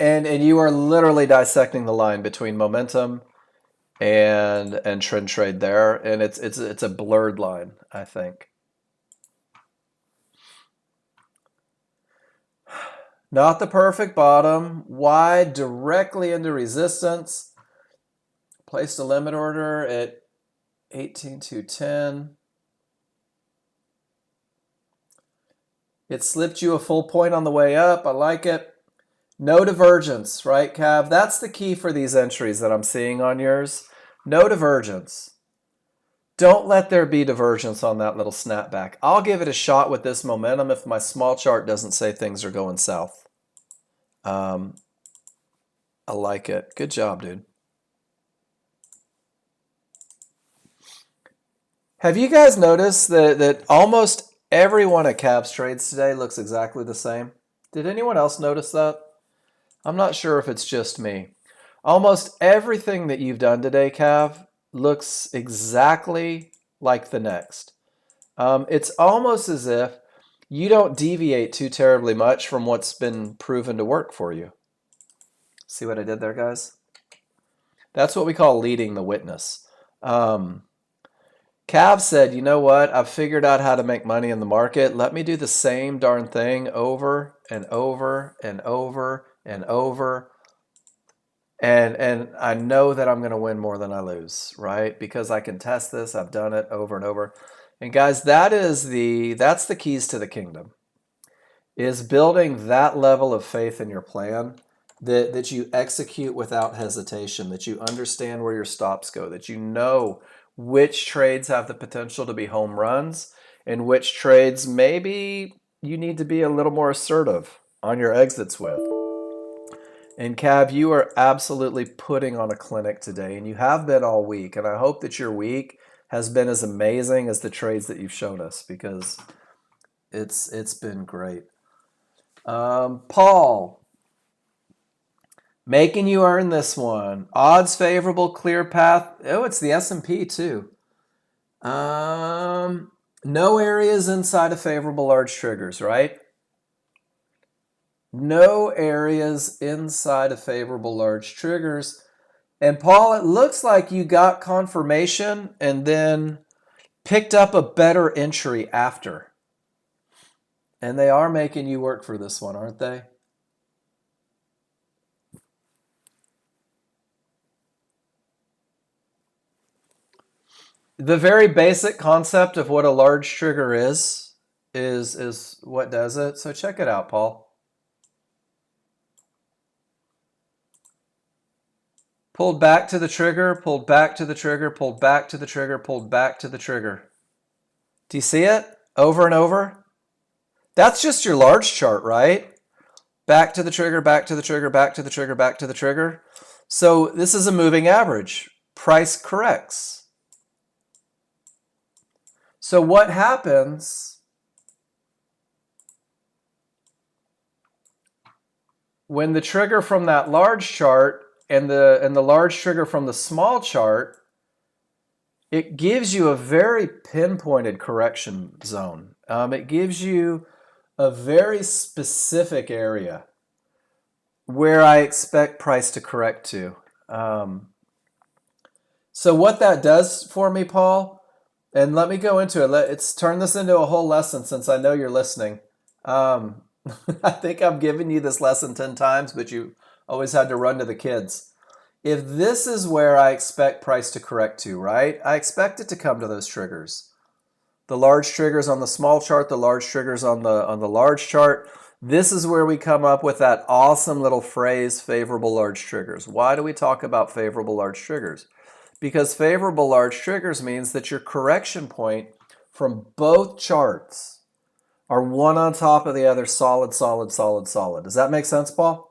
and you are literally dissecting the line between momentum and trend trade there, and it's a blurred line, I think. Not the perfect bottom. Wide directly into resistance. Placed a limit order at 18,210. It slipped you a full point on the way up. I like it. No divergence, right, Cav? That's the key for these entries that I'm seeing on yours. No divergence. Don't let there be divergence on that little snapback. I'll give it a shot with this momentum if my small chart doesn't say things are going south. I like it. Good job, dude. Have you guys noticed that almost every one of Cav's trades today looks exactly the same? Did anyone else notice that? I'm not sure if it's just me. Almost everything that you've done today, Cav, looks exactly like the next. It's almost as if you don't deviate too terribly much from what's been proven to work for you. See what I did there, guys? That's what we call leading the witness. Cav said, you know what? I've figured out how to make money in the market. Let me do the same darn thing over and over and over and over. And I know that I'm going to win more than I lose, right? Because I can test this. I've done it over and over. And guys, that's the keys to the kingdom, is building that level of faith in your plan that you execute without hesitation, that you understand where your stops go, that you know which trades have the potential to be home runs and which trades maybe you need to be a little more assertive on your exits with. And Cav, you are absolutely putting on a clinic today, and you have been all week. And I hope that your week has been as amazing as the trades that you've shown us, because it's been great. Paul, making you earn this one. Odds favorable, clear path. Oh, it's the S&P too. No areas inside of favorable large triggers, right? No areas inside of favorable large triggers. And Paul, it looks like you got confirmation and then picked up a better entry after. And they are making you work for this one, aren't they? The very basic concept of what a large trigger is what does it. So check it out, Paul. Pulled back to the trigger, pulled back to the trigger, pulled back to the trigger, pulled back to the trigger. Do you see it over and over? That's just your large chart, right? Back to the trigger, back to the trigger, back to the trigger, back to the trigger. So this is a moving average. Price corrects. So what happens when the trigger from that large chart and the large trigger from the small chart, it gives you a very pinpointed correction zone. It gives you a very specific area where I expect price to correct to. So what that does for me, Paul, and let me go into it. Let's turn this into a whole lesson, since I know you're listening. I think I've given you this lesson 10 times, but you always had to run to the kids. If this is where I expect price to correct to, right? I expect it to come to those triggers. The large triggers on the small chart, the large triggers on the large chart. This is where we come up with that awesome little phrase, favorable large triggers. Why do we talk about favorable large triggers? Because favorable large triggers means that your correction point from both charts are one on top of the other, solid, solid, solid, solid. Does that make sense, Paul?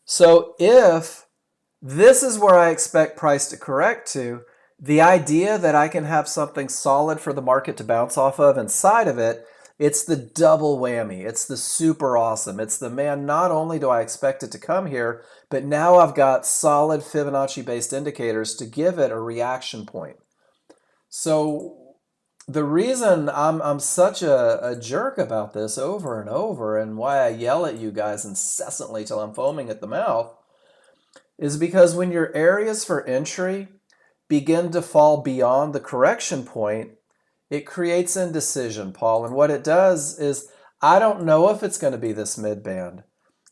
So if this is where I expect price to correct to, the idea that I can have something solid for the market to bounce off of inside of it It's the double whammy. It's the super awesome. It's the, man, not only do I expect it to come here, but now I've got solid Fibonacci-based indicators to give it a reaction point. So the reason I'm such a jerk about this over and over, and why I yell at you guys incessantly till I'm foaming at the mouth, is because when your areas for entry begin to fall beyond the correction point, it creates indecision, Paul. And what it does is, I don't know if it's going to be this mid-band.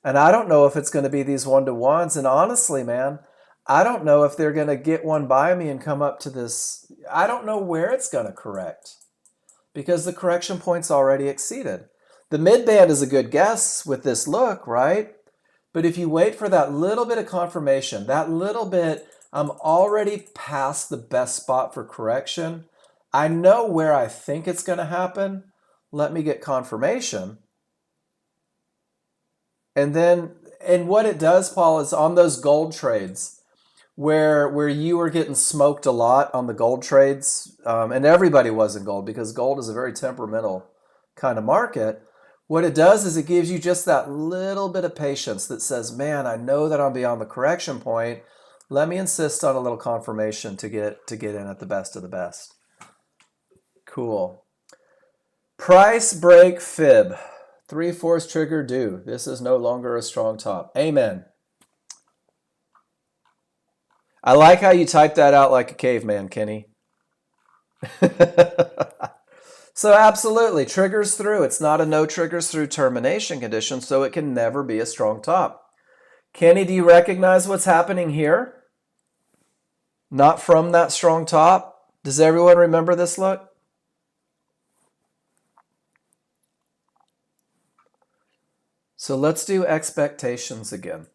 And I don't know if it's going to be these one-to-ones. And honestly, man, I don't know if they're going to get one by me and come up to this. I don't know where it's going to correct, because the correction point's already exceeded. The mid-band is a good guess with this look, right? But if you wait for that little bit of confirmation, that little bit, I'm already past the best spot for correction. I know where I think it's going to happen. Let me get confirmation. And then, and what it does, Paul, is on those gold trades where you were getting smoked a lot on the gold trades, and everybody was in gold because gold is a very temperamental kind of market. What it does is it gives you just that little bit of patience that says, man, I know that I'm beyond the correction point. Let me insist on a little confirmation to get in at the best of the best. Cool. Price break fib. 3/4 trigger due. This is no longer a strong top. Amen. I like how you typed that out like a caveman, Kenny. So absolutely, triggers through. It's not a no triggers through termination condition, so it can never be a strong top. Kenny, do you recognize what's happening here? Not from that strong top. Does everyone remember this look? So let's do expectations again.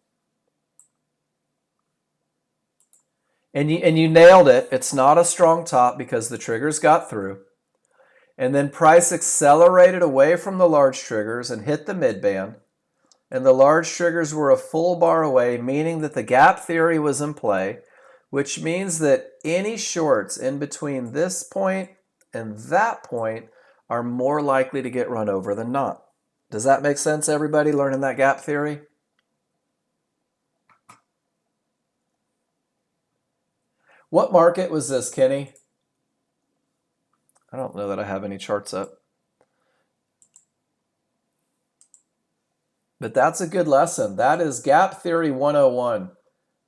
And you nailed it. It's not a strong top because the triggers got through. And then price accelerated away from the large triggers and hit the midband. And the large triggers were a full bar away, meaning that the gap theory was in play, which means that any shorts in between this point and that point are more likely to get run over than not. Does that make sense, everybody, learning that gap theory? What market was this, Kenny? I don't know that I have any charts up. But that's a good lesson. That is gap theory 101.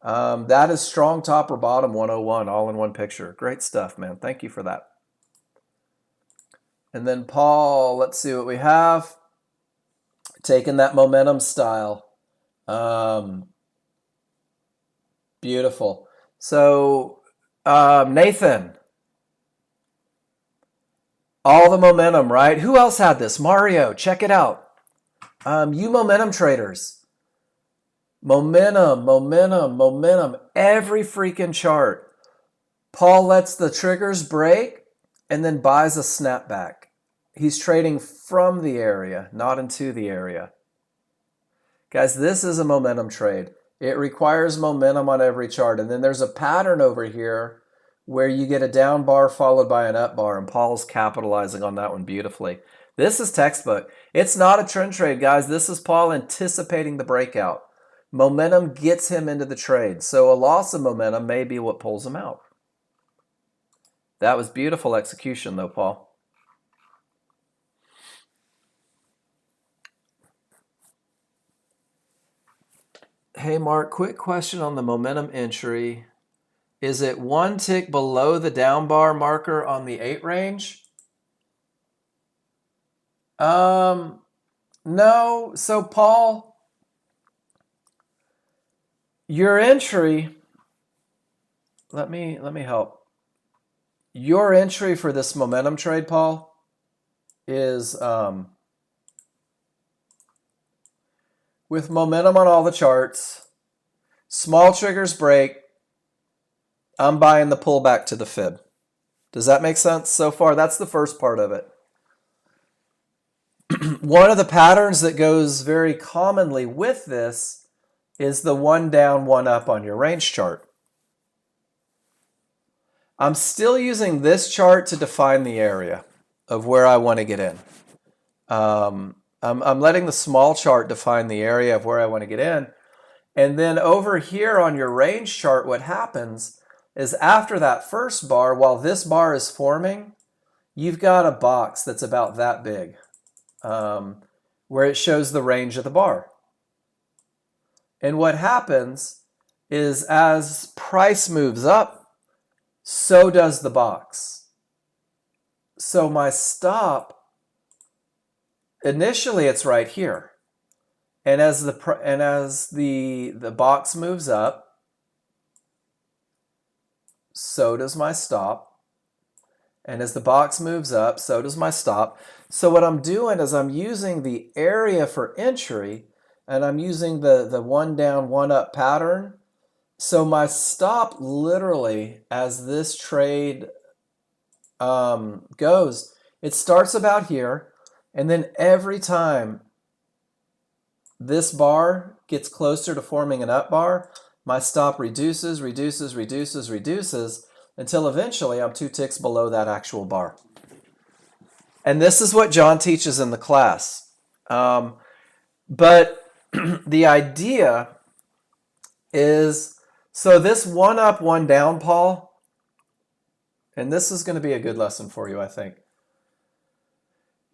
That is strong top or bottom 101, all in one picture. Great stuff, man. Thank you for that. And then Paul, let's see what we have. Taking that momentum style. Beautiful. So, Nathan, all the momentum, right? Who else had this? Mario, check it out. You momentum traders. Momentum, momentum, momentum. Every freaking chart. Paul lets the triggers break and then buys a snapback. He's trading from the area, not into the area. Guys, this is a momentum trade. It requires momentum on every chart. And then there's a pattern over here where you get a down bar followed by an up bar, and Paul's capitalizing on that one beautifully. This is textbook. It's not a trend trade, guys. This is Paul anticipating the breakout. Momentum gets him into the trade. So a loss of momentum may be what pulls him out. That was beautiful execution, though, Paul. Hey, Mark, quick question on the momentum entry. Is it one tick below the down bar marker on the 8 range? No. So, Paul, your entry, let me help. Your entry for this momentum trade, Paul, is with momentum on all the charts, small triggers break, I'm buying the pullback to the fib. Does that make sense so far? That's the first part of it. One of the patterns that goes very commonly with this is the one down, one up on your range chart. I'm still using this chart to define the area of where I want to get in. I'm letting the small chart define the area of where I want to get in. And then over here on your range chart, what happens is after that first bar, while this bar is forming, you've got a box that's about that big where it shows the range of the bar. And what happens is as price moves up, so does the box. So my stop, initially it's right here. And as the box moves up, so does my stop. And as the box moves up, so does my stop. So what I'm doing is I'm using the area for entry, and I'm using the one down, one up pattern. So my stop literally, as this trade goes, it starts about here, and then every time this bar gets closer to forming an up bar, my stop reduces, reduces, reduces, reduces, until eventually I'm 2 ticks below that actual bar. And this is what John teaches in the class. But the idea is, so this one up, one down, Paul, and this is going to be a good lesson for you, I think.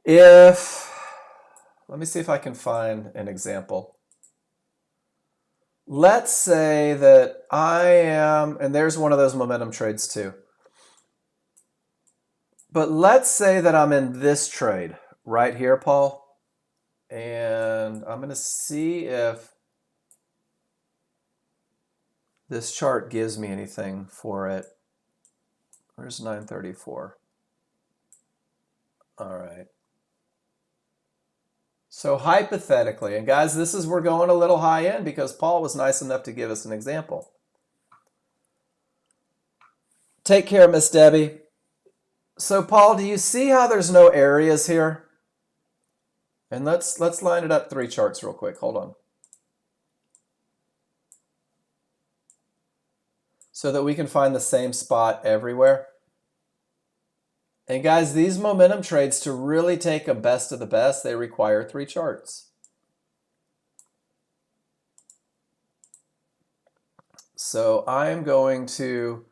Let me see if I can find an example. Let's say that I am, and there's one of those momentum trades too. But let's say that I'm in this trade right here, Paul, and I'm going to see if this chart gives me anything for it. Where's 934? All right. So hypothetically, and guys, we're going a little high end because Paul was nice enough to give us an example. Take care, Miss Debbie. So Paul, do you see how there's no areas here? And let's line it up 3 charts real quick. Hold on. So that we can find the same spot everywhere. And guys, these momentum trades, to really take a best of the best, they require 3 charts. So I'm going to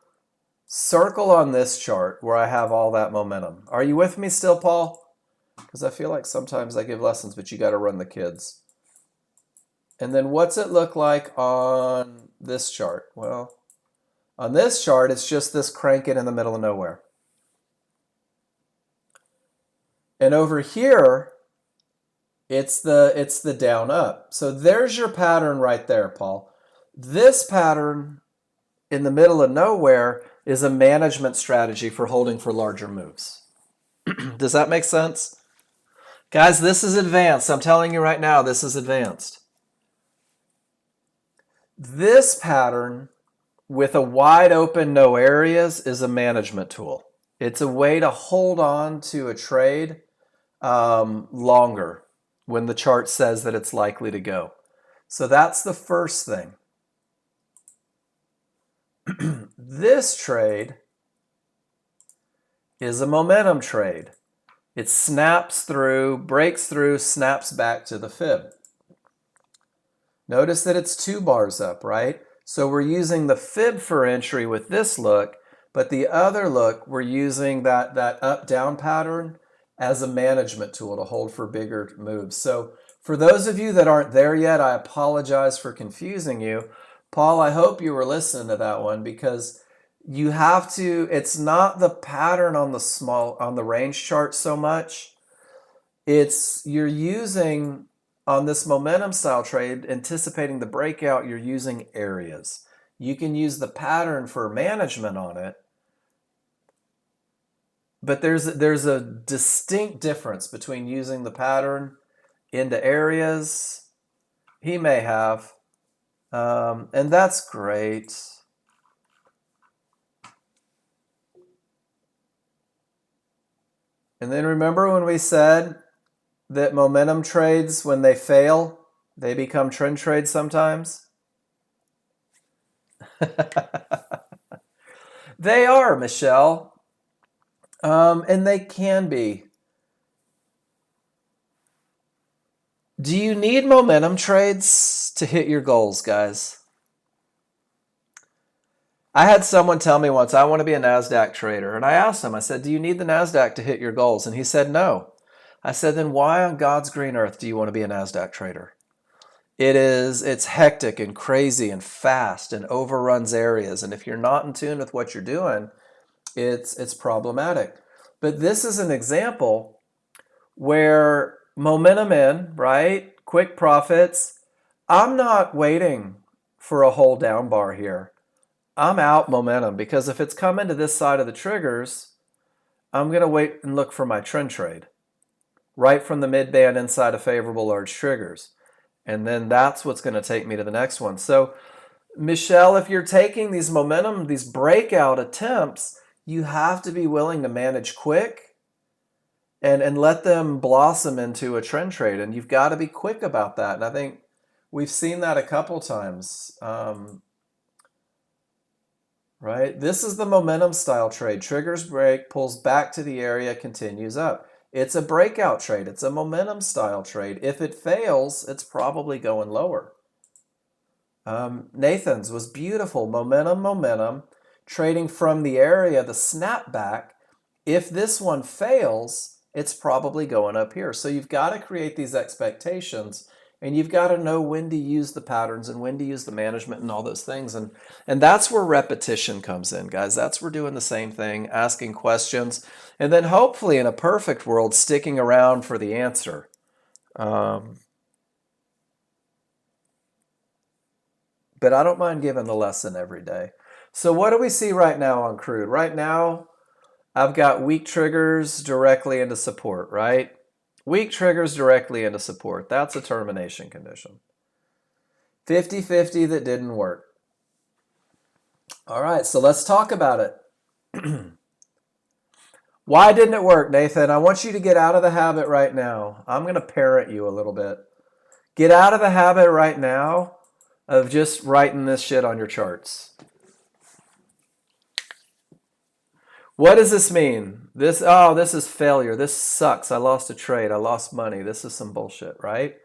circle on this chart where I have all that momentum. Are you with me still, Paul? Because I feel like sometimes I give lessons, but you got to run the kids. And then what's it look like on this chart? Well, on this chart, it's just this cranking in the middle of nowhere. And over here, it's the down up. So there's your pattern right there, Paul. This pattern in the middle of nowhere is a management strategy for holding for larger moves. Does that make sense? Guys, this is advanced. I'm telling you right now, this is advanced. This pattern with a wide open no areas is a management tool. It's a way to hold on to a trade longer when the chart says that it's likely to go. So that's the first thing. This trade is a momentum trade. It snaps through, breaks through, snaps back to the fib. Notice that it's 2 bars up, right? So we're using the fib for entry with this look, but the other look, we're using that up-down pattern as a management tool to hold for bigger moves. So for those of you that aren't there yet, I apologize for confusing you. Paul, I hope you were listening to that one, because you have to, it's not the pattern on the range chart so much. It's you're using on this momentum style trade, anticipating the breakout, you're using areas. You can use the pattern for management on it, but there's a distinct difference between using the pattern into areas. He may have, and that's great. And then remember when we said that momentum trades, when they fail, they become trend trades sometimes? They are, Michelle. And they can be. Do you need momentum trades to hit your goals, guys? I had someone tell me once, I want to be a NASDAQ trader. And I asked him, I said, do you need the NASDAQ to hit your goals? And he said, no. I said, then why on God's green earth do you want to be a NASDAQ trader? It's hectic and crazy and fast and overruns areas. And if you're not in tune with what you're doing, it's problematic. But this is an example where momentum in, right? Quick profits. I'm not waiting for a whole down bar here. I'm out momentum because if it's coming to this side of the triggers, I'm going to wait and look for my trend trade right from the mid band inside of favorable large triggers. And then that's what's going to take me to the next one. So, Michelle, if you're taking these momentum, these breakout attempts, you have to be willing to manage quick and let them blossom into a trend trade. And you've got to be quick about that. And I think we've seen that a couple times. Right? This is the momentum style trade. Triggers break, pulls back to the area, continues up. It's a breakout trade. It's a momentum style trade. If it fails, it's probably going lower. Nathan's was beautiful. Momentum, trading from the area, the snapback. If this one fails, it's probably going up here. So you've got to create these expectations, and you've got to know when to use the patterns and when to use the management and all those things. And that's where repetition comes in, guys. That's where doing the same thing, asking questions, and then hopefully in a perfect world, sticking around for the answer. But I don't mind giving the lesson every day. So what do we see right now on crude? Right now, I've got weak triggers directly into support, right? Weak triggers directly into support. That's a termination condition. 50-50 that didn't work. All right, so let's talk about it. Why didn't it work, Nathan? I want you to get out of the habit right now. I'm going to parent you a little bit. Get out of the habit right now of just writing this shit on your charts. What does this mean? This is failure. This sucks. I lost a trade. I lost money. This is some bullshit, right?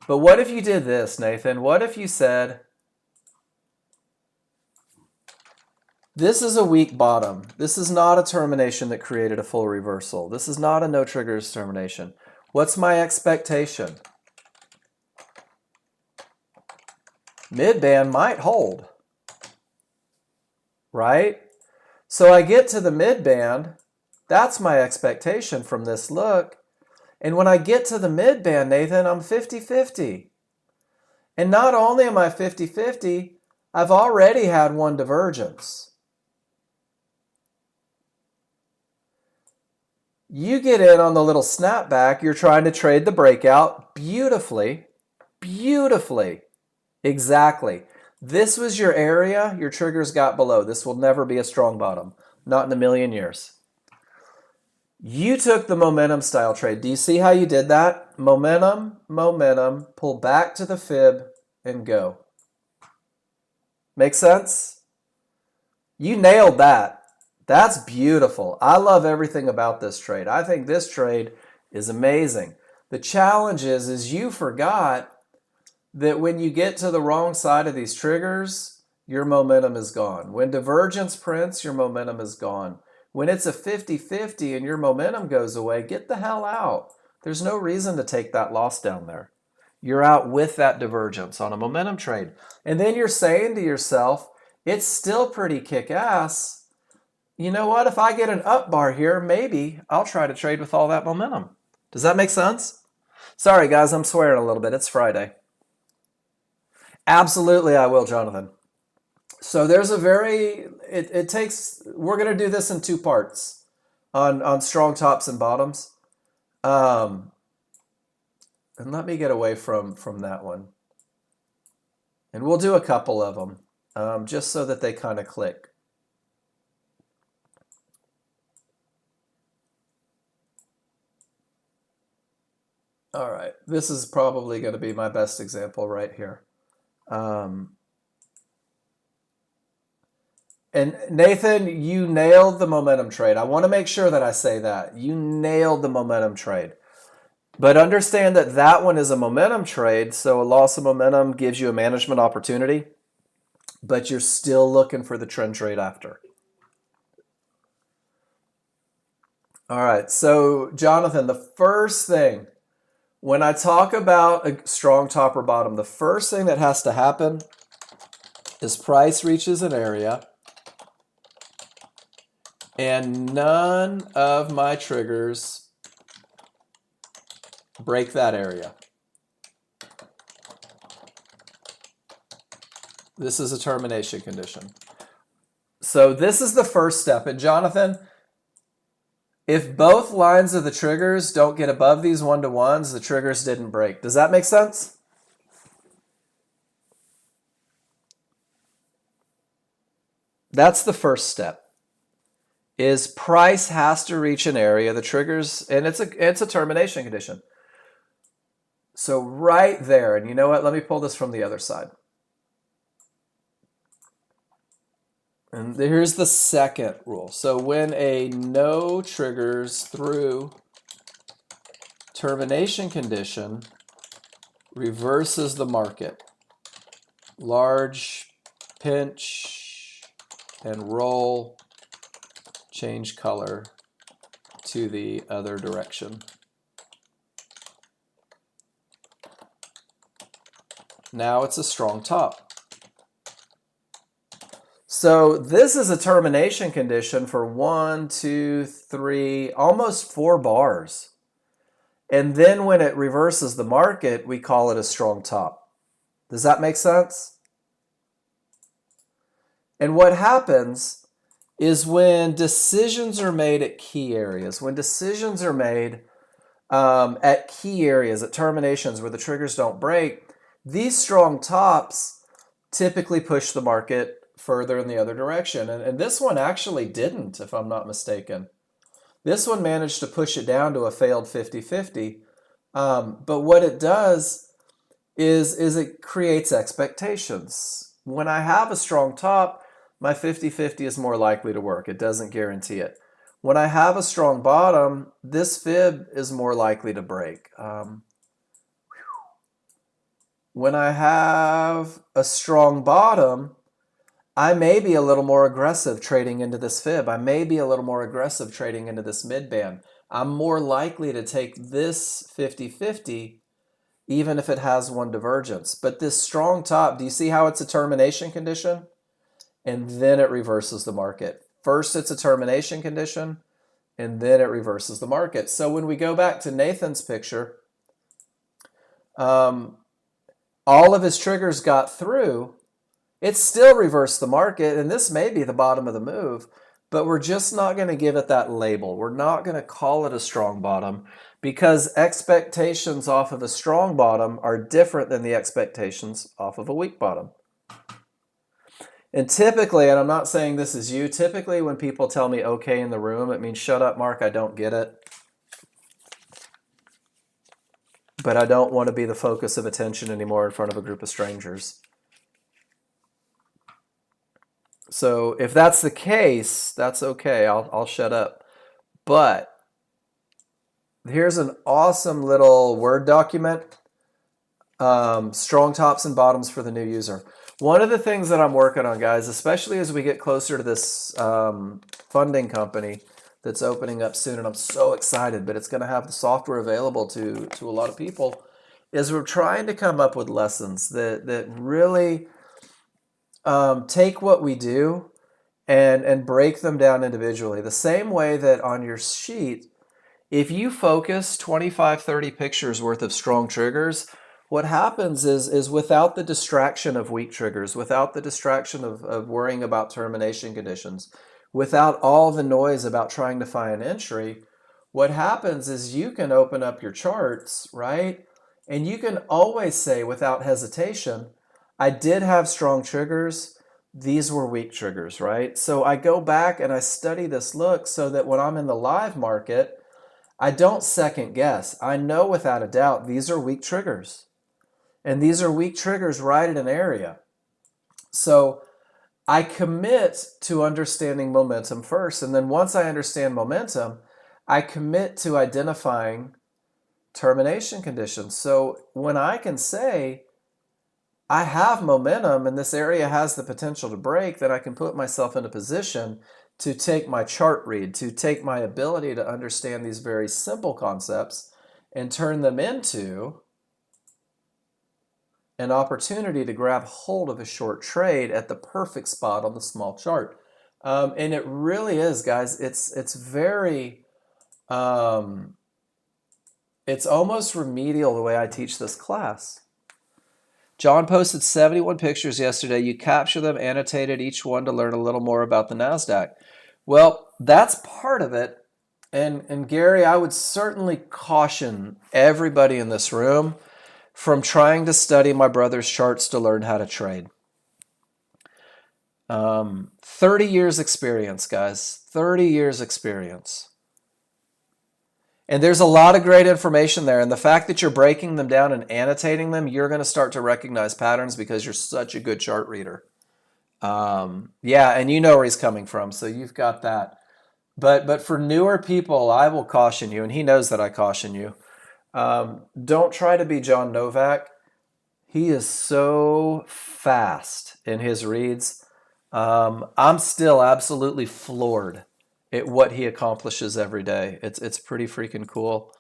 But what if you did this, Nathan? What if you said, this is a weak bottom. This is not a termination that created a full reversal. This is not a no triggers termination. What's my expectation? Mid-band might hold, right? So I get to the mid-band. That's my expectation from this look. And when I get to the mid-band, Nathan, I'm 50-50. And not only am I 50-50, I've already had one divergence. You get in on the little snapback. You're trying to trade the breakout beautifully. Beautifully. Exactly. This was your area. Your triggers got below. This will never be a strong bottom. Not in a million years. You took the momentum style trade. Do you see how you did that? Momentum, pull back to the fib and go. Make sense? You nailed that. That's beautiful. I love everything about this trade. I think this trade is amazing. The challenge is you forgot that when you get to the wrong side of these triggers, your momentum is gone. When divergence prints, your momentum is gone. When it's a 50-50 and your momentum goes away, get the hell out. There's no reason to take that loss down there. You're out with that divergence on a momentum trade. And then you're saying to yourself, it's still pretty kick-ass. You know what? If I get an up bar here, maybe I'll try to trade with all that momentum. Does that make sense? Sorry, guys, I'm swearing a little bit. It's Friday. Absolutely, I will, Jonathan. So there's it takes, we're going to do this in two parts on strong tops and bottoms. And let me get away from that one. And we'll do a couple of them just so that they kind of click. All right, this is probably going to be my best example right here. And Nathan, you nailed the momentum trade. I want to make sure that I say that. You nailed the momentum trade. But understand that that one is a momentum trade, so a loss of momentum gives you a management opportunity, but you're still looking for the trend trade after. All right, so Jonathan, the first thing, when I talk about a strong top or bottom, the first thing that has to happen is price reaches an area and none of my triggers break that area. This is a termination condition. So this is the first step. And Jonathan, if both lines of the triggers don't get above these 1-to-1s, the triggers didn't break. Does that make sense? That's the first step. Is price has to reach an area, the triggers, and it's a termination condition. So right there, and you know what? Let me pull this from the other side. And here's the second rule. So when a no triggers through termination condition reverses the market, large pinch and roll, change color to the other direction. Now it's a strong top. So this is a termination condition for 1, 2, 3, almost 4 bars. And then when it reverses the market, we call it a strong top. Does that make sense? And what happens is when decisions are made at key areas, when decisions are made at key areas, at terminations where the triggers don't break, these strong tops typically push the market further in the other direction. And this one actually didn't, if I'm not mistaken. This one managed to push it down to a failed 50-50. But what it does is it creates expectations. When I have a strong top, my 50-50 is more likely to work. It doesn't guarantee it. When I have a strong bottom, this fib is more likely to break. When I have a strong bottom, I may be a little more aggressive trading into this fib. I may be a little more aggressive trading into this midband. I'm more likely to take this 50-50 even if it has one divergence. But this strong top, do you see how it's a termination condition? And then it reverses the market. First it's a termination condition, and then it reverses the market. So when we go back to Nathan's picture, all of his triggers got through. It still reversed the market, and this may be the bottom of the move, but we're just not going to give it that label. We're not going to call it a strong bottom because expectations off of a strong bottom are different than the expectations off of a weak bottom. And typically, and I'm not saying this is you, typically when people tell me okay in the room, it means shut up, Mark, I don't get it. But I don't want to be the focus of attention anymore in front of a group of strangers. So if that's the case, that's okay. I'll shut up. But here's an awesome little Word document. Strong tops and bottoms for the new user. One of the things that I'm working on, guys, especially as we get closer to this funding company that's opening up soon, and I'm so excited, but it's going to have the software available to a lot of people, is we're trying to come up with lessons that really take what we do and break them down individually. The same way that on your sheet, if you focus 25, 30 pictures worth of strong triggers, what happens is without the distraction of weak triggers, without the distraction of worrying about termination conditions, without all the noise about trying to find entry, what happens is you can open up your charts, right? And you can always say without hesitation, I did have strong triggers. These were weak triggers, right? So I go back and I study this look so that when I'm in the live market, I don't second guess. I know without a doubt these are weak triggers. And these are weak triggers right in an area. So I commit to understanding momentum first. And then once I understand momentum, I commit to identifying termination conditions. So when I can say I have momentum and this area has the potential to break, then I can put myself in a position to take my chart read, to take my ability to understand these very simple concepts and turn them into an opportunity to grab hold of a short trade at the perfect spot on the small chart. And it really is, guys, it's very, it's almost remedial the way I teach this class. John posted 71 pictures yesterday. You capture them, annotated each one to learn a little more about the NASDAQ. Well, that's part of it. And Gary, I would certainly caution everybody in this room from trying to study my brother's charts to learn how to trade. 30 years experience, guys. 30 years experience. And there's a lot of great information there. And the fact that you're breaking them down and annotating them, you're going to start to recognize patterns because you're such a good chart reader. Yeah, and you know where he's coming from, so you've got that. But for newer people, I will caution you, and he knows that I caution you. Don't try to be John Novak. He is so fast in his reads. I'm still absolutely floored at what he accomplishes every day. It's pretty freaking cool.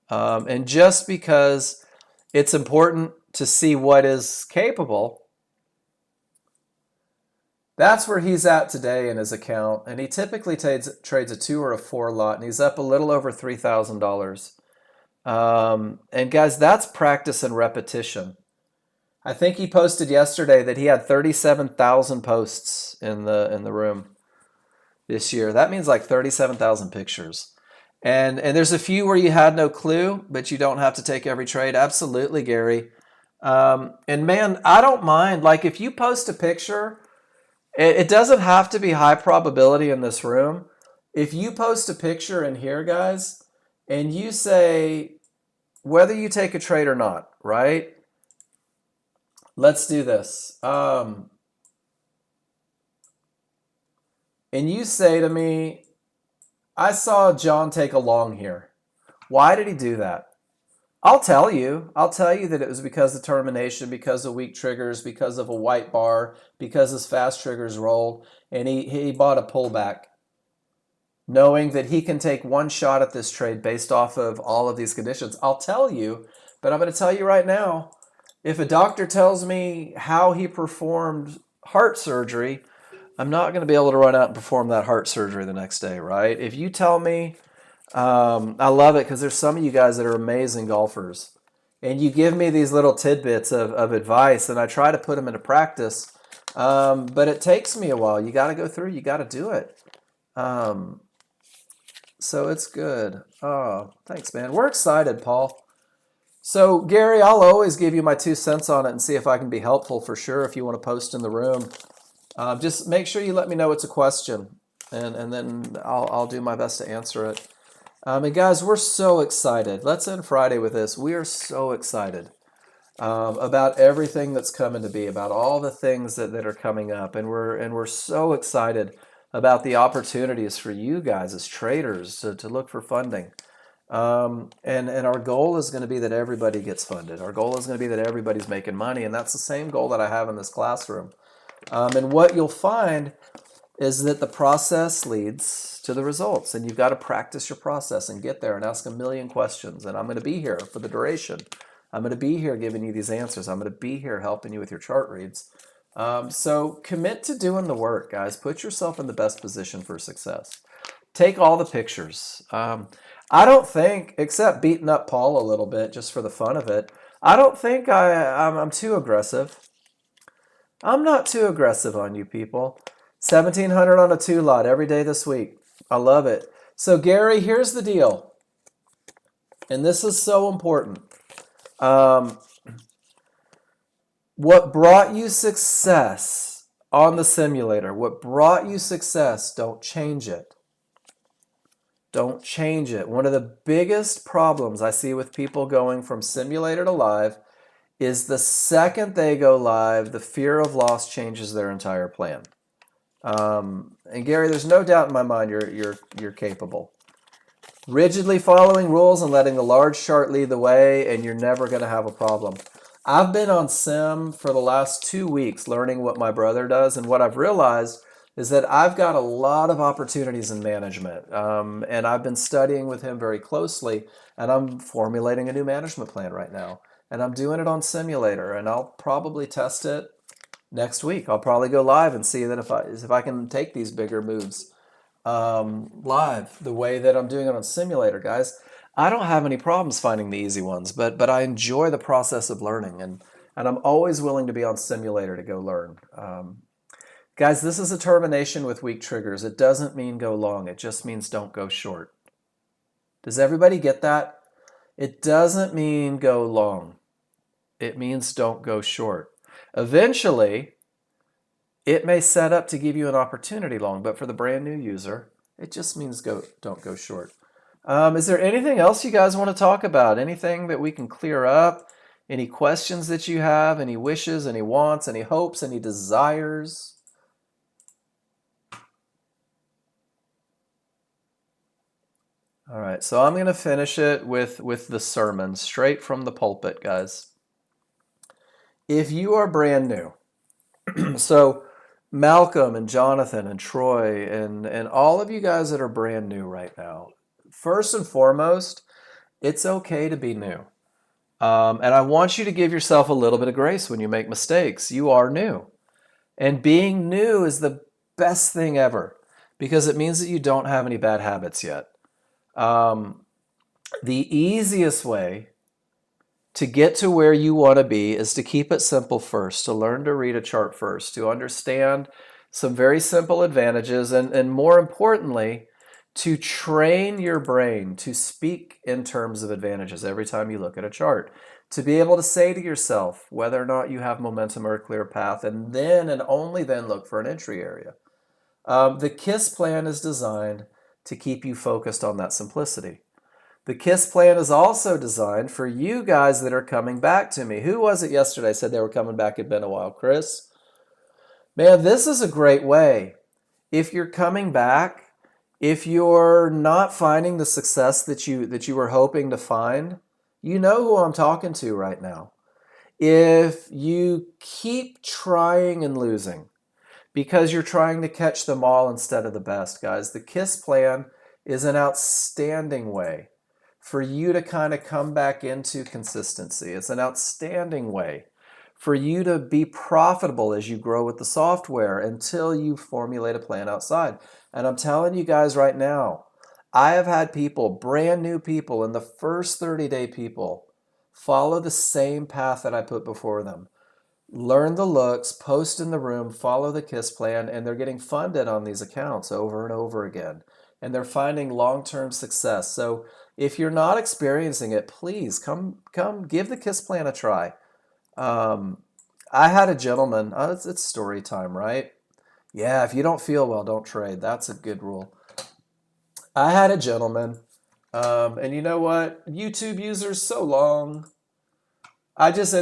And just because it's important to see what is capable, that's where he's at today in his account. And he typically trades a 2 or a 4 lot, and he's up a little over $3,000. And guys, that's practice and repetition. I think he posted yesterday that he had 37,000 posts in the room this year. That means like 37,000 pictures. And there's a few where you had no clue, but you don't have to take every trade. Absolutely, Gary. And man, I don't mind. Like if you post a picture, it doesn't have to be high probability in this room. If you post a picture in here, guys, and you say whether you take a trade or not, right? Let's do this. And you say to me, I saw John take a long here. Why did he do that? I'll tell you that it was because of termination, because of weak triggers, because of a white bar, because his fast triggers rolled, and he bought a pullback, knowing that he can take one shot at this trade based off of all of these conditions. I'll tell you, but I'm going to tell you right now, if a doctor tells me how he performed heart surgery, I'm not going to be able to run out and perform that heart surgery the next day, right? If you tell me, I love it because there's some of you guys that are amazing golfers, and you give me these little tidbits of advice, and I try to put them into practice, but it takes me a while. You got to go through. You got to do it. So it's good. Oh, thanks, man. We're excited, Paul. So, Gary, I'll always give you my 2 cents on it and see if I can be helpful for sure if you want to post in the room. Just make sure you let me know it's a question, and then I'll do my best to answer it. And guys, we're so excited. Let's end Friday with this. We are so excited about everything that's coming to be, about all the things that are coming up, and we're so excited about the opportunities for you guys as traders to look for funding. And our goal is going to be that everybody gets funded. Our goal is going to be that everybody's making money, and that's the same goal that I have in this classroom. And what you'll find is that the process leads to the results, and you've got to practice your process and get there and ask a million questions. And I'm going to be here for the duration. I'm going to be here giving you these answers. I'm going to be here helping you with your chart reads. So commit to doing the work, guys. Put yourself in the best position for success. Take all the pictures. I don't think, except beating up Paul a little bit just for the fun of it, I don't think I'm too aggressive. I'm not too aggressive on you people. 1,700 on a 2 lot every day this week. I love it. So Gary, here's the deal. And this is so important. What brought you success on the simulator, what brought you success, don't change it. Don't change it. One of the biggest problems I see with people going from simulator to live is the second they go live, the fear of loss changes their entire plan. And Gary, there's no doubt in my mind you're capable. Rigidly following rules and letting the large chart lead the way, and you're never going to have a problem. I've been on sim for the last 2 weeks learning what my brother does, and what I've realized is that I've got a lot of opportunities in management. And I've been studying with him very closely, and I'm formulating a new management plan right now. And I'm doing it on simulator, and I'll probably test it next week. I'll probably go live and see that if I can take these bigger moves live the way that I'm doing it on simulator, guys. I don't have any problems finding the easy ones, but I enjoy the process of learning, and I'm always willing to be on simulator to go learn. Guys, this is a termination with weak triggers. It doesn't mean go long. It just means don't go short. Does everybody get that? It doesn't mean go long. It means don't go short. Eventually, it may set up to give you an opportunity long, but for the brand new user, it just means don't go short. Is there anything else you guys want to talk about? Anything that we can clear up? Any questions that you have? Any wishes, any wants, any hopes, any desires? All right, so I'm going to finish it with the sermon straight from the pulpit, guys. If you are brand new, so Malcolm and Jonathan and Troy and all of you guys that are brand new right now, first and foremost, it's okay to be new. And I want you to give yourself a little bit of grace when you make mistakes. You are new. And being new is the best thing ever because it means that you don't have any bad habits yet. The easiest way to get to where you want to be is to keep it simple first, to learn to read a chart first, to understand some very simple advantages, and more importantly, to train your brain to speak in terms of advantages every time you look at a chart. To be able to say to yourself whether or not you have momentum or a clear path, and then and only then look for an entry area. The KISS plan is designed to keep you focused on that simplicity. The KISS plan is also designed for you guys that are coming back to me. Who was it yesterday said they were coming back? It'd been a while. Chris? Man, this is a great way. If you're coming back, if you're not finding the success that you were hoping to find, you know who I'm talking to right now. If you keep trying and losing because you're trying to catch them all instead of the best, guys, the KISS plan is an outstanding way for you to kind of come back into consistency. It's an outstanding way for you to be profitable as you grow with the software until you formulate a plan outside. And I'm telling you guys right now, I have had people, brand new people, in the first 30-day people, follow the same path that I put before them. Learn the looks, post in the room, follow the KISS plan, and they're getting funded on these accounts over and over again. And they're finding long-term success. So if you're not experiencing it, please come give the KISS plan a try. I had a gentleman, it's story time, right? Yeah, if you don't feel well, don't trade. That's a good rule. I had a gentleman, and you know what? YouTube users so long. I just ended